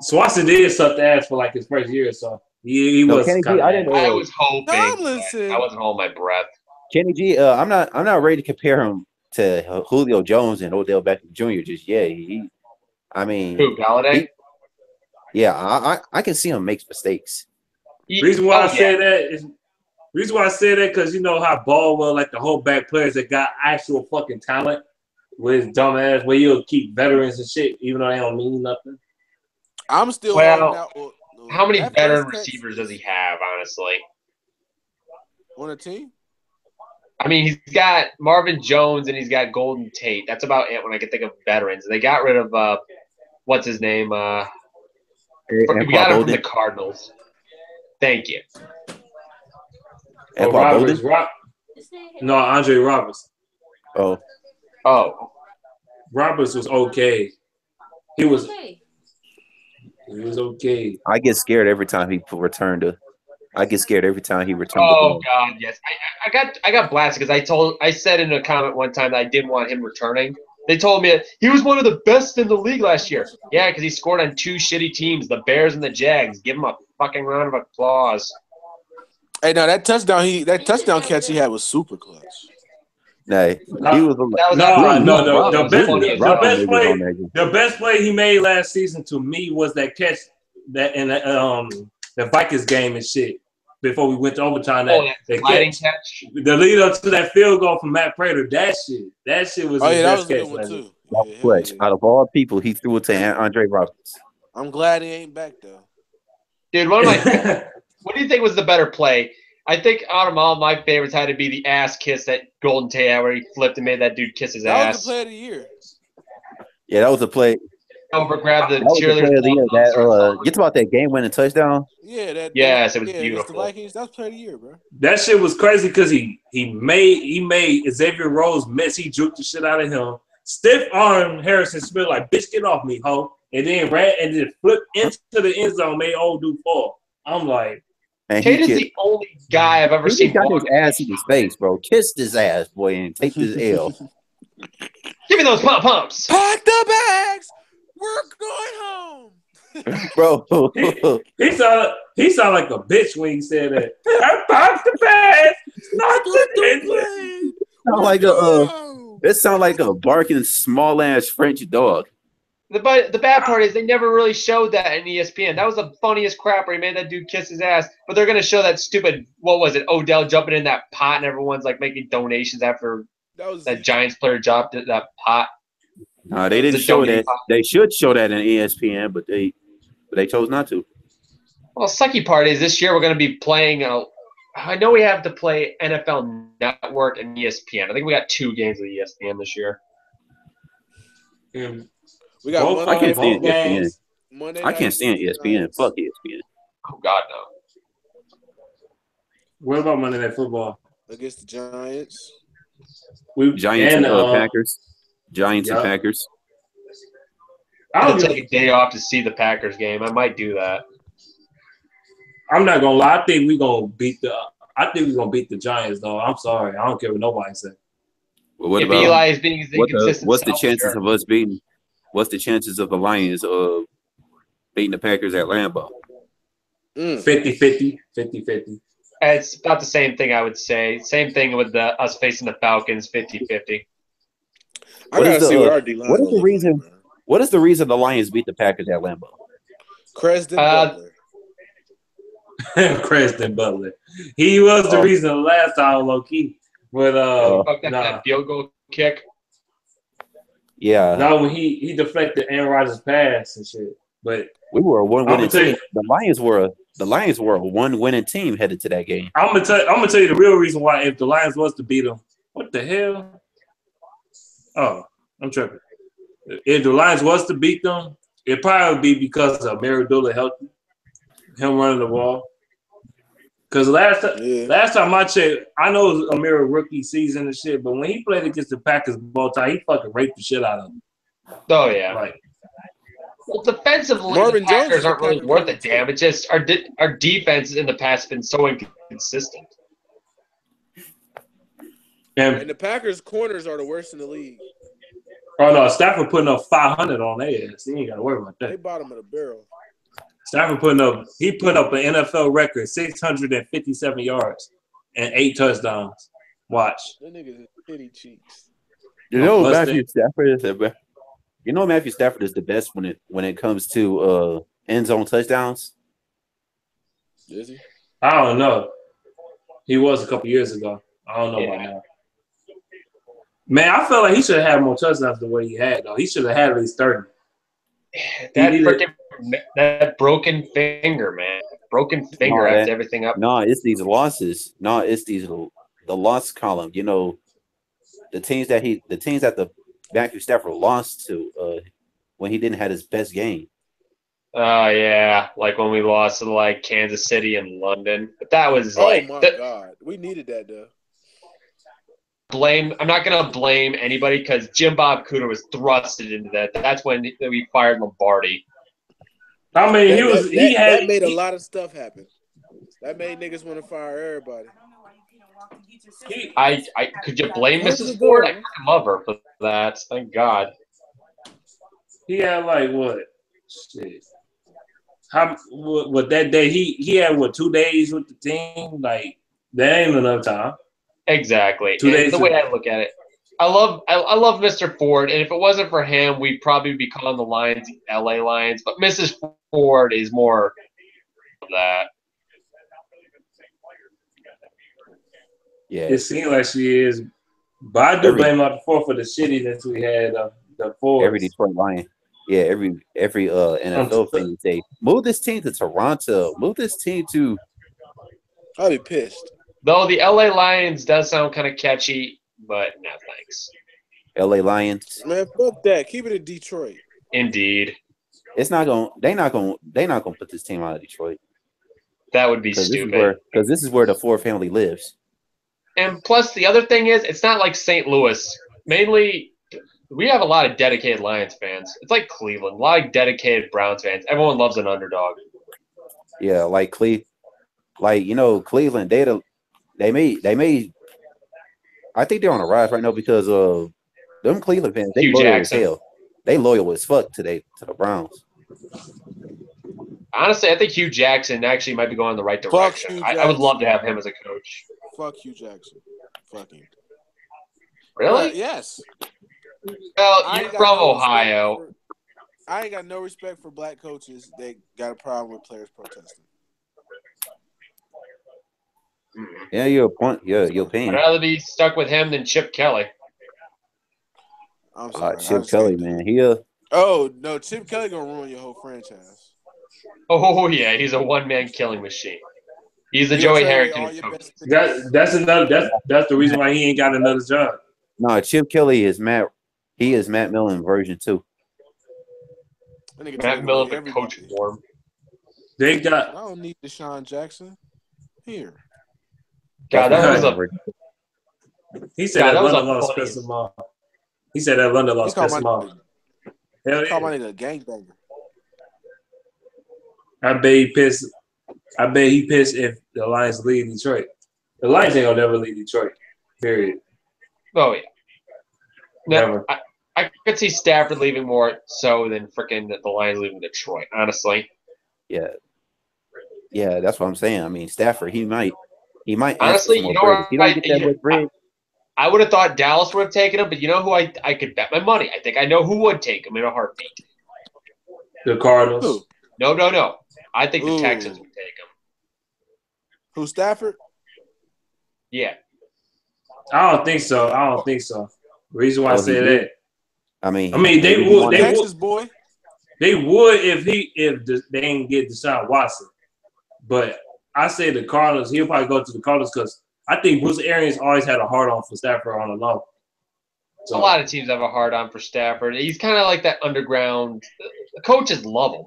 Swanson did suck the ass for like his first year or so. He was Kenny G, kind of. I was hoping. Tomlinson. I wasn't holding my breath. Kenny G, I'm not ready to compare him to Julio Jones and Odell Beckham Jr. just yet. Who, Galladay? I can see him make mistakes. Reason why I say that because you know how Baldwell, like the whole back players that got actual fucking talent with dumbass where you'll keep veterans and shit even though they don't mean nothing. I'm still how many veteran receivers does he have, honestly? On a team? I mean, he's got Marvin Jones and he's got Golden Tate. That's about it when I can think of veterans. And they got rid of what's his name? We got him from the Cardinals. Thank you. Roberts. No, Andre Roberts. Oh. Roberts was okay. He was okay. I get scared every time he returned to. I get scared every time he returned. Oh God, yes. I got blasted because I said in a comment one time that I didn't want him returning. They told me he was one of the best in the league last year. Yeah, because he scored on 2 shitty teams, the Bears and the Jags. Give him a fucking round of applause. Hey, now that touchdown catch he had was super clutch. Nah, he was the best play he made last season to me was that catch that in the Vikings game and shit before we went to overtime. That catch, the lead up to that field goal from Matt Prater. That shit was his best catch. Too. Out of all people, he threw it to Andre Roberts. I'm glad he ain't back though. Dude, what do you think was the better play? I think out of all my favorites had to be the ass kiss that Golden Tate had where he flipped and made that dude kiss his ass. That was the play of the year. Yeah, that was a play. Overgrabbed the cheerleader. Get about that game-winning touchdown. Yeah, yes, it was beautiful. The Vikings, that was play of the year, bro. That shit was crazy because he made Xavier Rose miss. He juked the shit out of him. Stiff arm Harrison Smith like, bitch, get off me, ho. And then ran and just flipped into the end zone, made old dude fall. I'm like, Tate is the only guy I've ever seen. He got his ass in his face, bro. Kissed his ass, boy, and take this L. Give me those pumps. Pack the bags. We're going home. Bro. he sounded like a bitch when he said that. Pack the bags. Not the It sounds like a barking small ass French dog. The bad part is they never really showed that in ESPN. That was the funniest crap where he made that dude kiss his ass. But they're going to show that stupid, what was it, Odell jumping in that pot and everyone's like making donations after that Giants player dropped that pot. No, they didn't show that. Pot. They should show that in ESPN, but they chose not to. Well, sucky part is this year we're going to be playing I know we have to play NFL Network and ESPN. I think we got 2 games of ESPN this year. We got I can't stand ESPN. I can't stand ESPN. Fuck ESPN. Oh God, no. What about Monday Night Football against the Giants? Giants and Packers. Giants and Packers. I'll take a day off to see the Packers game. I might do that. I'm not gonna lie. I think we're gonna beat the Giants, though. I'm sorry. I don't care what nobody says. Well, what if about Eli is being inconsistent? What's the chances of us beating? What's the chances of the Lions beating the Packers at Lambeau? 50-50. It's about the same thing, I would say. Same thing with us facing the Falcons, 50-50. I gotta see what our D-line. What is the reason? What is the reason the Lions beat the Packers at Lambeau? Creston Butler. Creston Butler. He was the reason last time, low key. But that field goal kick. Yeah. No, when he deflected Aaron Rodgers' pass and shit. But we were a one-winning team. The Lions were a one-winning team headed to that game. I'm gonna tell you the real reason why. If the Lions was to beat them, what the hell? Oh, I'm tripping. If the Lions was to beat them, it'd probably be because of Maridola healthy, him running the ball. Because last time I checked, I know it was Amir rookie season and shit, but when he played against the Packers both times, he fucking raped the shit out of them. Oh, yeah. Well, defensively, the Packers aren't really worth a damn. It's just our defense in the past has been so inconsistent. And the Packers' corners are the worst in the league. Oh, no, Stafford putting up 500 on their ass. He ain't got to worry about that. They bottom of the barrel. Stafford put up an NFL record, 657 yards and 8 touchdowns. Watch. That nigga is titty cheeks. You know Matthew Stafford is the best when it comes to end zone touchdowns. Is he? I don't know. He was a couple years ago. I don't know about now. Man, I felt like he should have had more touchdowns than what he had, though. He should have had at least 30. That broken finger, man. Broken finger after everything up. No, it's these losses. No, it's the loss column. You know, the teams that the Matthew Stafford lost to when he didn't have his best game. Oh yeah, like when we lost to like Kansas City and London. But that was God, we needed that though. I'm not gonna blame anybody because Jim Bob Cooter was thrusted into that. That's when we fired Lombardi. I mean, that made a lot of stuff happen. That made niggas want to fire everybody. I could you blame Mrs. Ford? I fucking love her for that. Thank God. He had like what? Shit. What that day he had 2 days with the team? Like that ain't enough time. Exactly. 2 days. The way I look at it, I love Mr. Ford, and if it wasn't for him, we'd probably be calling the Lions the LA Lions. But Mrs. Ford is more of that. Yeah, it seems like she is. But I do blame out the Ford for the shittiness we had. The Ford. Every Detroit Lion. Yeah, every NFL fan say, move this team to Toronto. Move this team to. I'll be pissed. Though the LA Lions does sound kind of catchy, but no thanks. LA Lions. Man, fuck that. Keep it in Detroit. Indeed. They're not gonna put this team out of Detroit. That would be stupid. Because this is where the Ford family lives. And plus, the other thing is, it's not like St. Louis. Mainly, we have a lot of dedicated Lions fans. It's like Cleveland, a lot of dedicated Browns fans. Everyone loves an underdog. Yeah, like Cleveland, they may. I think they're on a rise right now because of them Cleveland fans. They loyal as hell. They loyal as fuck to the Browns. Honestly, I think Hugh Jackson actually might be going in the right direction. I would love to have him as a coach. Fuck Hugh Jackson. Fuck him. Really? Yes. Well, you're from Ohio. I ain't got no respect for black coaches that got a problem with players protesting. Yeah, your point. Yeah, your opinion. I'd rather be stuck with him than Chip Kelly. I'm sorry. Chip Kelly, man. Oh no, Chip Kelly gonna ruin your whole franchise. Oh yeah, he's a one-man killing machine. He's the Joey Harrington coach. That's the reason why he ain't got another job. No, Chip Kelly is Matt. He is Matt Millen version 2. Matt Millen, the coach form. They got. I don't need Deshaun Jackson. Here. God, that was He said that London lost pissed him off. He said that London lost pissed him off. He called my nigga a gangbanger. I bet he pissed if the Lions leave Detroit. The Lions ain't gonna never leave Detroit. Period. Oh yeah. Never. I could see Stafford leaving more so than freaking the Lions leaving Detroit. Honestly. Yeah. Yeah, that's what I'm saying. I mean, Stafford, he might. Honestly, you know what? I would have thought Dallas would have taken him, but you know who I could bet my money? I think I know who would take him in a heartbeat. The Cardinals. Who? No. I think the Texans would take him. Who, Stafford? Yeah. I don't think so. The reason why I say that. I mean, they would. Texas boy. They would if they didn't get Deshaun Watson, but I say the Cardinals. He'll probably go to the Cardinals because I think Bruce Arians always had a hard on for Stafford on the low. So, a lot of teams have a hard on for Stafford. He's kind of like that underground. The coaches love him.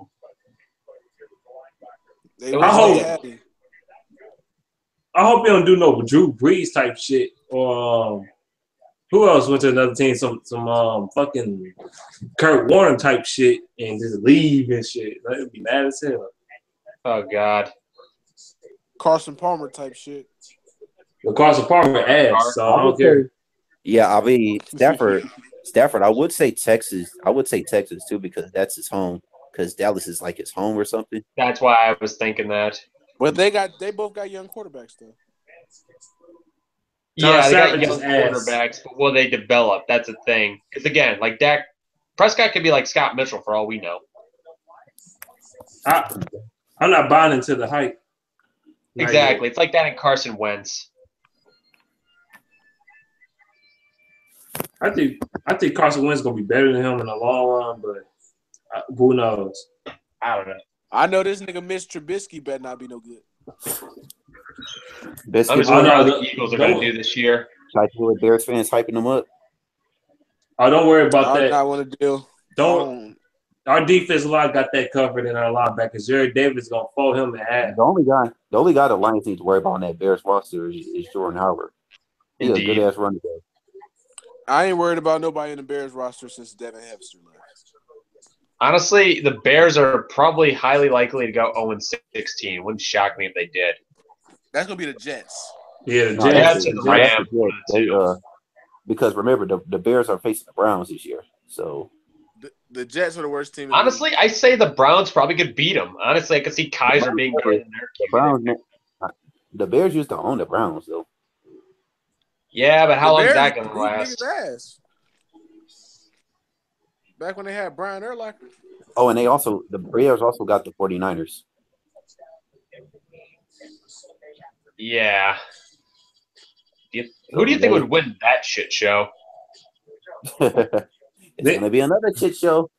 I hope they don't do no Drew Brees type shit or who else went to another team? Some fucking Kurt Warner type shit and just leave and shit. That'd be mad as hell. Oh God. Carson Palmer type shit. The Carson Palmer ass, so I don't care. Yeah, I mean Stafford. I would say Texas. I would say Texas too because that's his home. because Dallas is like his home or something. That's why I was thinking that. But they both got young quarterbacks though. Yeah, they got Savage young is ass. quarterbacks, but will they develop? That's a thing. Because again, like Dak Prescott could be like Scott Mitchell for all we know. I'm not buying into the hype. Not Exactly. yet. It's like that in Carson Wentz. I think Carson Wentz gonna be better than him in the long run, but who knows? I don't know. I know this nigga Mitch Trubisky better not be no good. Best I'm just wondering how the Eagles are going to do this year. like with Bears fans hyping them up. Oh, don't worry about I that. not want to deal. Don't. Our defense line got that covered in our linebackers. Jerry Davis gonna fold him in half. The only guy the Lions need to worry about on that Bears roster is Jordan Howard. He's a good ass running back. I ain't worried about nobody in the Bears roster since Devin Hester left. Honestly, the Bears are probably highly likely to go 0-16. Wouldn't shock me if they did. That's gonna be the Jets. Yeah, the No, Jets. and the Rams. They, because remember the Bears are facing the Browns this year, so the Jets are the worst team. Honestly, I say the Browns probably could beat them. Honestly, I could see Kaiser being better than their the Browns. The Bears used to own the Browns though. Yeah, but how long is that going to last? Ass. Back when they had Brian Urlacher. Oh, and the Bears also got the 49ers. Yeah. Who do you think would win that shit show? It's gonna be another shit show.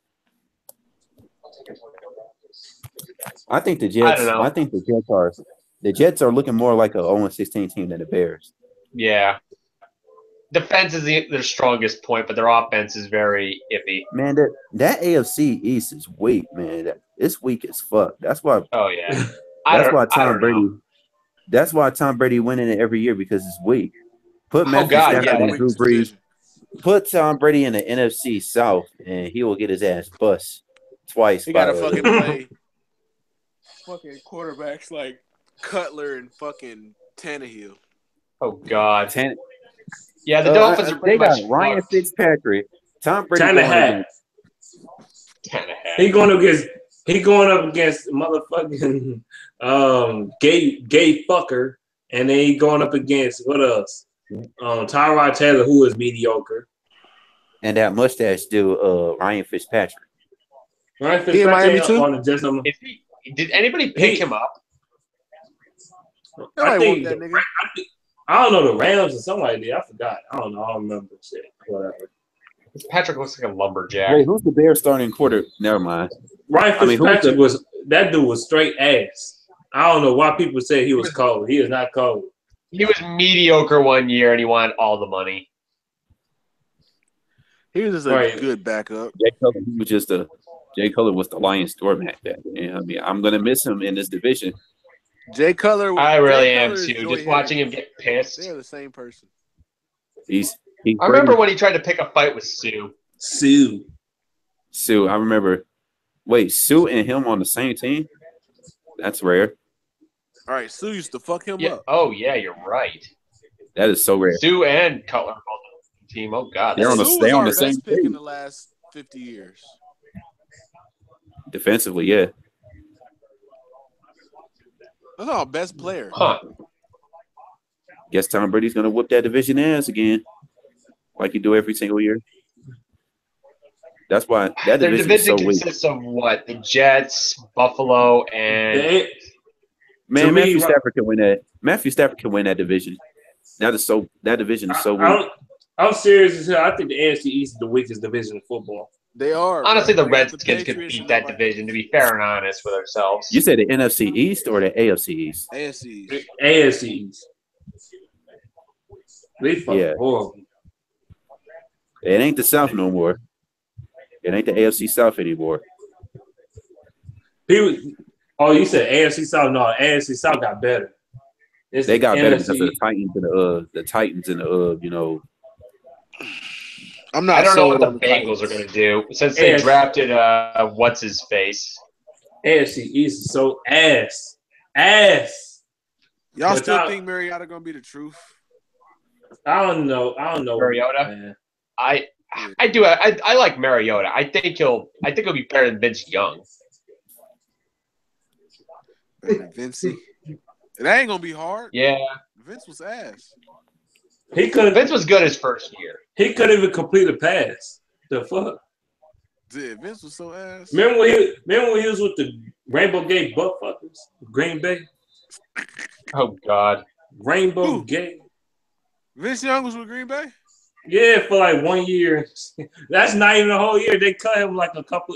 I think the Jets. I think the Jets are looking more like a 0-16 team than the Bears. Yeah. Defense is their strongest point, but their offense is very iffy. Man, that AFC East is weak, man. It's weak as fuck. That's why. Oh yeah. That's why Tom Brady winning it every year because it's weak. Put Matthew Stafford and Drew Brees. Put Tom Brady in the NFC South, and he will get his ass bust twice. He got to fucking play fucking quarterbacks like Cutler and fucking Tannehill. Oh God. Yeah, the Dolphins are pretty much Ryan Fitzpatrick, Tom Brady. Tannehill. He going up against motherfucking gay fucker, and then he going up against what else? Tyrod Taylor, who is mediocre, and that mustache dude, Ryan Fitzpatrick. Ryan Fitzpatrick on the just did anybody pick him up? I think I don't know, the Rams or somebody did. I forgot. I don't know. I don't remember shit. Whatever. Patrick looks like a lumberjack. Wait, who's the Bears starting quarter? Never mind. Ryan Fitzpatrick that dude was straight ass. I don't know why people say he was cold. He is not cold. He was mediocre one year and he wanted all the money. He was just a good backup. Jay Cutler was the Lions doormat back then. I mean, I'm gonna miss him in this division. Jay Cutler. I really am too. Just watching him get pissed. They're the same person. I remember when he tried to pick a fight with Sue. I remember. Wait, Sue and him on the same team? That's rare. All right, Sue used to fuck him up. Oh yeah, you're right. That is so rare. Sue and Cutler both on the team. Oh God, they're on the same pick in the last 50 years. Defensively, yeah. That's our best player. Huh. Guess Tom Brady's gonna whoop that division ass again, like you do every single year. That's why that division is so weak. Consists of what? The Jets, Buffalo, and Matthew Stafford can win that. Matthew Stafford can win that division. That division is so weak. I'm serious as hell. I think the AFC East is the weakest division in football. They are. Honestly, the Redskins could beat that division, to be fair and honest with ourselves. You said the NFC East or the AFC East? AFC East. AFC East. They fucking horrible. It ain't the South no more. It ain't the AFC South anymore. You said AFC South? No, AFC South got better. They got better because of the Titans and the I'm not. I don't know what the Bengals are going to do since they drafted what's his face. AFC East is so ass. Y'all still think Mariota going to be the truth? I don't know. Mariota. Man. I do. I like Mariota. I think he'll be better than Vince Young. Vincey. It ain't gonna be hard. Yeah. Vince was ass. Vince was good his first year. He couldn't even complete a pass. The fuck? Dude, Vince was so ass. Remember when he was with the Rainbow Gate Buckfuckers? Green Bay? Oh, God. Rainbow Gate. Vince Young was with Green Bay? Yeah, for like 1 year. That's not even a whole year. They cut him like a couple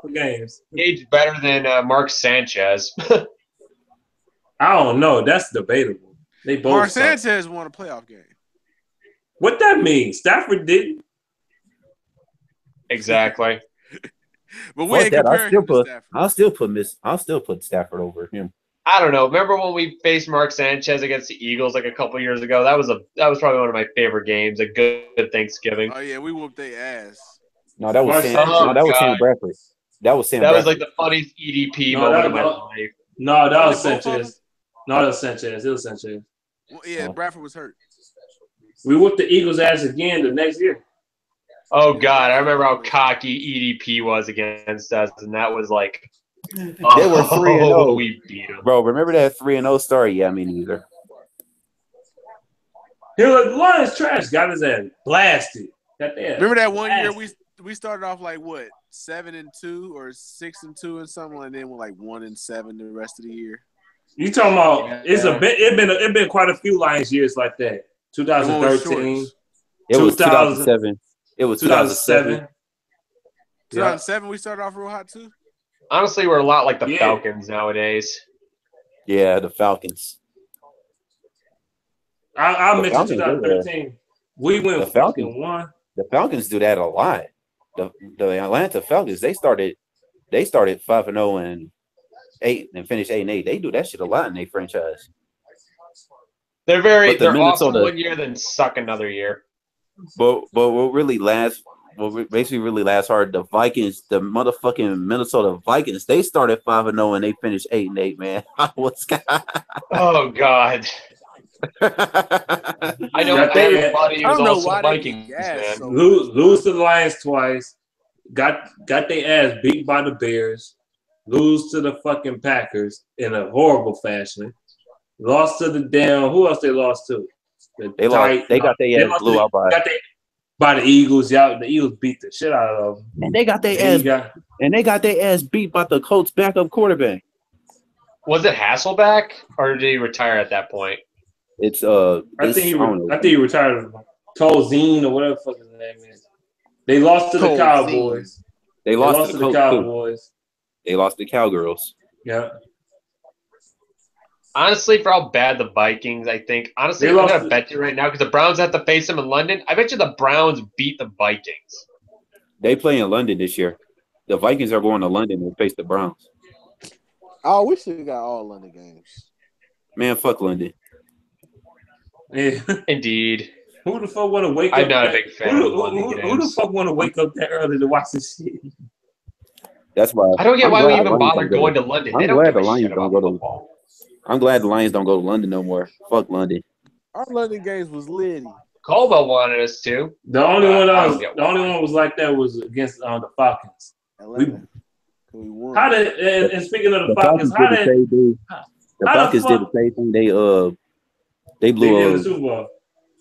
games. Aged better than Mark Sanchez. I don't know. That's debatable. They both Mark suck. Sanchez won a playoff game. What that mean? Stafford didn't. Exactly. But we ain't comparing him to Stafford. I'll still put Stafford over him. I don't know. Remember when we faced Mark Sanchez against the Eagles like a couple years ago? That was probably one of my favorite games. A good Thanksgiving. Oh yeah, we whooped their ass. No, that was Sam. No, that was Sam Bradford. That was Sam. That Bradford. was like the funniest EDP moment of my life. No, that was Sanchez. No, that was Sanchez. It was Sanchez. Well, yeah, Bradford was hurt. We whooped the Eagles' ass again the next year. Oh God, I remember how cocky EDP was against us, and that was like. They were 3-0. We beat them. Bro, remember that 3-0 start? Yeah, me neither. He was like, Lions trash. Got his ass blasted. Remember that 1 year we started off like what 7-2 or 6-2 and something, and then we're like 1-7 the rest of the year. You talking about? It's been quite a few Lions years like that. 2013. It was 2007. It was 2007. 2007 we started off real hot too. Honestly, we're a lot like the Falcons nowadays. Yeah, the Falcons. I mentioned 2013. We went the Falcons. The Falcons do that a lot. The Atlanta Falcons, they started 5-0 and 8 and finished 8-8. They do that shit a lot in their franchise. They're awesome 1 year, then suck another year. But what basically really lasts hard, the Vikings, the motherfucking Minnesota Vikings, they started 5-0 and they finished 8-8, man. Oh God. I know everybody who's also the Vikings, man. Lose to the Lions twice. Got their ass beat by the Bears. Lose to the fucking Packers in a horrible fashion. Lost to the damn. Who else they lost to? They got their ass blew out by the Eagles. Yeah, the Eagles beat the shit out of them. And they got their ass beat by the Colts backup quarterback. Was it Hasselbeck or did he retire at that point? I think he retired. Tolzien or whatever the fuck his name is. They lost to the Cowboys. They lost to the Cowboys. Too. They lost to the Cowgirls. Yeah. Honestly, for how bad the Vikings, I think. Honestly, I'm going to bet you right now because the Browns have to face them in London. I bet you the Browns beat the Vikings. They play in London this year. The Vikings are going to London and face the Browns. Oh, we should have got all London games. Man, fuck London. Yeah. Indeed. Who the fuck want to wake up? I'm not a big fan of London games. Who the fuck want to wake up that early to watch this shit? That's why. I don't get why we even bother going to London. I'm glad the Lions don't go to. I'm glad the Lions don't go to London no more. Fuck London. Our London games was litty. Colwell wanted us to. The only one was like that was against the Falcons. We won. How did and speaking of the Falcons, the Falcons did the same thing. They blew in the Super Bowl.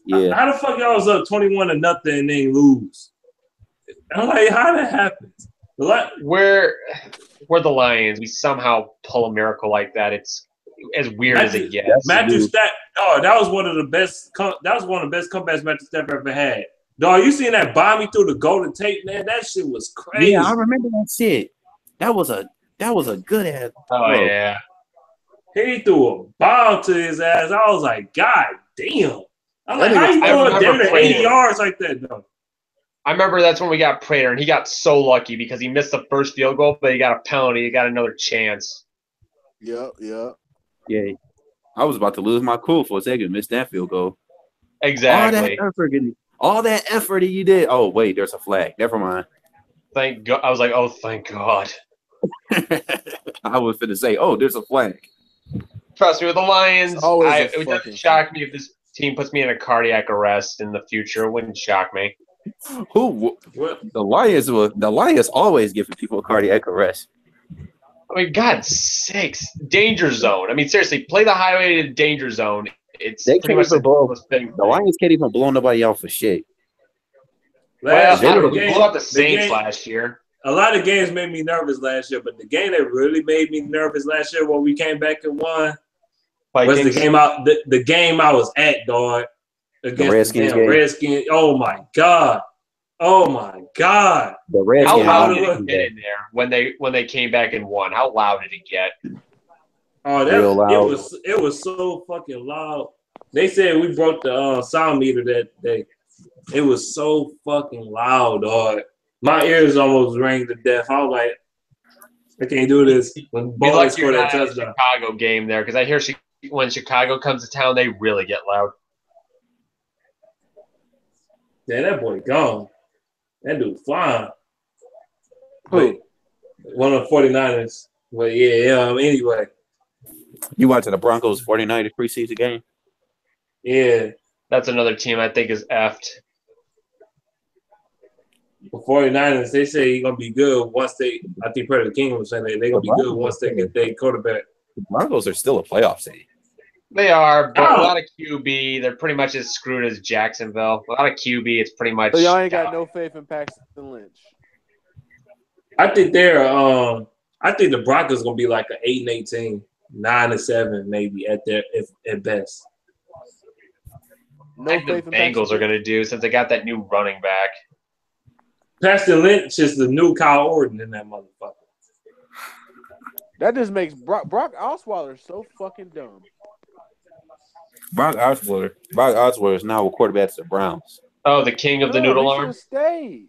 Yeah. How the fuck y'all was up 21-0 and then lose? I'm like, how did that happen? We're the Lions. We somehow pull a miracle like that. It's as weird as it gets. Matthew Stafford. Oh, that was one of the best. That was one of the best comebacks Matthew Stafford ever had. Dog, you seen that bombing through the golden tape, man? That shit was crazy. Yeah, I remember that shit. That was a good ass. Oh yeah. He threw a bomb to his ass. I was like, God damn. I'm like, how you going down to 80 yards like that, though? I remember that's when we got Prater, and he got so lucky because he missed the first field goal, but he got a penalty. He got another chance. Yeah. Yeah. I was about to lose my cool for a second. Missed that field goal. Exactly. All that effort that you did. Oh, wait, there's a flag. Never mind. Thank God. I was like, oh, thank God. I was finna say, oh, there's a flag. Trust me, with the Lions, it doesn't shock me if this team puts me in a cardiac arrest in the future. It wouldn't shock me. The Lions always giving people a cardiac arrest. I mean, God's sakes, danger zone. I mean, seriously, play the highway to danger zone. It's pretty much the most fitting The Lions can't even blow nobody out for shit. Well, we blew up the Saints last year. A lot of games made me nervous last year, but the game that really made me nervous last year when we came back and won was the game I was at, dog. Against the Redskins game. Redskins. Oh my God. The Redskins. How loud did it get in there when they came back and won? How loud did it get? Oh, it was so fucking loud. They said we broke the sound meter that day. It was so fucking loud, dog. My ears almost rang to death. I was like, I can't do this. When Ball scored that touchdown. Chicago game there, because I hear when Chicago comes to town, they really get loud. Yeah, that boy gone. That dude flying. Who? One of the 49ers. Well, anyway. You went to the Broncos 49ers preseason game? Yeah. That's another team I think is effed. The 49ers, they say he's going to be good once I think Predator King was saying they're going to be good once they get their quarterback. The Broncos are still a playoff team. They are, but a lot of QB, they're pretty much as screwed as Jacksonville. A lot of QB, it's pretty much. So y'all ain't got no faith in Paxton Lynch. I think the Broncos going to be like an 8-8 team, 9-7 maybe at best. No faith the Bengals are going to do since they got that new running back. Paxton Lynch is the new Kyle Orton in that motherfucker. That just makes Brock Osweiler so fucking dumb. Brock Osweiler is now a quarterback to the Browns. Oh, the king of the noodle arm? Stayed.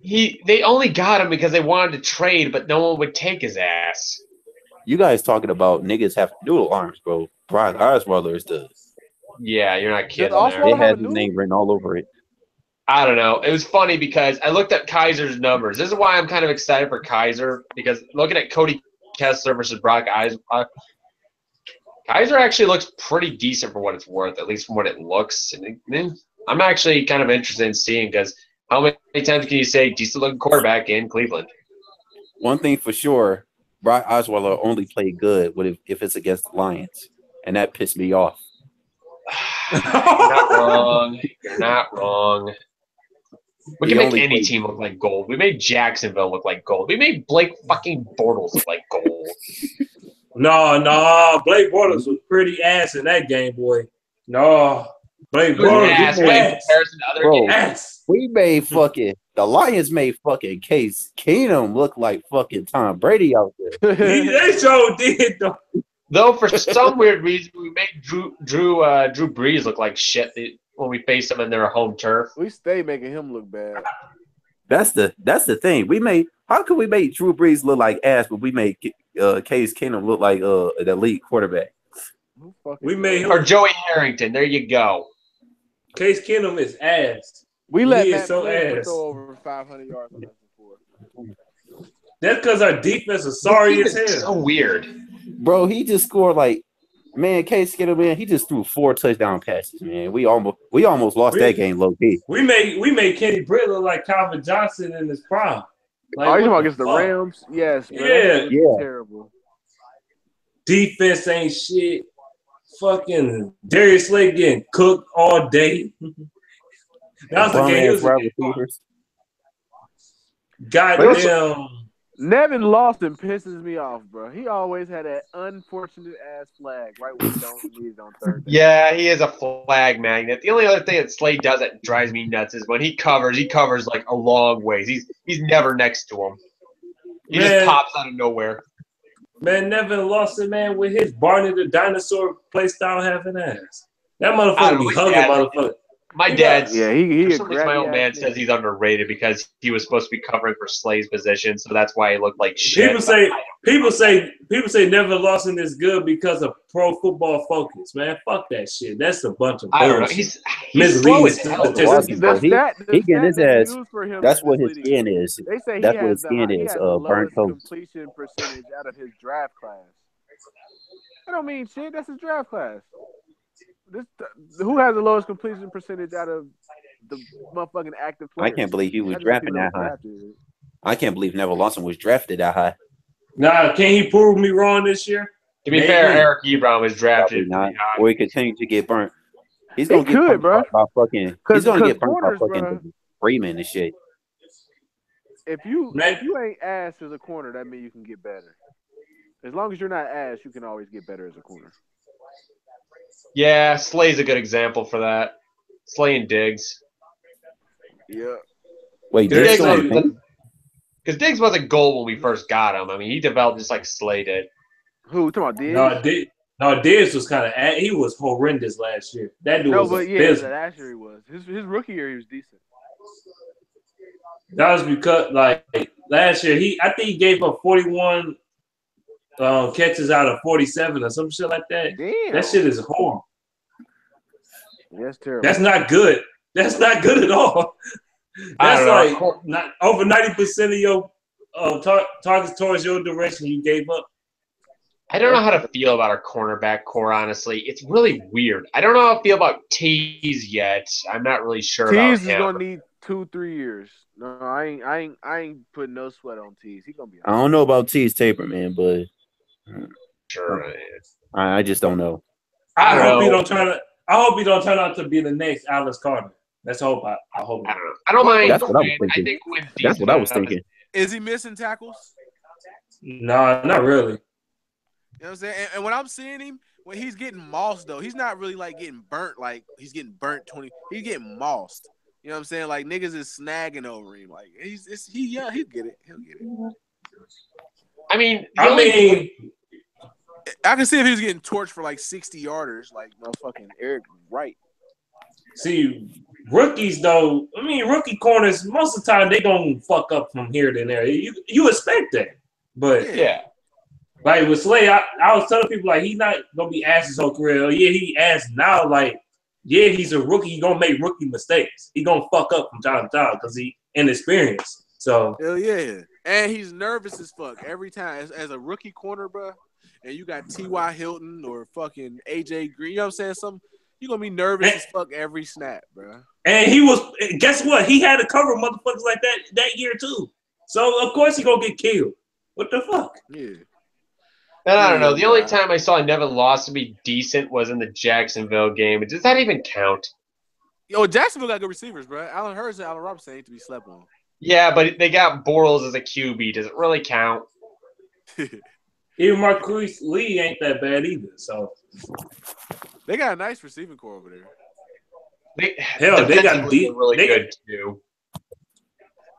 They only got him because they wanted to trade, but no one would take his ass. You guys talking about niggas have noodle arms, bro. Brock Osweiler is the... Yeah, you're not kidding there. They had his name written all over it. I don't know. It was funny because I looked at Kaiser's numbers. This is why I'm kind of excited for Kaiser, because looking at Cody Kessler versus Brock Osweiler, Kaiser actually looks pretty decent for what it's worth, at least from what it looks. And I'm actually kind of interested in seeing, because how many times can you say decent-looking quarterback in Cleveland? One thing for sure, Brock Osweiler only played good if it's against the Lions, and that pissed me off. You're not wrong. You're not wrong. We can make any team look like gold. We made Jacksonville look like gold. We made Blake fucking Bortles look like gold. No. Blake Bortles was pretty ass in that game, boy. No. Blake Bortles was ass. We made fucking – the Lions made fucking Case Keenum look like fucking Tom Brady out there. They sure did, though. Though for some weird reason, we made Drew Brees look like shit when we faced him in their home turf. We stay making him look bad. That's the thing. How could we make Drew Brees look like ass, but we made Case Keenum look like an elite quarterback? We made him or Joey Harrington. There you go. Case Keenum is ass. We let Matt Flynn throw over 500 yards on us before. That's because our defense is sorry as hell. So weird. Bro, he just scored Case Keenum, man, he just threw 4 touchdown passes, man. We almost lost that game low key. We made Kenny Britt look like Calvin Johnson in his prime. Like, you talking about against the Rams? Yes, bro. Yeah. Terrible. Defense ain't shit. Fucking Darius Slade getting cooked all day. That was the game. Goddamn. Nevin Lawson pisses me off, bro. He always had that unfortunate ass flag right when he don't need it on third down. Yeah, he is a flag magnet. The only other thing that Slade does that drives me nuts is when he covers like a long ways. He's never next to him. He just pops out of nowhere. Man, Nevin Lawson, man, with his Barney the Dinosaur play style having ass. That motherfucker be hugging motherfucker. My dad's my old man says he's underrated because he was supposed to be covering for Slade's position, so that's why he looked like shit. People say Nevin Lawson is good because of Pro Football Focus, man. Fuck that shit. That's a bunch of bullshit. I don't know. He's slow as hell. He getting his ass. That's what his skin is. They say that's what his skin is. Burnt toast. Completion percentage out of his draft class. I don't mean shit. That's his draft class. Who has the lowest completion percentage out of the motherfucking active players? I can't believe he was drafted that high. I can't believe Neville Lawson was drafted that high. Now, can he prove me wrong this year? To be fair, Eric Ebron was drafted. Not. Or he continue to get burnt. He's He gonna get could, burnt bro. by fucking. He's gonna get burnt by corners, fucking bro. Freeman and shit. If you ain't ass as a corner, that means you can get better. As long as you're not ass, you can always get better as a corner. Yeah, Slay's a good example for that. Slay and Diggs. Yeah. Wait, Diggs because Diggs wasn't gold when we first got him. I mean, he developed just like Slay did. Who talking about Diggs? No, Diggs was kind of he was horrendous last year. That dude was last year he was. His rookie year he was decent. That was because like last year I think he gave up 41 catches out of 47 or some shit like that. Damn. That shit is horrible. That's terrible. That's not good. That's not good at all. That's like not over 90% of your targets towards your direction you gave up. I don't know how to feel about our cornerback core, honestly. It's really weird. I don't know how to feel about Tease yet. I'm not really sure about him. Tease is gonna need 2-3 years. No, I ain't putting no sweat on Tease. He gonna be. I don't know about Tease taper, man, but sure. I just don't know. I hope he don't turn out to be the next Alex Carter. That's hope. I hope. I don't mind. That's what I was thinking. That's what I was thinking. Is he missing tackles? No, not really. You know what I'm saying? And when I'm seeing him, when he's getting mossed, though, he's not really like getting burnt. Like he's getting burnt 20. He's getting mossed. You know what I'm saying? Like niggas is snagging over him. Like he'll get it. He'll get it. I mean, I can see if he was getting torched for like 60 yarders, like motherfucking Eric Wright. See, rookies though. I mean, rookie corners most of the time they gonna fuck up from here to there. You expect that, but yeah. Like with Slay, I was telling people like he's not gonna be ass his whole career. Oh, yeah, he ass now. Like, yeah, he's a rookie. He gonna make rookie mistakes. He gonna fuck up from time to time because he inexperienced. So hell yeah, and he's nervous as fuck every time as a rookie corner, bro. And you got T.Y. Hilton or fucking A.J. Green. You know what I'm saying? You gonna be nervous as fuck every snap, bro. And he was. Guess what? He had to cover motherfuckers like that year too. So of course he gonna get killed. What the fuck? Yeah. And I don't know. The only time I saw Nevin Lawson be decent was in the Jacksonville game. Does that even count? Yo, Jacksonville got good receivers, bro. Allen Hurst and Allen Robinson ain't to be slept on. Yeah, but they got Bortles as a QB. Does it really count? Even Marquise Lee ain't that bad either. So they got a nice receiving core over there. They got deep, really good too.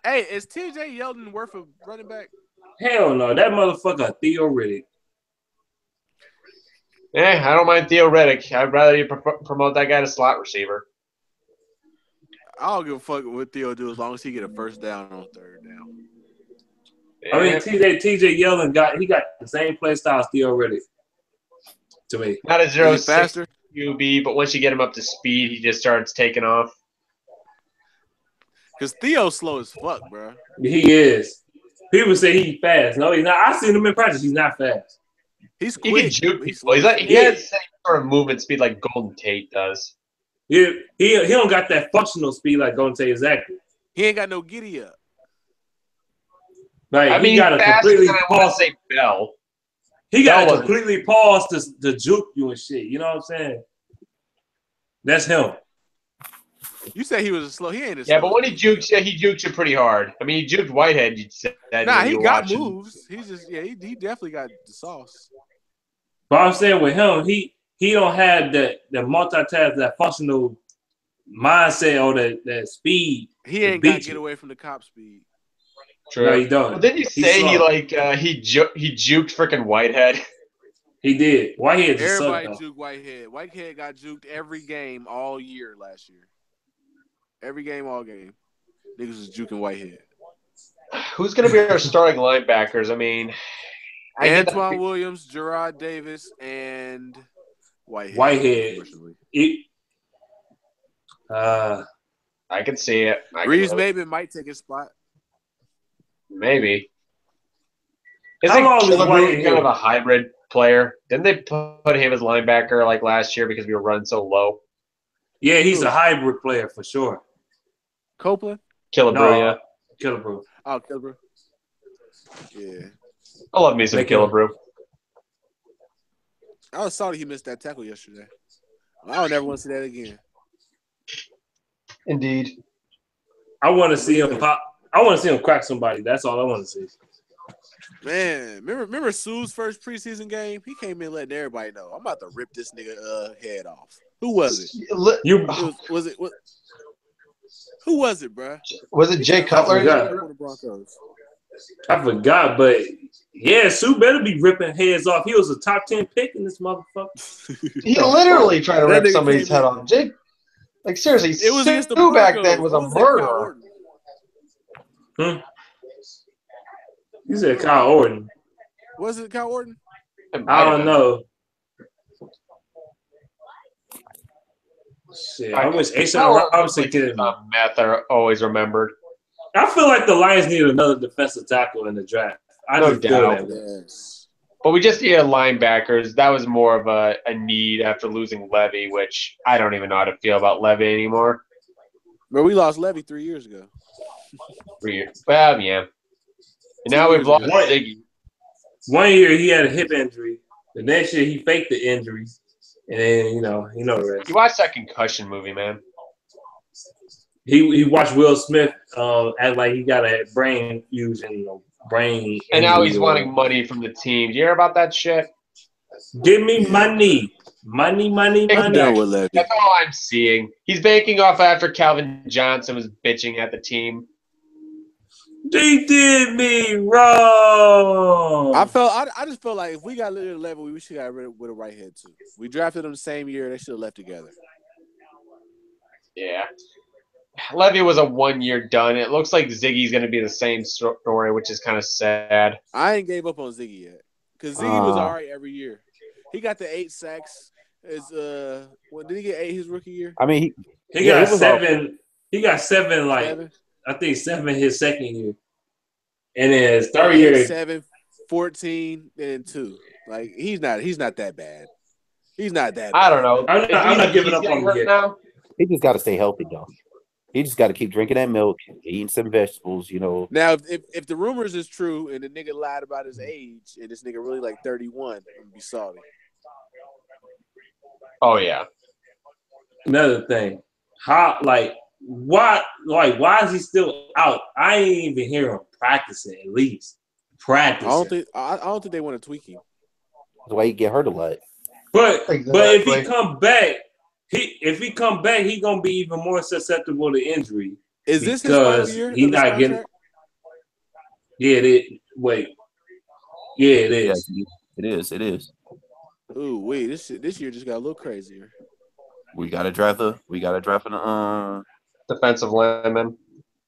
Hey, is T.J. Yeldon worth a running back? Hell no, that motherfucker Theo Riddick. I don't mind Theo Riddick. I'd rather you promote that guy to slot receiver. I don't give a fuck what Theo do as long as he get a first down on third down. Yeah. I mean, TJ Yeldon got the same play style as Theo Riddick. To me, not a 0.6 QB, but once you get him up to speed, he just starts taking off. Cause Theo's slow as fuck, bro. He is. People say he's fast. No, he's not. I seen him in practice. He's not fast. He's quick. He can juke people. He has the same sort of movement speed like Golden Tate does. Yeah, he don't got that functional speed like Golden Tate exactly. He ain't got no giddy up. Like, he got to completely pause. Say Bell. He got to completely pause to juke you and shit. You know what I'm saying? That's him. You say he was slow. He ain't as slow. Yeah, but when he jukes you pretty hard. I mean, he juked Whitehead. You said that. Nah, he got moves. He's just he definitely got the sauce. But I'm saying with him, he don't have the multitask, that functional mindset or that speed. He ain't got to get away from the cop speed. True. No, he don't. Well, didn't you say he juked freaking Whitehead? He did. Whitehead. Everybody juked Whitehead. Whitehead got juked every game all year last year. Every game, all game. Niggas was juking Whitehead. Who's going to be our starting linebackers? I mean, Antoine Williams, Gerard Davis, and Whitehead. I can see it. Reeves Maben might take his spot. Maybe. Isn't Killebrew kind of a hybrid player? Didn't they put him as linebacker like last year because we were running so low? Yeah, he's a hybrid player for sure. Copeland? Killebrew, yeah. Killebrew. Oh, Killebrew. Yeah. I love me some Killebrew. I was sorry he missed that tackle yesterday. I would never want to see that again. Indeed. I want to see him pop. I want to see him crack somebody. That's all I want to see. Man, remember Sue's first preseason game? He came in letting everybody know, I'm about to rip this nigga head off. Who was it? Who was it, bro? Was it Jay Cutler? I forgot, but yeah, Sue better be ripping heads off. He was a top 10 pick in this motherfucker. He literally tried to rip somebody's head off. Jake, like seriously, it was against the Sue back Broncos. then was a murderer. You said Kyle Orton. Was it Kyle Orton? I don't know. Shit, I wish Asa Robinson could. Math are always remembered. I feel like the Lions need another defensive tackle in the draft. No doubt. But we just needed linebackers. That was more of a need after losing Levy, which I don't even know how to feel about Levy anymore. But we lost Levy 3 years ago. 3 years. Well, yeah. And now we've lost Ziggy. 1 year he had a hip injury. The next year he faked the injury. And then, you know the rest. You watched that concussion movie, man. He watched Will Smith act like he got a brain fusion, brain. And now he's wanting money from the team. Do you hear about that shit? Give me money. Money. That's all I'm seeing. He's banking off after Calvin Johnson was bitching at the team. They did me wrong. I just felt like if we got rid of Levy, we should got rid of with a right head too. We drafted them the same year. They should have left together. Yeah. Levy was a 1 year done. It looks like Ziggy's going to be the same story, which is kind of sad. I ain't gave up on Ziggy yet because Ziggy was all right every year. He got the 8 sacks. Did he get 8 his rookie year? I mean, he got 7. He got 7. Like 7? I think 7 his second year, and then his third year 7, 14, and 2. Like he's not that bad. He's not that. I don't know. I'm not giving up on him yet. Now. He just got to stay healthy though. He just got to keep drinking that milk, eating some vegetables, Now, if the rumors is true and the nigga lied about his age and this nigga really like 31, I'm gonna be sorry. Oh yeah. Another thing, why is he still out? I ain't even hear him practicing. At least practicing. I don't think they want to tweak him. That's why he get hurt a lot. But if he come back. If he come back, he gonna be even more susceptible to injury. Is this his final year? He's not getting. Yeah, it is. Wait. Yeah, it is. It is. Ooh, wait! This year just got a little crazier. We got to draft an defensive lineman.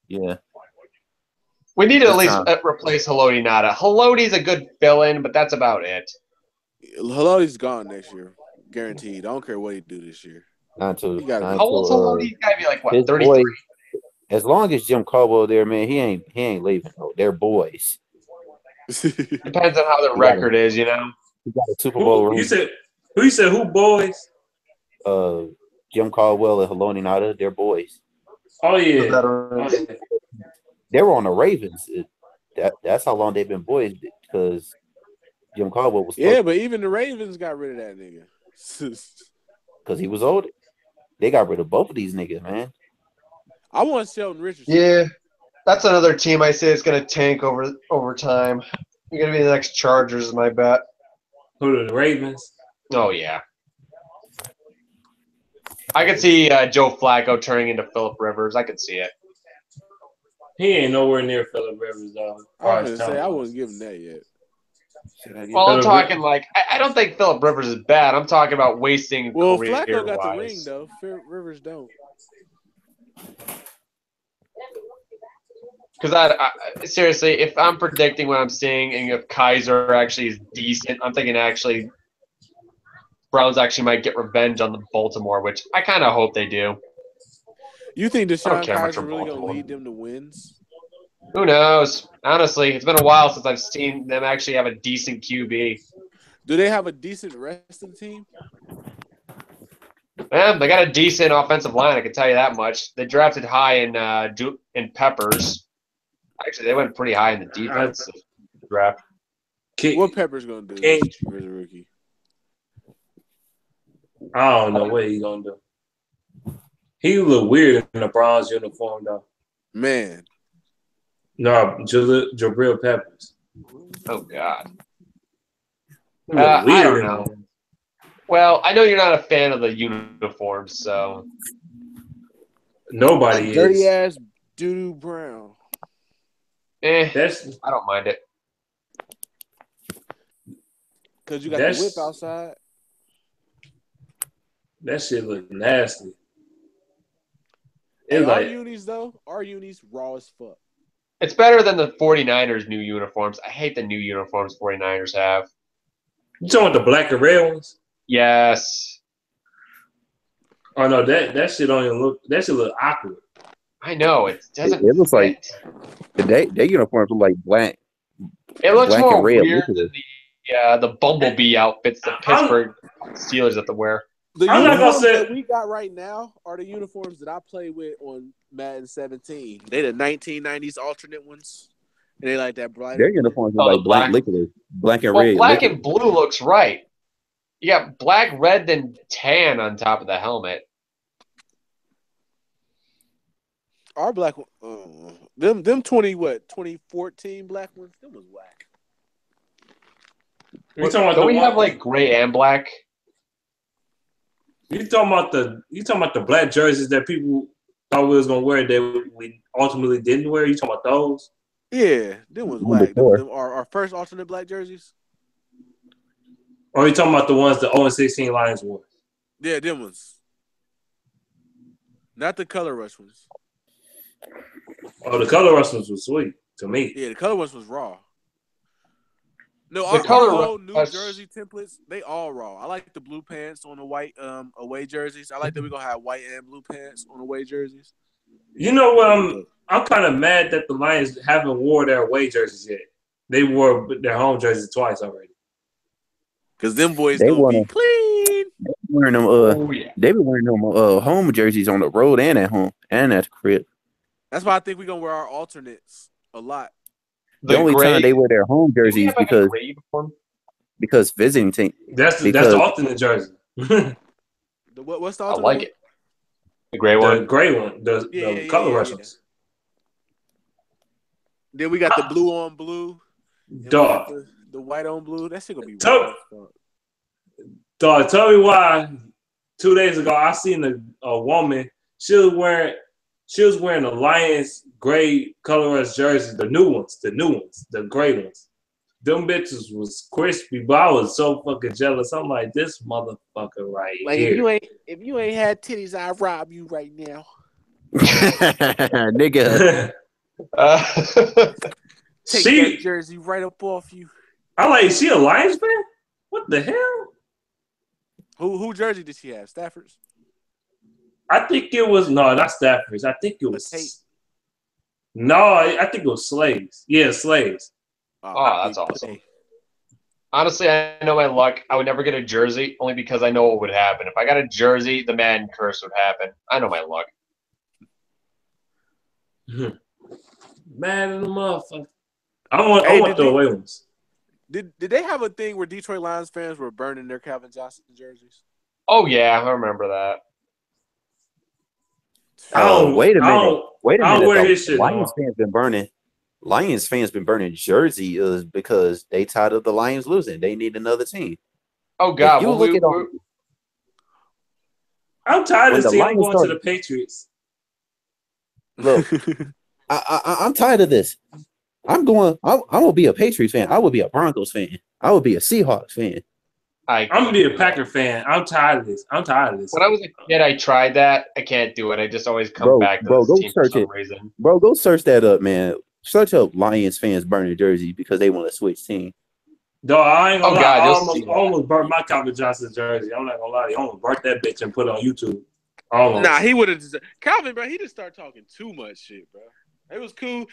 Yeah. We need to at least replace Haloti Nada. Halotti's a good fill-in, but that's about it. Halotti's gone next year, guaranteed. I don't care what he do this year. How old's Haloti? He's got to be like what, 33? As long as Jim Caldwell there, man, he ain't leaving. Though. They're boys. Depends on how their record is, He got a Super Bowl ring. You said who boys? Jim Caldwell and Haloti Nada, they're boys. Oh yeah. They were on the Ravens. That's how long they've been boys because Jim Caldwell was. Yeah, but even the Ravens got rid of that nigga because he was old. They got rid of both of these niggas, man. I want Sheldon Richardson. Yeah, that's another team I say is going to tank over time. You're going to be the next Chargers, is my bet. Who are the Ravens? Oh yeah. I could see Joe Flacco turning into Phillip Rivers. I could see it. He ain't nowhere near Phillip Rivers though. I was gonna say I wouldn't give him that yet. Well, I'm talking like I don't think Phillip Rivers is bad. I'm talking about wasting. Well, Flacco got the ring though. Rivers don't. Because I seriously, if I'm predicting what I'm seeing, and if Kaiser actually is decent, I'm thinking actually Browns actually might get revenge on the Baltimore, which I kind of hope they do. You think Deshaun Kaiser really gonna lead them to wins? Who knows? Honestly, it's been a while since I've seen them actually have a decent QB. Do they have a decent rest of the team? Man, they got a decent offensive line. I can tell you that much. They drafted high in Peppers. Actually, they went pretty high in the defense draft. What Pepper's gonna do King. as a rookie? I don't know what he's gonna do. He look weird in the Browns uniform though. Man. No, Jabril Peppers. Oh God. I don't know. Well, I know you're not a fan of the uniforms, so nobody is. Dirty ass doo-doo brown. I don't mind it. Because you got the whip outside. That shit look nasty. Hey, our unis, though, our unis raw as fuck. It's better than the 49ers' new uniforms. I hate the new uniforms 49ers have. You talking about the black and red ones? Yes. Oh, no, that shit don't even look – that shit look awkward. I know. It doesn't It looks fit. like their uniforms look like black. It looks black more and red weird than the Bumblebee outfits the Pittsburgh Steelers have to wear. The uniforms that we got right now are the uniforms that I play with on Madden 17. They the 1990s alternate ones. And they like that bright. Their uniforms are like black liquid, black and red. Black and blue looks right. You got black, red, then tan on top of the helmet. Our black them 2014 black ones, them was whack. Don't we have like gray and black? You talking about the black jerseys that people thought we was gonna wear that we ultimately didn't wear? You talking about those? Yeah, them was whack. Them our first alternate black jerseys. Or are you talking about the ones the 0-16 Lions wore? Yeah, them ones. Not the color rush ones. Oh, the color rush ones was sweet to me. Yeah, the color rush was raw. No, the our New Jersey templates, they all raw. I like the blue pants on the white away jerseys. I like that we're gonna have white and blue pants on away jerseys. You know what? I'm kind of mad that the Lions haven't wore their away jerseys yet. They wore their home jerseys twice already. Cause them boys gonna be clean. They be wearing them home jerseys on the road and at home and at the crib. That's why I think we're gonna wear our alternates a lot. The only time they wear their home jerseys because visiting team. That's the alternate jersey. What's the alternate? I like it. The gray one. The gray one. The color rush ones. Then we got the blue on blue. Dog. The white on blue. That shit gonna be Dog, tell me why 2 days ago I seen a woman. She was wearing the Lions gray color rush jerseys, the new ones, the gray ones. Them bitches was crispy, but I was so fucking jealous. I'm like, this motherfucker right here. If you ain't had titties, I'd rob you right now. Nigga. Take that jersey right up off you. I like, she a Lions fan? What the hell? Who jersey did she have? Stafford's? I think it was not Stafford's. I think it was I think it was Slaves. Yeah, Slaves. Oh, that's awesome. Honestly, I know my luck. I would never get a jersey only because I know what would happen. If I got a jersey, the Madden curse would happen. I know my luck. Man, the motherfucker. I want the away ones. Did they have a thing where Detroit Lions fans were burning their Calvin Johnson jerseys? Oh yeah, I remember that. Wait a minute. Lions fans been burning jersey because they tired of the Lions losing. They need another team. Oh God! I'm tired of seeing them going to the Patriots. Look, I'm tired of this. I'm gonna be a Patriots fan. I would be a Broncos fan. I would be a Seahawks fan. I'm gonna be a Packer fan. I'm tired of this. When I was a kid, I tried that. I can't do it. I just always come back to this team for some reason. Bro, go search that up, man. Search up Lions fans burning jersey because they want to switch team. Dog, I ain't gonna lie. I almost burnt my Calvin Johnson jersey. I'm not gonna lie. I almost burnt that bitch and put it on YouTube. Almost. Nah, he would have. Calvin, bro, he just started talking too much shit, bro. It was cool.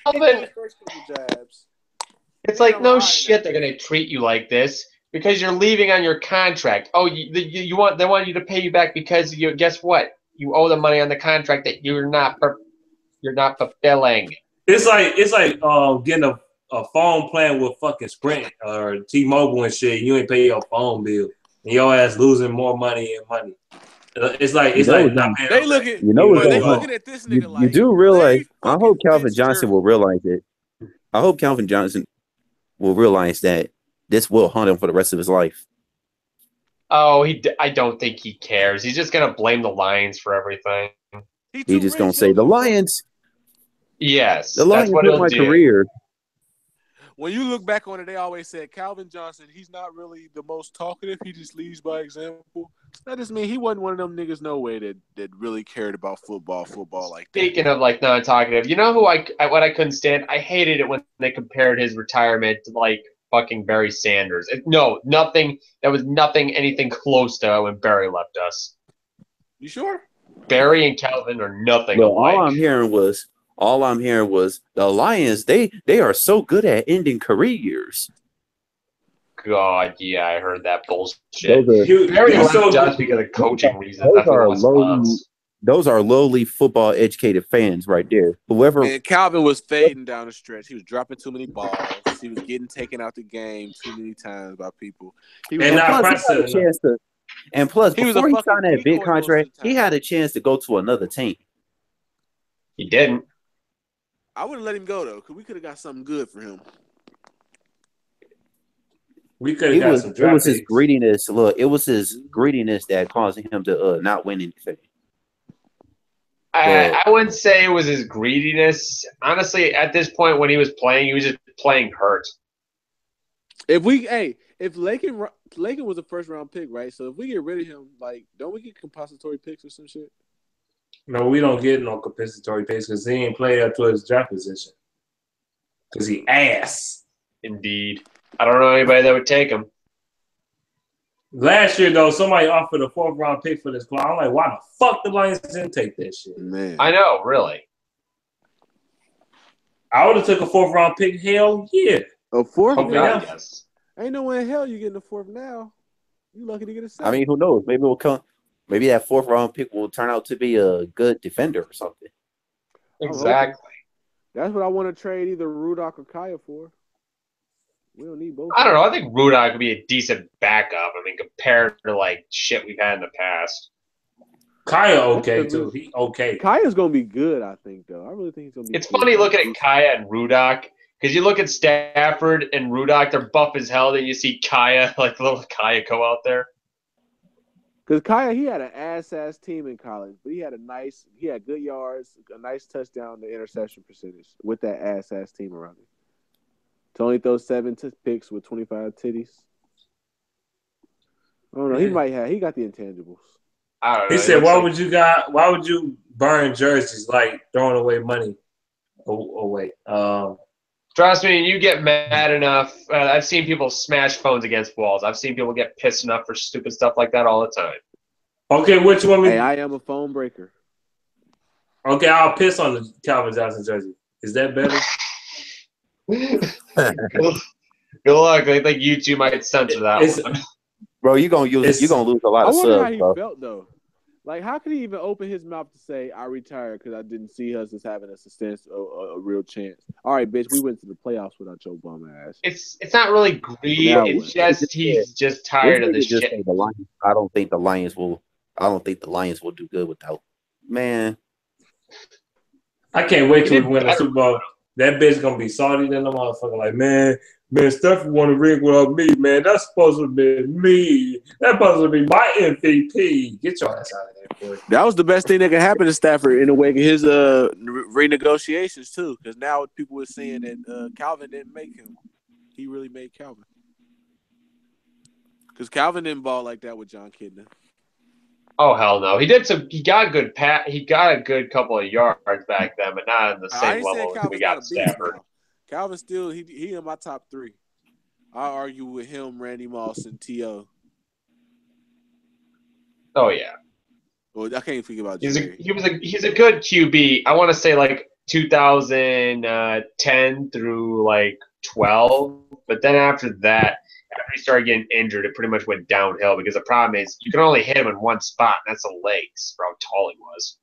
It's like no shit. They're gonna treat you like this because you're leaving on your contract. Oh, they want you to pay you back because guess what? You owe them money on the contract that you're not fulfilling. It's like getting a phone plan with fucking Sprint or T-Mobile and shit. You ain't pay your phone bill, and your ass losing more money and money. It's like not paying. They looking, they looking at this nigga like you do realize. I hope Calvin Fitzgerald. Johnson will realize it. I hope Calvin Johnson will realize that this will haunt him for the rest of his life. Oh, I don't think he cares. He's just gonna blame the Lions for everything. He's just gonna say the Lions. Yes, the Lions took my career. When you look back on it, they always said Calvin Johnson, he's not really the most talkative. He just leads by example. That just means he wasn't one of them niggas no way that really cared about football like that. Speaking of like non-talkative, you know who what I couldn't stand? I hated it when they compared his retirement to like fucking Barry Sanders. Nothing. That was nothing anything close to when Barry left us. You sure? Barry and Calvin are nothing Well, alike. all I'm hearing was the Lions. They are so good at ending careers. God, yeah, I heard that bullshit. Barry left just because of coaching reasons. Those are lowly football educated fans right there. Whoever and Calvin was fading down the stretch. He was dropping too many balls. He was getting taken out the game too many times by people. He was And plus, before he signed that big contract, he had a chance to go to another team. He didn't. I would have let him go though, because we could have got something good for him. We could have got some draft. It was his greediness. Look, it was his greediness that caused him to not win anything. I wouldn't say it was his greediness. Honestly, at this point when he was just playing hurt. If Lakin was a first round pick, right? So if we get rid of him, like, don't we get compensatory picks or some shit? No, we don't get no compensatory picks because he ain't played up to his draft position. Because he ass. Indeed. I don't know anybody that would take him. Last year, though, somebody offered a 4th round pick for this club. I'm like, why the fuck the Lions didn't take that shit? Man. I know, really. I would have took a 4th round pick. Hell yeah. A 4th? Yes. Ain't no way in hell you getting a 4th now. You lucky to get a 7th. I mean, who knows? Maybe we'll come. Maybe that 4th round pick will turn out to be a good defender or something. Exactly. That's what I want to trade either Rudock or Kaya for. We don't need both. I don't know. I think Rudock could be a decent backup. I mean, compared to like shit we've had in the past. Kaya okay too. He okay. Kaya's gonna be good, I think. Though I really think he's gonna be. It's funny looking at Kaya and Rudock because you look at Stafford and Rudock. They're buff as hell. Then you see Kaya, like little Kaya, go out there. Because Kaya, he had an ass team in college, but he had good yards, a nice touchdown to interception percentage with that ass team around him. To only throw 7 picks with 25 titties. I don't know. He got the intangibles. I don't know. He said, why would you burn jerseys like throwing away money away? Trust me, you get mad enough. I've seen people smash phones against walls. I've seen people get pissed enough for stupid stuff like that all the time. Okay, which one? Hey, I am a phone breaker. Okay, I'll piss on the Calvin Johnson jersey. Is that better? Good luck. I think YouTube might censor that one. Bro, you're gonna lose a lot of subs. I wonder how he felt though. Like, how could he even open his mouth to say, I retired because I didn't see us as having a real chance? All right, bitch, we went to the playoffs without your bum ass. It's not really greed. It's just he's just tired of this shit. I don't think the Lions will do good without. Man. I can't wait till we win the Super Bowl. That bitch gonna be salty than the motherfucker. Like, man, Stafford won a ring without me, man. That's supposed to be me. That's supposed to be my MVP. Get your ass out of there, boy. That was the best thing that could happen to Stafford in the wake of his renegotiations too. Because now people were saying that Calvin didn't make him. He really made Calvin. Because Calvin didn't ball like that with John Kidner. Oh hell no! He did some. He got a good He got a good couple of yards back then, but not on the same level as we got Stafford. Calvin still he in my top 3. I argue with him, Randy Moss, and T.O. Oh yeah. Well, I can't think about Jerry. He's a good QB. I want to say like 2010 through like 12, but then after that. After he started getting injured, it pretty much went downhill because the problem is you can only hit him in one spot, and that's the legs for how tall he was.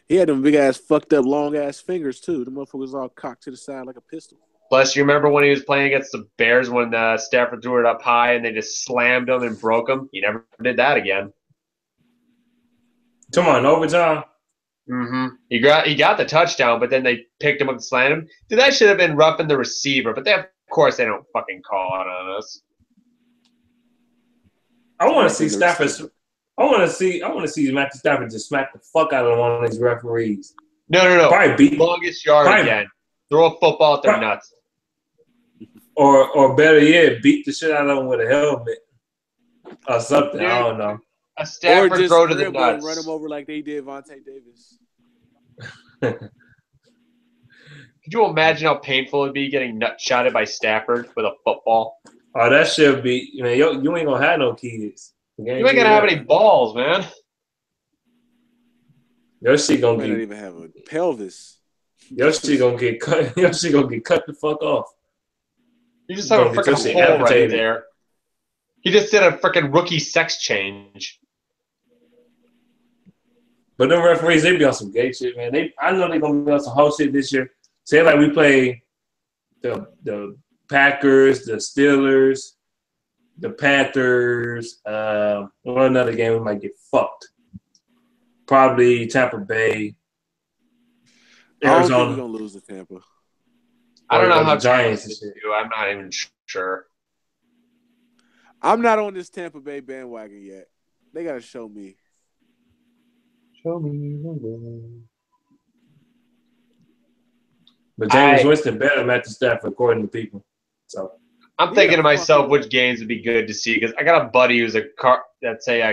He had them big-ass, fucked-up, long-ass fingers, too. The motherfucker was all cocked to the side like a pistol. Plus, you remember when he was playing against the Bears when Stafford threw it up high and they just slammed him and broke him? He never did that again. Come on, overtime. Mm-hmm. He got the touchdown, but then they picked him up and slammed him. Dude, that should have been roughing the receiver, but of course they don't fucking call it on us. I want to see Stafford. I want to see Matthew Stafford just smack the fuck out of one of these referees. No. Probably beat longest yard again. Throw a football at their nuts. Or better yet, beat the shit out of them with a helmet or something. Dude, I don't know. A Stafford or just throw to the nuts. Run him over like they did Vontae Davis. Could you imagine how painful it'd be getting nut shotted by Stafford with a football? Oh, that should be. Man, you ain't gonna have no kids. You ain't gonna have any balls, man. Your shit gonna not even have a pelvis. Your shit gonna get cut. Your shit gonna get cut the fuck off. You just have a freaking hole right there. He just did a freaking rookie sex change. But them referees, they be on some gay shit, man. I know they gonna be on some whole shit this year. Say like we play the Packers, the Steelers, the Panthers. Or another game we might get fucked. Probably Tampa Bay, Arizona. I don't think we're gonna lose to Tampa. I don't know how Giants do. I'm not even sure. I'm not on this Tampa Bay bandwagon yet. They gotta show me. Show me the way. But Jameis Winston better Matthew Stafford according to people. So I'm thinking to myself which games would be good to see because I got a buddy who's a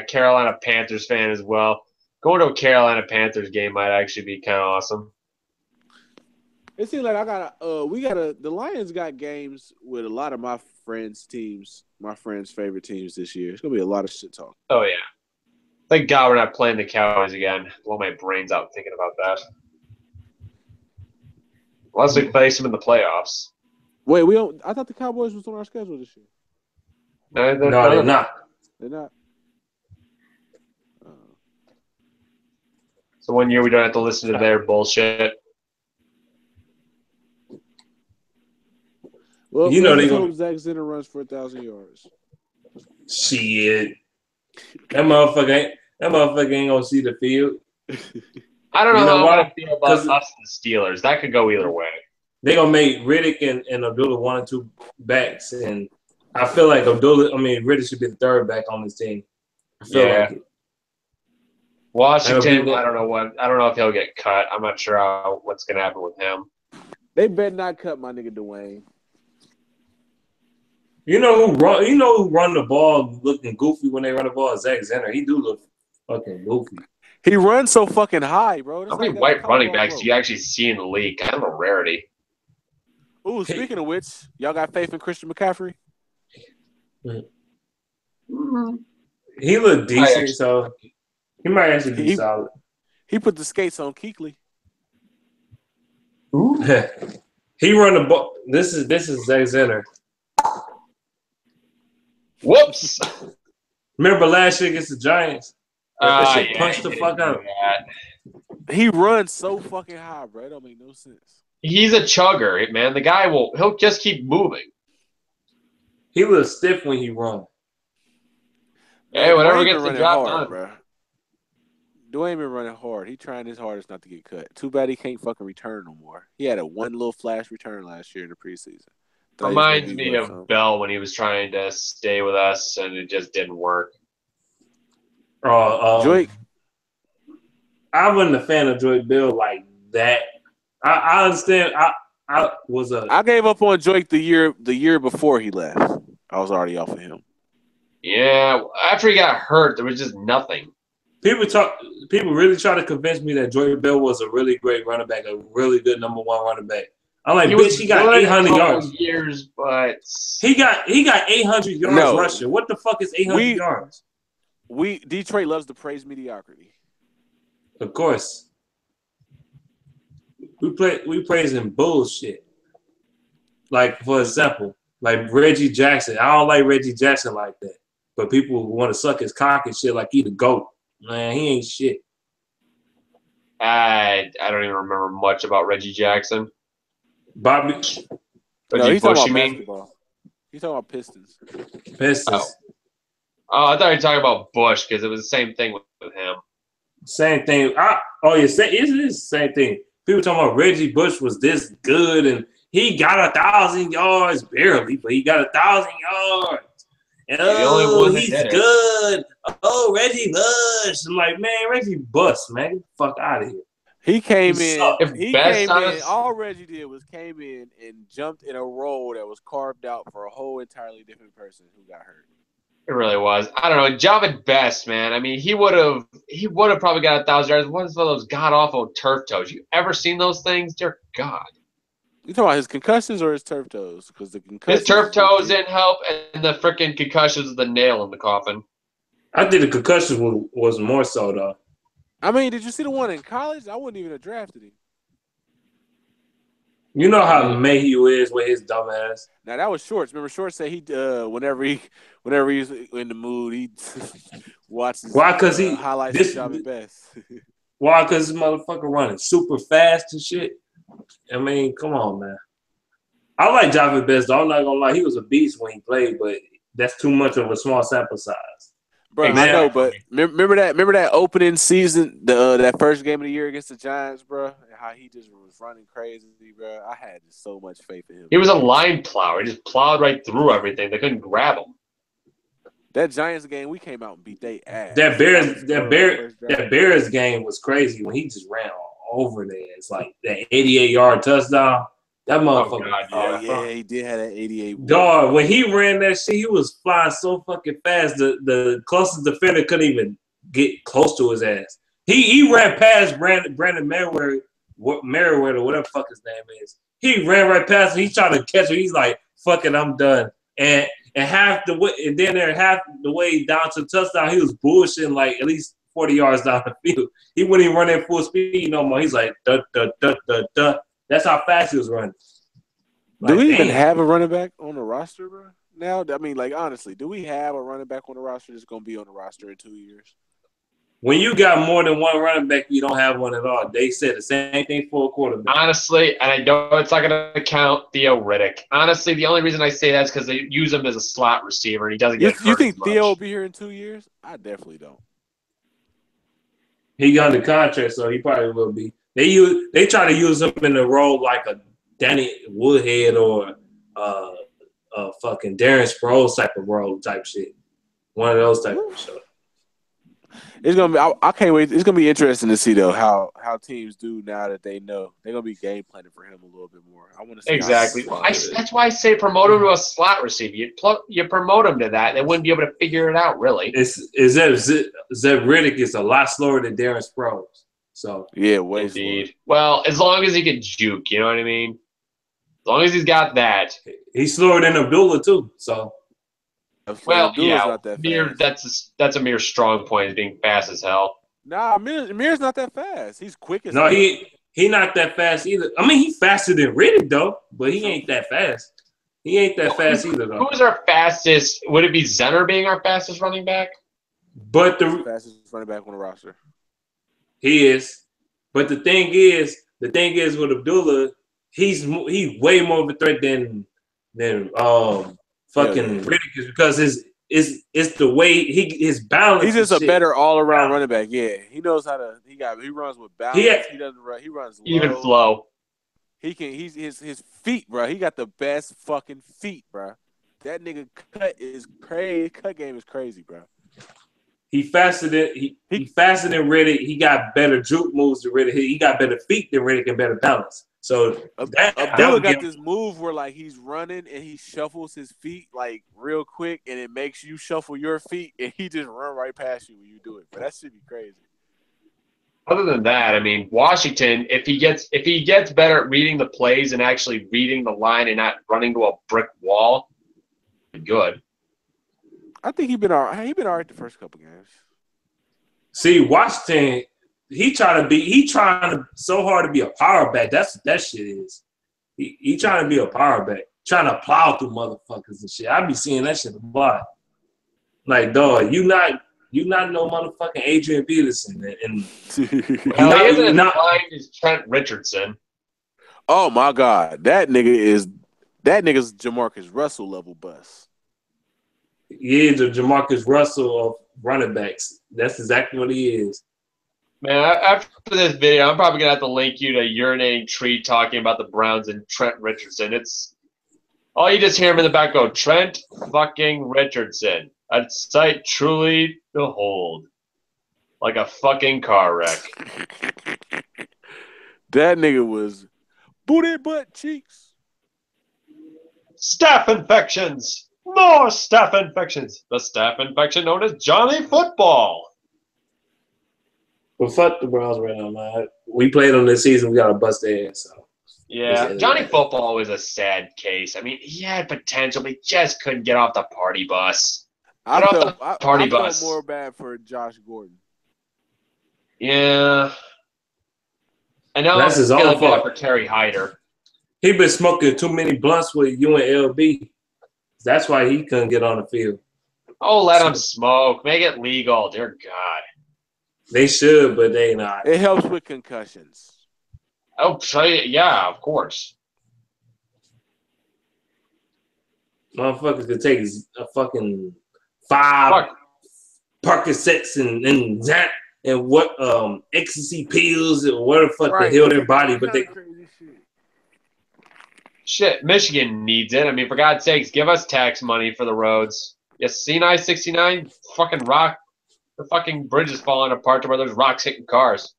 Carolina Panthers fan as well. Going to a Carolina Panthers game might actually be kind of awesome. It seems like the Lions got games with a lot of my friends' teams, my friends' favorite teams this year. It's gonna be a lot of shit talk. Oh yeah. Thank God we're not playing the Cowboys again. Blow my brains out thinking about that. Unless we face them in the playoffs. Wait, I thought the Cowboys was on our schedule this year. No, they're not. They're not. So 1 year we don't have to listen to their bullshit. Well, you know they hope Zach Zenner runs for 1,000 yards. Shit, that motherfucker ain't gonna see the field. I don't know how I feel about us and the Steelers. That could go either way. They gonna make Riddick and Abdullah 1 and 2 backs, and I feel like Riddick should be the third back on this team. I feel like it. Washington, I don't know if he'll get cut. I'm not sure what's gonna happen with him. They better not cut my nigga Dwayne. You know who run the ball looking goofy when they run the ball? Zach Zenner. He do look fucking goofy. He runs so fucking high, bro. How many white running backs do you actually see in the league? Kind of a rarity. Ooh, speaking of which, y'all got faith in Christian McCaffrey? Mm-hmm. He looked decent, so he might actually be solid. He put the skates on Kuechly. He run the ball. This is Zach Zenner. Whoops! Remember last year against the Giants? That shit punched the fuck out. He runs so fucking high, bro. It don't make no sense. He's a chugger, man. The guy he'll just keep moving. He looks stiff when he runs. Hey, whatever gets the job done. Bro. Dwayne been running hard. He trying his hardest not to get cut. Too bad he can't fucking return no more. He had one little flash return last year in the preseason. Reminds me of Bell when he was trying to stay with us and it just didn't work. Drake. I wasn't a fan of Drake Bell like that. I understand. I gave up on Drake the year before he left. I was already off of him. Yeah, after he got hurt, there was just nothing. People really try to convince me that Drake Bell was a really great running back, a really good number one running back. I'm like, bitch, he got 800 yards. Years, but he got 800 yards rushing. What the fuck is 800 yards? Detroit loves to praise mediocrity. Of course. We praising bullshit. Like, for example, like Reggie Jackson. I don't like Reggie Jackson like that. But people want to suck his cock and shit like he the GOAT. Man, he ain't shit. I don't even remember much about Reggie Jackson. Bobby No, he's talking about basketball. He's talking about Pistons. Pistons. Oh, I thought you were talking about Bush because it was the same thing with him. Same thing. It is the same thing. People talking about Reggie Bush was this good and he got 1,000 yards barely, but he got 1,000 yards. And he's good. Oh, Reggie Bush. I'm like, man, Reggie Bush, man, get the fuck out of here. He came in. All Reggie did was came in and jumped in a role that was carved out for a whole entirely different person who got hurt. It really was. I don't know. Javid Best, man. I mean, he would have probably got 1,000 yards. What is those god awful turf toes? You ever seen those things? Dear God. You talking about his concussions or his turf toes? Because his turf toes didn't help, and the freaking concussions of the nail in the coffin. I think the concussions was more so though. I mean, did you see the one in college? I wouldn't even have drafted him. You know how Mayhew is with his dumb ass. Now that was Shorts. Remember, Shorts said he whenever he's in the mood, he watches highlights of Javid Best. Why? Because this motherfucker running super fast and shit. I mean, come on, man. I like Javid Best, though. I'm not gonna lie, he was a beast when he played, but that's too much of a small sample size. Bro, I know, but remember that opening season, that first game of the year against the Giants, bro, and how he just was running crazy, bro. I had just so much faith in him. He was a line plower. He just plowed right through everything. They couldn't grab him. That Giants game, we came out and beat they ass. That Bears game was crazy when he just ran over there. It's like that 88-yard touchdown. That motherfucker. He did have that 88. Dog, when he ran that shit, he was flying so fucking fast. The closest defender couldn't even get close to his ass. He ran past Brandon Merriweather, whatever the fuck his name is. He ran right past him. He's trying to catch him. He's like, fuck it, I'm done. And half the way down to the touchdown, he was bullshitting like at least 40 yards down the field. He wouldn't even run at full speed no more. He's like, duh, duh, duh, duh, duh. That's how fast he was running. Like, do we even have a running back on the roster, bro? Now, I mean, like, honestly, do we have a running back on the roster that's going to be on the roster in 2 years? When you got more than one running back, you don't have one at all. They said the same thing for a quarterback. Honestly, and I know it's not going to count Theo Riddick. Honestly, the only reason I say that is because they use him as a slot receiver, and he doesn't get hurt. You think Theo will be here in 2 years? I definitely don't. He got the contract, so he probably will be. They try to use him in a role like a Danny Woodhead or a fucking Darren Sproles type of role type shit. One of those type of shows. It's gonna be. I can't wait. It's gonna be interesting to see though how teams do now that they know they're gonna be game planning for him a little bit more. I want to see exactly. That's why I say promote him to a slot receiver. You promote him to that. They wouldn't be able to figure it out really. Zeb Riddick is a lot slower than Darren Sproles. So yeah, way indeed. Well, as long as he can juke, you know what I mean. As long as he's got that. He's slower than Abdullah too. So. Well, yeah, that's a mere strong point, being fast as hell. Nah, Amir's not that fast. He's quick as hell. He not that fast either. I mean, he's faster than Riddick though, but he ain't that fast. He ain't that fast either though. Who's our fastest? Would it be Zenner being our fastest running back? But the fastest running back on the roster. He is. But the thing is with Abdullah, he's way more of a threat than fucking Riddick is because it's the way his balance. He's just a better all around running back. Yeah, he knows how to. He runs with balance. He doesn't run. He runs low. Even flow. He can. He's his feet, bro. He got the best fucking feet, bro. That nigga cut is crazy. Cut game is crazy, bro. He faster than Riddick. He got better juke moves than Riddick. He got better feet than Riddick and better balance. So Abdullah got this move where like he's running and he shuffles his feet like real quick and it makes you shuffle your feet and he just run right past you when you do it. But that should be crazy. Other than that, I mean, Washington, if he gets better at reading the plays and actually reading the line and not running to a brick wall, good. I think he been all right the first couple games. See, Washington. He trying so hard to be a power back. That shit is. He trying to be a power back, trying to plow through motherfuckers and shit. I be seeing that shit a lot. Like, dog, you not no motherfucking Adrian Peterson, and isn't line is Trent Richardson. Oh my God, that nigga is That nigga's Jamarcus Russell level bust. He is the Jamarcus Russell of running backs. That's exactly what he is. Man, after this video, I'm probably gonna have to link you to urinating tree talking about the Browns and Trent Richardson. It's all you just hear him in the back go, Trent fucking Richardson. A sight truly to behold. Like a fucking car wreck. That nigga was booty butt cheeks. Staph infections. More staph infections. The staph infection known as Johnny Football. Well, fuck the Browns right now, man. We played them this season. We got to bust their ass. So. Yeah, Johnny Football was a sad case. I mean, he had potential, but he just couldn't get off the party bus. I felt more bad for Josh Gordon. Yeah. I know that's his own fault. For Terry Hyder. He been smoking too many blunts with you and LB. That's why he couldn't get on the field. Oh, let him smoke. Make it legal. Dear God. They should, but they not. It helps with concussions. Oh, yeah, of course. Motherfuckers could take a fucking 5 Percocets and what ecstasy pills or whatever the fuck to heal their body, but they. Shit, Michigan needs it. I mean, for God's sakes, give us tax money for the roads. Yes, C969, fucking rock. The fucking bridge is falling apart to where there's rocks hitting cars.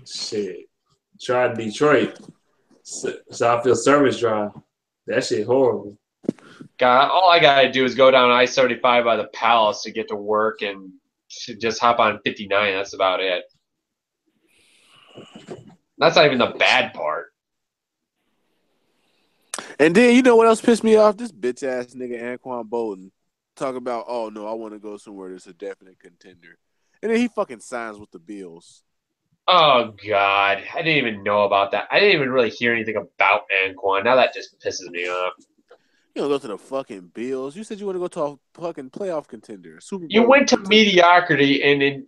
Shit. Tried Detroit. Southfield Service Drive. That shit horrible. God, all I gotta do is go down I-75 by the Palace to get to work and just hop on 59. That's about it. That's not even the bad part. And then you know what else pissed me off? This bitch ass nigga Anquan Bolden talk about, oh no, I want to go somewhere that's a definite contender, and then he fucking signs with the Bills. Oh God, I didn't even know about that. I didn't even really hear anything about Anquan. Now that just pisses me off. You don't go to the fucking Bills. You said you want to go to a fucking playoff contender, Super Bowl. You went to mediocrity, and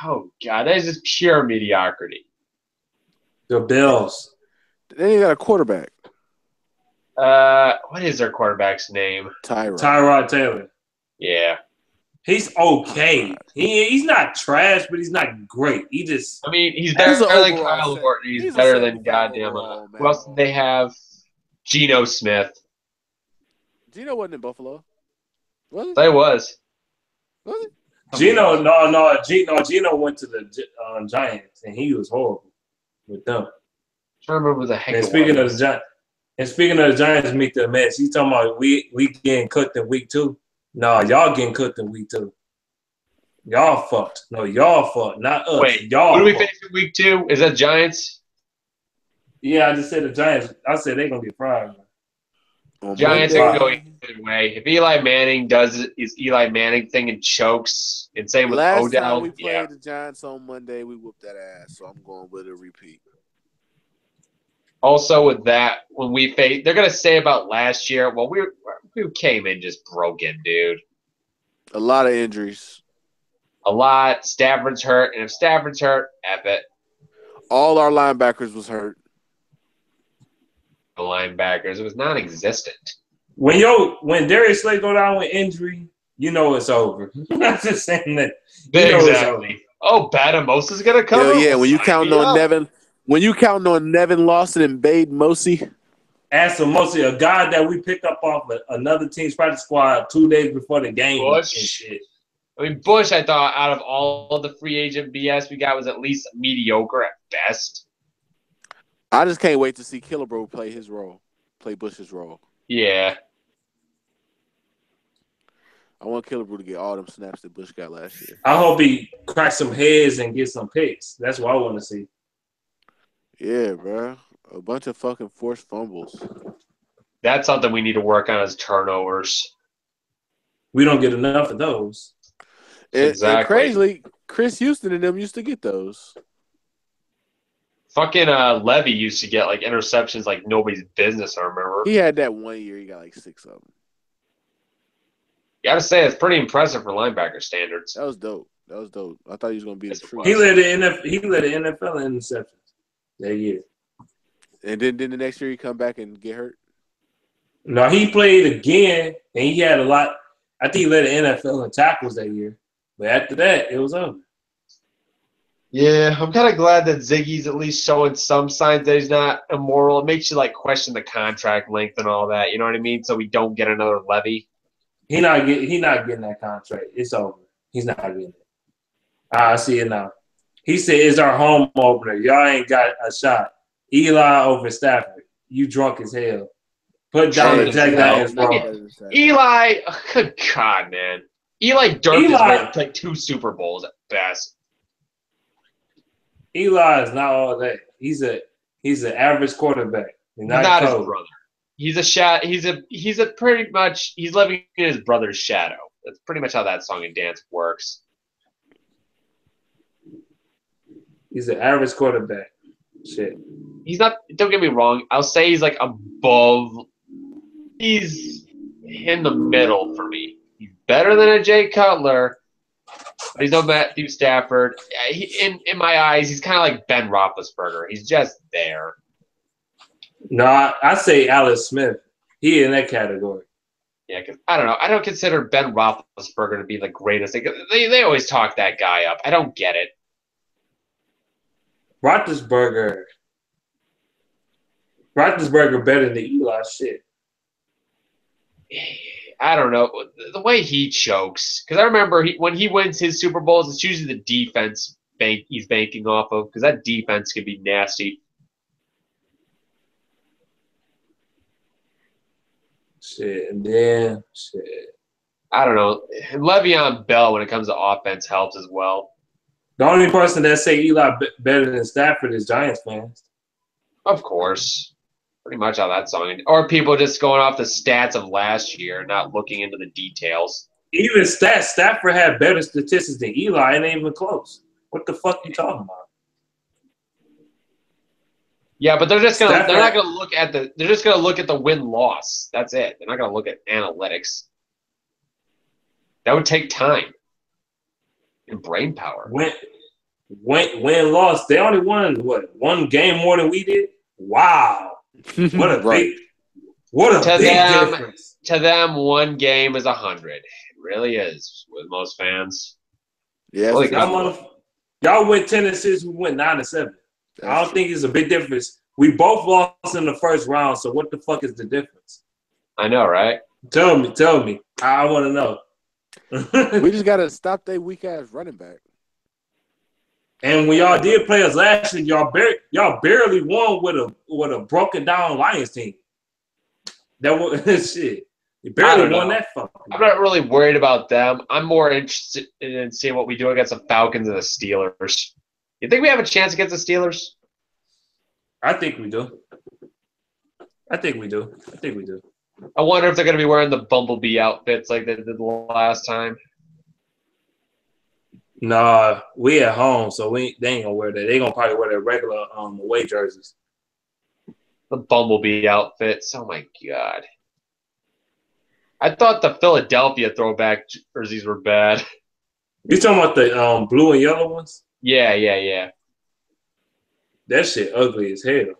oh God, that is just pure mediocrity. The Bills. They ain't got a quarterback. What is their quarterback's name? Tyrod Taylor. Yeah. He's okay. He's not trash, but he's not great. He just. I mean, he's better than Kyle Orton. He's better than goddamn. Who else did they have? Geno Smith. Geno wasn't in Buffalo. Was it? They was. Was it? Geno went to the Giants, and he was horrible with them. I'm trying to remember the heck. And speaking of the Giants, meet the mess. He's talking about we getting cooked in week 2. No, y'all getting cooked in week 2. Y'all fucked. No, y'all fucked, not us. Wait, y'all. Who do we face in week 2? Is that Giants? Yeah, I just said the Giants. I said they're gonna get fried. Giants are going either way. If Eli Manning does his Eli Manning thing and chokes, and same with Odell. Last time we played the Giants on Monday, we whooped that ass. So I'm going with a repeat. Also, with that, when we face, they're gonna say about last year. Well, we came in just broken, dude. A lot of injuries. A lot. Stafford's hurt, and if Stafford's hurt, F it. All our linebackers was hurt. The linebackers, it was non-existent. When Darius Slay go down with injury, you know it's over. I'm not just saying that. Exactly. Oh, Badamosa's gonna come. Hell yeah, when you count on Nevin. When you counting on Nevin Lawson and Bade Mosey, Asa Mosey, a guy that we picked up off another team's practice squad 2 days before the game. Bush. And shit. I mean, Bush, I thought out of all of the free agent BS we got was at least mediocre at best. I just can't wait to see Killebrew play Bush's role. Yeah. I want Killebrew to get all them snaps that Bush got last year. I hope he cracks some heads and gets some picks. That's what I want to see. Yeah, bro. A bunch of fucking forced fumbles. That's something we need to work on as turnovers. We don't get enough of those. Exactly. And crazily, Chris Houston and them used to get those. Fucking Levy used to get like interceptions like nobody's business, I remember. He had that 1 year, he got like 6 of them. You gotta say, it's pretty impressive for linebacker standards. That was dope. I thought he was going to be the truth. He led the NFL in interceptions. that year. And then the next year he come back and get hurt? No, he played again, and he had a lot. I think he led the NFL in tackles that year. But after that, it was over. Yeah, I'm kind of glad that Ziggy's at least showing some signs that he's not immoral. It makes you like question the contract length and all that. You know what I mean? So we don't get another levy. He not getting that contract. It's over. He's not getting it. I see it now. He said, "It's our home opener. Y'all ain't got a shot. Eli over Stafford. You drunk as hell. Put down the Jack Daniels, bro." Eli, good God, man. Eli Dirk is ready to play 2 Super Bowls at best. Eli is not all that. He's an average quarterback. He's not his brother. He's a pretty much he's living in his brother's shadow. That's pretty much how that song and dance works. He's an average quarterback. Shit. He's not. Don't get me wrong. I'll say he's like above. He's in the middle for me. He's better than a Jay Cutler, but he's no Matthew Stafford. In my eyes, he's kind of like Ben Roethlisberger. He's just there. No, I say Alex Smith. He in that category. Yeah, because I don't know. I don't consider Ben Roethlisberger to be the greatest. They always talk that guy up. I don't get it. Roethlisberger better than Eli. Shit. I don't know. The way he chokes. Because I remember when he wins his Super Bowls, it's usually the defense he's banking off of. Because that defense can be nasty. Shit. And then, shit. I don't know. Le'Veon Bell, when it comes to offense, helps as well. The only person that say Eli better than Stafford is Giants fans. Of course. Pretty much how that song. Or people just going off the stats of last year, not looking into the details. Even Stafford had better statistics than Eli. It ain't even close. What the fuck you talking about? Yeah, but they're just gonna. They're not gonna look at the. They're just gonna look at the win-loss. That's it. They're not gonna look at analytics. That would take time and brain power. Win-loss. They only won one game more than we did. Wow. What a right. big difference. To them, one game is 100. It really is with most fans. Yeah, y'all went 10-6. We went 9-7. I don't think it's a big difference. We both lost in the first round. So what the fuck is the difference? I know, right? Tell me. I want to know. We just gotta stop that weak ass running back. And when y'all did play us last year, y'all barely won with a broken down Lions team. That was shit. You barely won that fucking. I'm not really worried about them. I'm more interested in seeing what we do against the Falcons and the Steelers. You think we have a chance against the Steelers? I think we do. I wonder if they're going to be wearing the Bumblebee outfits like they did the last time. Nah, we at home, so they ain't gonna wear that. They gonna probably wear their regular away jerseys. The Bumblebee outfits. Oh my god! I thought the Philadelphia throwback jerseys were bad. You talking about the blue and yellow ones? Yeah. That shit ugly as hell.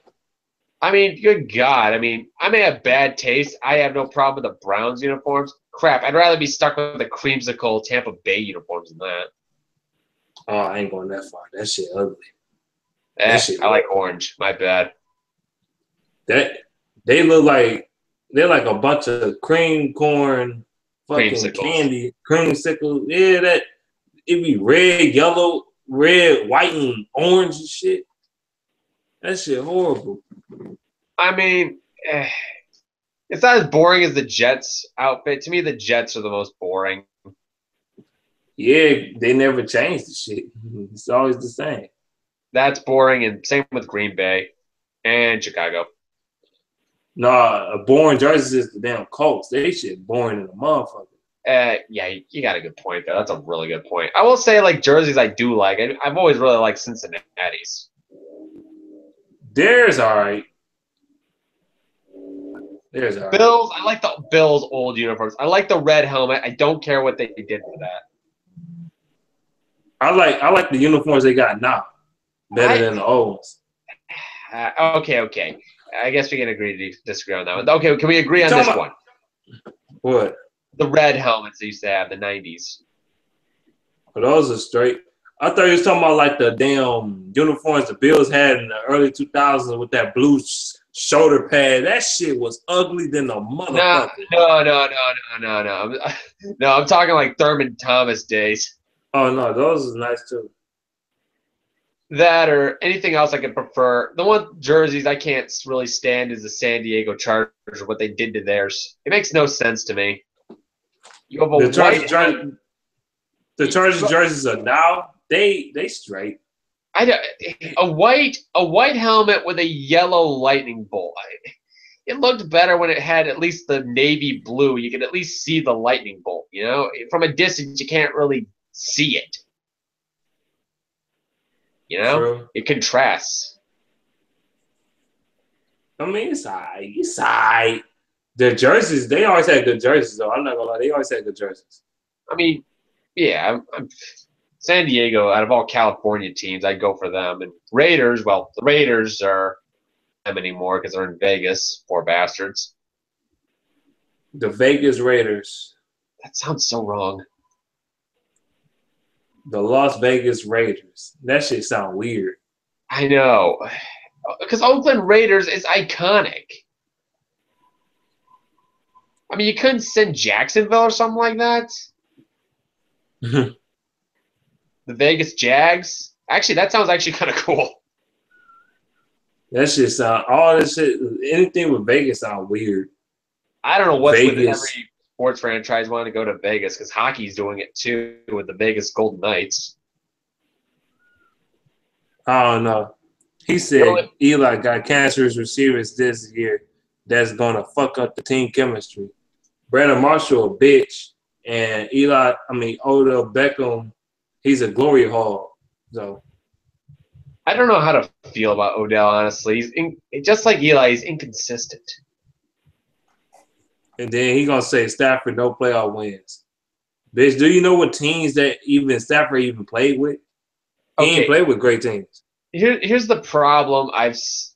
I mean, good God. I mean, I may have bad taste. I have no problem with the Browns uniforms. Crap, I'd rather be stuck with the creamsicle Tampa Bay uniforms than that. Oh, I ain't going that far. That shit ugly. I like orange. My bad. They look like they're like a bunch of cream corn, fucking candy, creamsicle. Yeah, that it be red, yellow, red, white, and orange and shit. That shit horrible. I mean, it's not as boring as the Jets outfit. To me, the Jets are the most boring. Yeah, they never changed the shit. It's always the same. That's boring, and same with Green Bay and Chicago. Nah, a boring jersey is the damn Colts. They shit boring in a motherfucker. Yeah, you got a good point there. That's a really good point. I will say, like, jerseys I do like. I've always really liked Cincinnati's. Theirs all right. Bills, I like the Bills' old uniforms. I like the red helmet. I don't care what they did for that. I like the uniforms they got now better than the old ones. Okay. I guess we can agree to disagree on that one. Okay, can we agree on this one? What? The red helmets they used to have, the 90s. Well, those are straight. I thought you was talking about like the damn uniforms the Bills had in the early 2000s with that blue shoulder pad. That shit was ugly than a motherfucker. No. No, I'm talking like Thurman Thomas days. Oh, no, those is nice too. That or anything else I could prefer. The one jerseys I can't really stand is the San Diego Chargers, what they did to theirs. It makes no sense to me. You have a the Chargers jerseys are now they straight. A white helmet with a yellow lightning bolt. It looked better when it had at least the navy blue. You could at least see the lightning bolt. You know, from a distance you can't really see it. You know, True. It contrasts. I mean, it's alright. The jerseys, they always had good jerseys, though. I'm not gonna lie, they always had good jerseys. I mean, yeah, San Diego, out of all California teams, I'd go for them. And Raiders, well, the Raiders are them anymore because they're in Vegas, poor bastards. The Vegas Raiders. That sounds so wrong. The Las Vegas Raiders. That shit sound weird. I know. Because Oakland Raiders is iconic. I mean, you couldn't send Jacksonville or something like that? The Vegas Jags? Actually, that sounds actually kind of cool. That shit sound, all this shit, anything with Vegas sound weird. I don't know what's with every sports franchise wanting to go to Vegas because hockey's doing it too with the Vegas Golden Knights. I don't know. He said Eli got cancerous receivers this year that's going to fuck up the team chemistry. Brandon Marshall a bitch, and Odell Beckham, he's a glory hog. So I don't know how to feel about Odell, honestly. He's just like Eli, he's inconsistent. And then he going to say Stafford no playoff wins. Bitch, do you know what teams that even Stafford even played with? He ain't played with great teams. Here's the problem.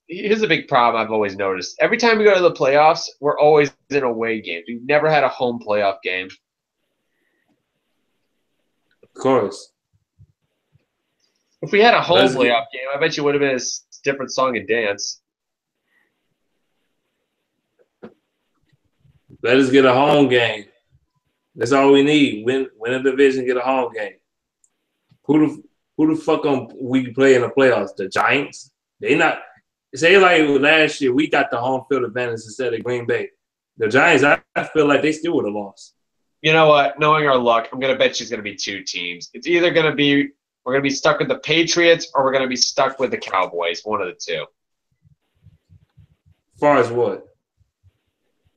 Here's a big problem I've always noticed. Every time we go to the playoffs, we're always in away games. We've never had a home playoff game. Of course. If we had a home playoff game, I bet you would have been a different song and dance. Let us get a home game. That's all we need. Win a division, get a home game. Who the fuck we play in the playoffs? The Giants? They not. Say like last year, we got the home field advantage instead of Green Bay. The Giants, I feel like they still would have lost. You know what? Knowing our luck, I'm gonna bet she's gonna be two teams. It's either gonna be we're gonna be stuck with the Patriots or we're gonna be stuck with the Cowboys. One of the two. As far as what?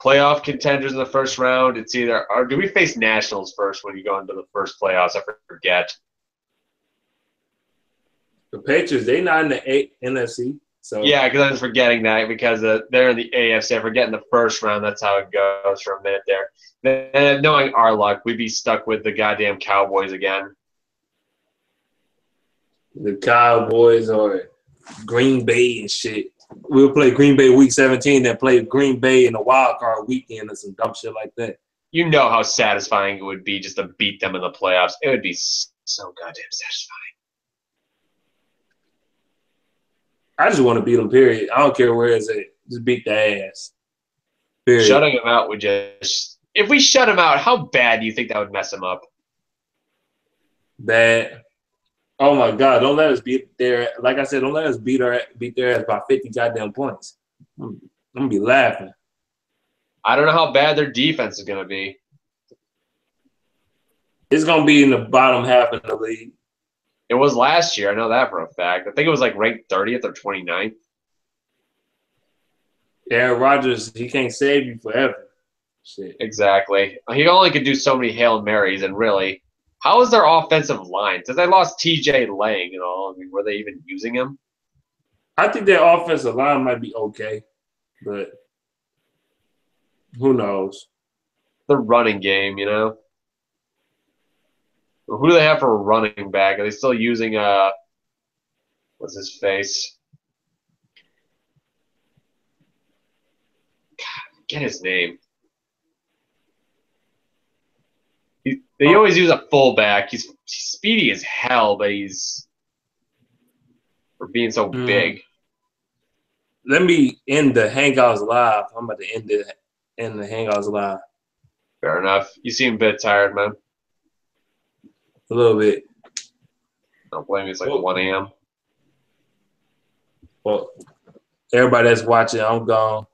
Playoff contenders in the first round. It's either or do we face Nationals first when you go into the first playoffs? I forget. The Patriots, they not in the NFC. So yeah, because I was forgetting that because they're in the AFC. I forget in the first round. That's how it goes for a minute there. And knowing our luck, we'd be stuck with the goddamn Cowboys again. The Cowboys or Green Bay and shit. We'll play Green Bay week 17, then play Green Bay in a wild card weekend or some dumb shit like that. You know how satisfying it would be just to beat them in the playoffs. It would be so goddamn satisfying. I just want to beat them, period. I don't care where it's at. Just beat the ass. Period. Shutting them out would just – if we shut them out, how bad do you think that would mess them up? Bad. Oh, my God. Don't let us beat their – like I said, don't let us beat their ass by 50 goddamn points. I'm going to be laughing. I don't know how bad their defense is going to be. It's going to be in the bottom half of the league. It was last year. I know that for a fact. I think it was like ranked 30th or 29th. Aaron Rodgers, he can't save you forever. Shit. Exactly. He only could do so many Hail Marys, and really, how is their offensive line? Because they lost T.J. Lang and all. I mean, were they even using him? I think their offensive line might be okay, but who knows? The running game, you know? Who do they have for a running back? Are they still using what's his face? Get his name. They always use a fullback. He's speedy as hell, but he's for being so big. Let me end the Hangouts live. I'm about to end the Hangouts live. Fair enough. You seem a bit tired, man. A little bit. Don't blame me. It's like 1 a.m. Well, everybody that's watching, I'm gone.